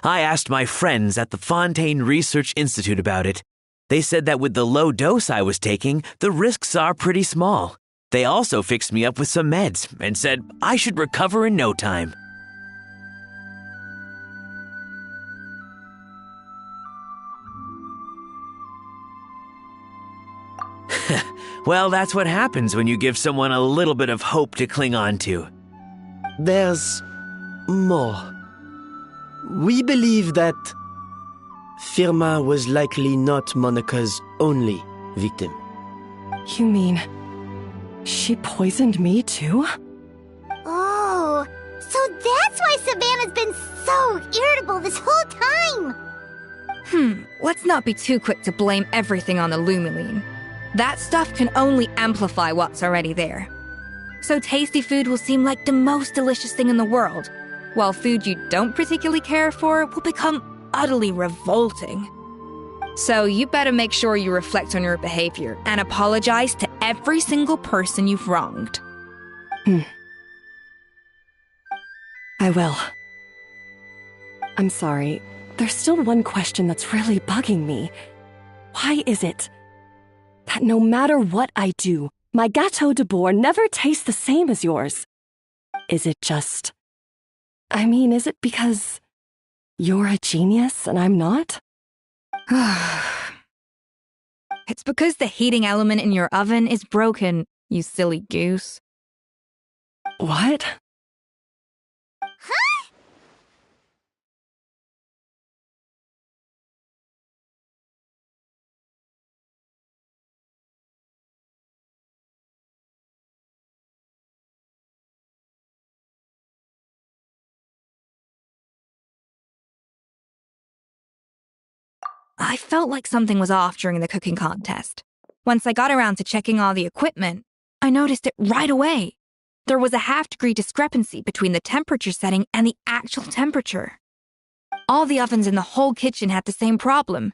I asked my friends at the Fontaine Research Institute about it. They said that with the low dose I was taking, the risks are pretty small. They also fixed me up with some meds and said I should recover in no time. Well, that's what happens when you give someone a little bit of hope to cling on to. There's more. We believe that Firmin was likely not Monica's only victim. You mean she poisoned me too? Oh, so that's why Savannah's been so irritable this whole time! Let's not be too quick to blame everything on the Lumiline. That stuff can only amplify what's already there. So tasty food will seem like the most delicious thing in the world, while food you don't particularly care for will become utterly revolting. So you better make sure you reflect on your behavior and apologize to every single person you've wronged. I will. I'm sorry. There's still one question that's really bugging me. Why is it that no matter what I do, my Gâteau de Bourg never tastes the same as yours? Is it just... is it because you're a genius and I'm not? It's because the heating element in your oven is broken, you silly goose. What? I felt like something was off during the cooking contest. Once I got around to checking all the equipment, I noticed it right away. There was a half-degree discrepancy between the temperature setting and the actual temperature. All the ovens in the whole kitchen had the same problem,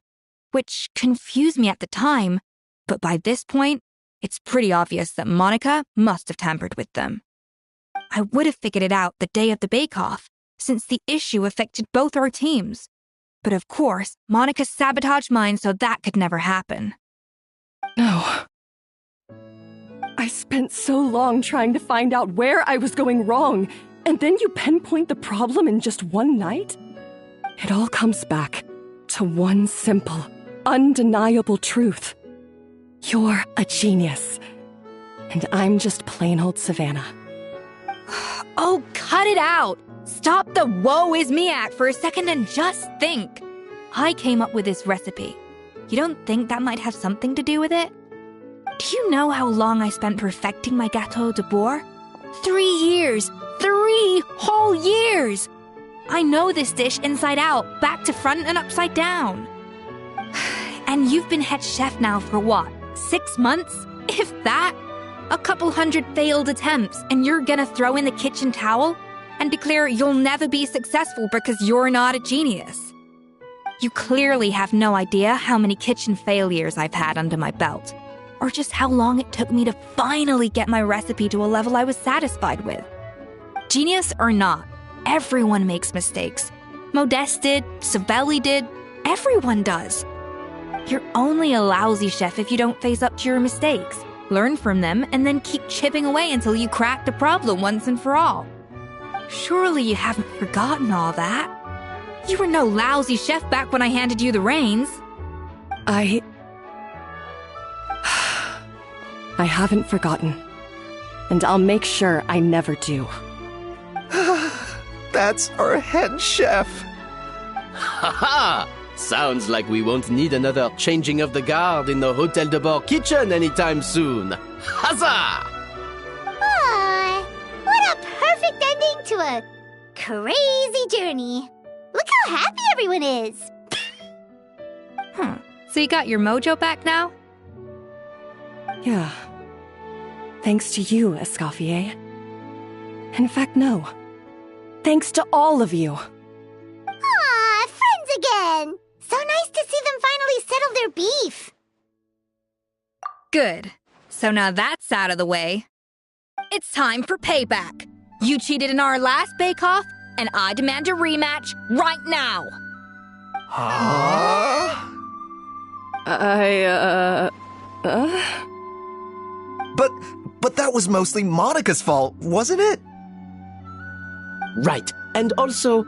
which confused me at the time, but by this point, it's pretty obvious that Monica must have tampered with them. I would have figured it out the day of the bake-off, since the issue affected both our teams. But of course, Monica sabotaged mine so that could never happen. No. I spent so long trying to find out where I was going wrong, and then you pinpoint the problem in just one night? It all comes back to one simple, undeniable truth. You're a genius, and I'm just plain old Savannah. Oh, cut it out! Stop the woe is me act for a second and just think. I came up with this recipe. You don't think that might have something to do with it? Do you know how long I spent perfecting my Gâteau de Bourg? 3 years! 3 whole years! I know this dish inside out, back to front and upside down. And you've been head chef now for what, 6 months? If that? A couple hundred failed attempts, and you're gonna throw in the kitchen towel and declare you'll never be successful because you're not a genius. You clearly have no idea how many kitchen failures I've had under my belt, or just how long it took me to finally get my recipe to a level I was satisfied with. Genius or not, everyone makes mistakes. Modeste did, Savelli did, everyone does. You're only a lousy chef if you don't face up to your mistakes, learn from them, and then keep chipping away until you crack the problem once and for all. Surely you haven't forgotten all that. You were no lousy chef back when I handed you the reins. I haven't forgotten. And I'll make sure I never do. That's our head chef. Haha! Sounds like we won't need another changing of the guard in the Hôtel de Bord kitchen anytime soon. Huzzah! Aw, what a perfect ending to a crazy journey. Look how happy everyone is. So you got your mojo back now? Yeah. Thanks to you, Escoffier. In fact, no. Thanks to all of you. Aw, friends again. So nice to see them finally settle their beef. Good. So now that's out of the way. It's time for payback. You cheated in our last bake-off, and I demand a rematch right now. Huh? But that was mostly Monica's fault, wasn't it? Right. And also,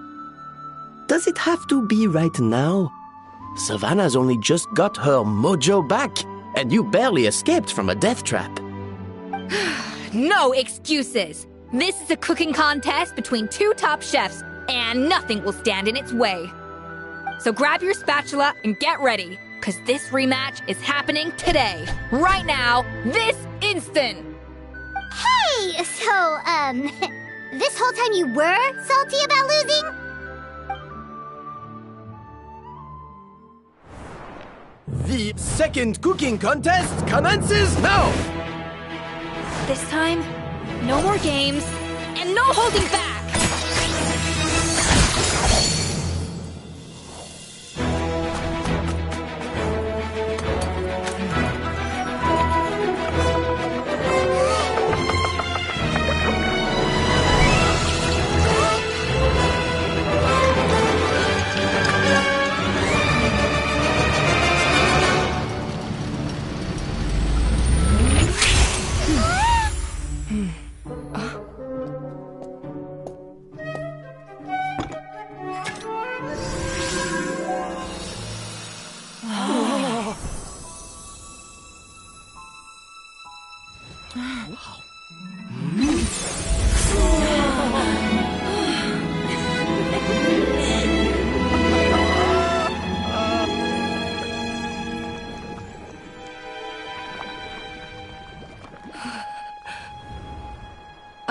does it have to be right now? Savannah's only just got her mojo back, and you barely escaped from a death trap. No excuses. This is a cooking contest between 2 top chefs, and nothing will stand in its way. So grab your spatula and get ready, because this rematch is happening today, right now, this instant. Hey, so, this whole time you were salty about losing? The second cooking contest commences now! This time, no more games, and no holding back!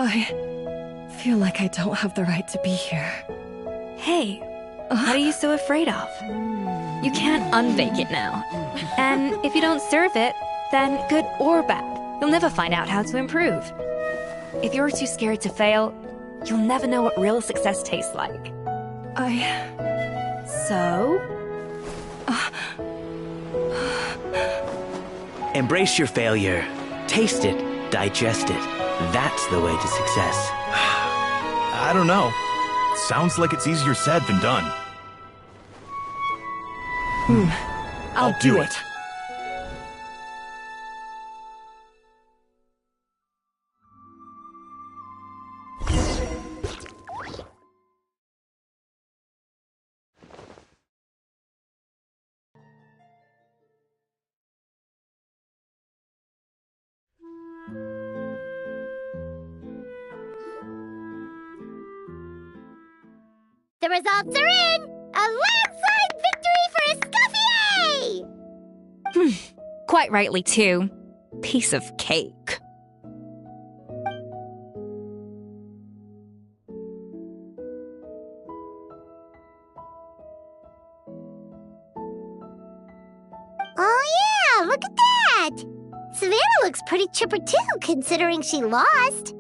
I feel like I don't have the right to be here. Hey, what are you so afraid of? You can't unbake it now. And if you don't serve it, then good or bad, you'll never find out how to improve. If you're too scared to fail, you'll never know what real success tastes like. So? Embrace your failure. Taste it. Digest it. That's the way to success. I don't know. Sounds like it's easier said than done. I'll do it. The results are in! A landslide victory for Escoffier! Quite rightly, too. Piece of cake. Oh yeah, look at that! Savannah looks pretty chipper too, considering she lost.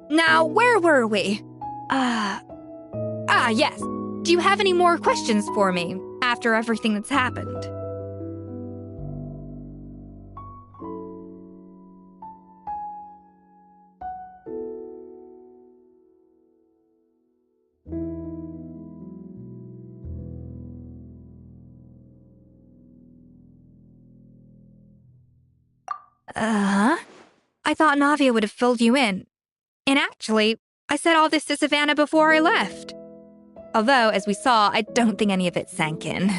Now, where were we? Yes. Do you have any more questions for me after everything that's happened? I thought Navia would have filled you in. And actually, I said all this to Savannah before I left. Although, as we saw, I don't think any of it sank in.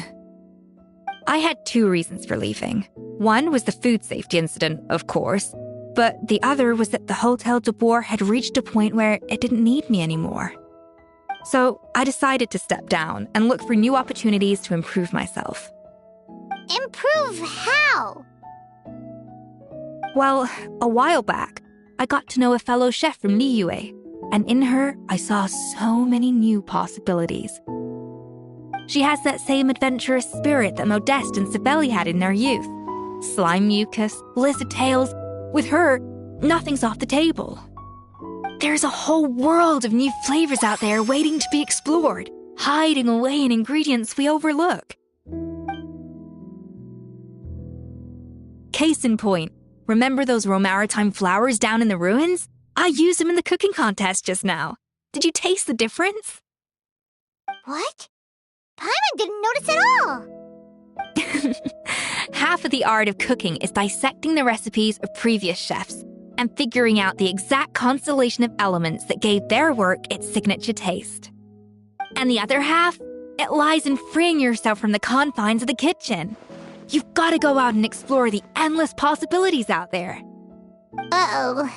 I had 2 reasons for leaving. One was the food safety incident, of course, but the other was that the Hotel de Boer had reached a point where it didn't need me anymore. So I decided to step down and look for new opportunities to improve myself. Improve how? Well, a while back, I got to know a fellow chef from Liyue, and in her, I saw so many new possibilities. She has that same adventurous spirit that Modeste and Sibeli had in their youth. Slime mucus, lizard tails. With her, nothing's off the table. There's a whole world of new flavors out there waiting to be explored, hiding away in ingredients we overlook. Case in point, remember those Romaritime flowers down in the ruins? I used them in the cooking contest just now. Did you taste the difference? What? Paimon didn't notice at all! Half of the art of cooking is dissecting the recipes of previous chefs and figuring out the exact constellation of elements that gave their work its signature taste. And the other half, it lies in freeing yourself from the confines of the kitchen. You've got to go out and explore the endless possibilities out there. Uh-oh.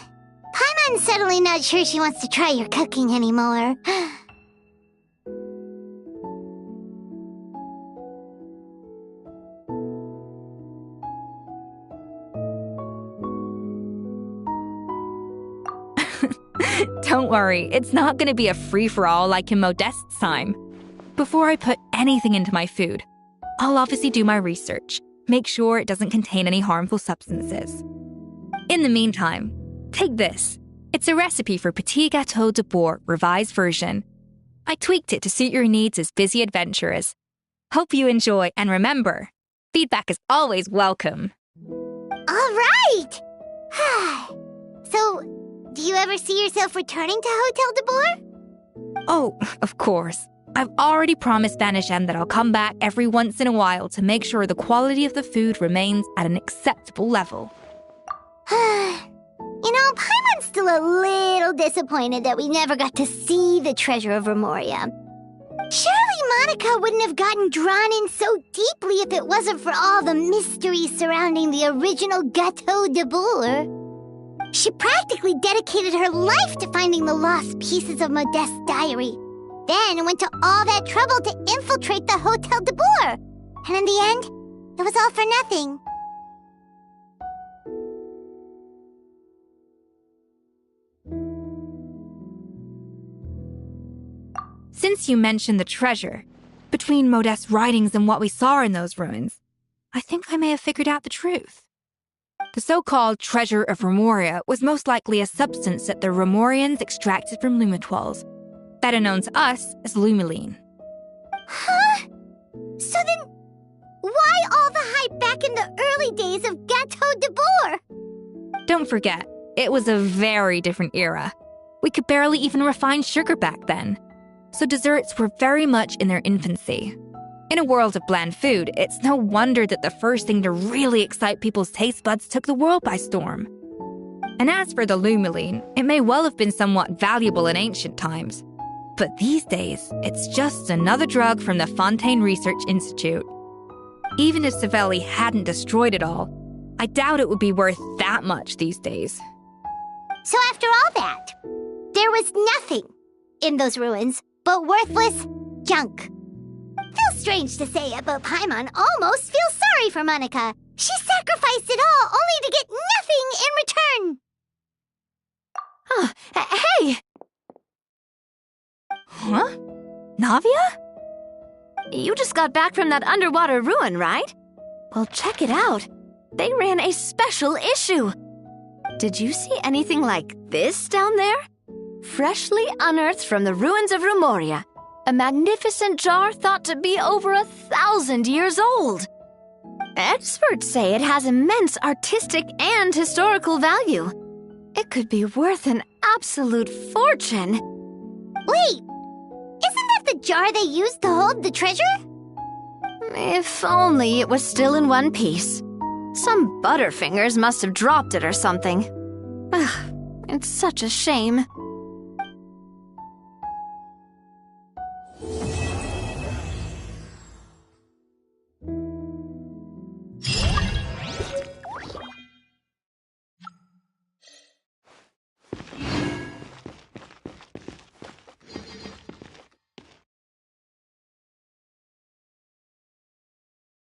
Paimon's suddenly not sure she wants to try your cooking anymore. Don't worry, it's not going to be a free-for-all like in Modeste's time. Before I put anything into my food, I'll obviously do my research, make sure it doesn't contain any harmful substances. In the meantime, take this. It's a recipe for Petit Gâteau de Boer revised version. I tweaked it to suit your needs as busy adventurers. Hope you enjoy, and remember, feedback is always welcome. All right! So, do you ever see yourself returning to Hotel de Boer? Oh, of course. I've already promised Vanishem that I'll come back every once in a while to make sure the quality of the food remains at an acceptable level. You know, Paimon's still a little disappointed that we never got to see the treasure of Remoria. Surely Monica wouldn't have gotten drawn in so deeply if it wasn't for all the mystery surrounding the original Gâteau de Boer. She practically dedicated her life to finding the lost pieces of Modeste's diary. Then went to all that trouble to infiltrate the Hotel de Boer. And in the end, it was all for nothing. Since you mentioned the treasure, between Modest's writings and what we saw in those ruins, I think I may have figured out the truth. The so-called treasure of Remoria was most likely a substance that the Remorians extracted from Lumitoiles, better known to us as Lumiline. Huh? So then, why all the hype back in the early days of Gâteau de Bourg? Don't forget, it was a very different era. We could barely even refine sugar back then, so desserts were very much in their infancy. In a world of bland food, it's no wonder that the first thing to really excite people's taste buds took the world by storm. And as for the Lumiline, it may well have been somewhat valuable in ancient times. But these days, it's just another drug from the Fontaine Research Institute. Even if Savelli hadn't destroyed it all, I doubt it would be worth that much these days. So after all that, there was nothing in those ruins but worthless junk. Feels strange to say it, but Paimon almost feels sorry for Monica. She sacrificed it all only to get nothing in return. Oh, hey! Huh? Navia? You just got back from that underwater ruin, right? Well, check it out. They ran a special issue. Did you see anything like this down there? Freshly unearthed from the ruins of Remoria, a magnificent jar thought to be over 1,000 years old. Experts say it has immense artistic and historical value. It could be worth an absolute fortune. Wait, isn't that the jar they used to hold the treasure? If only it was still in one piece. Some butterfingers must have dropped it or something. Ugh, it's such a shame.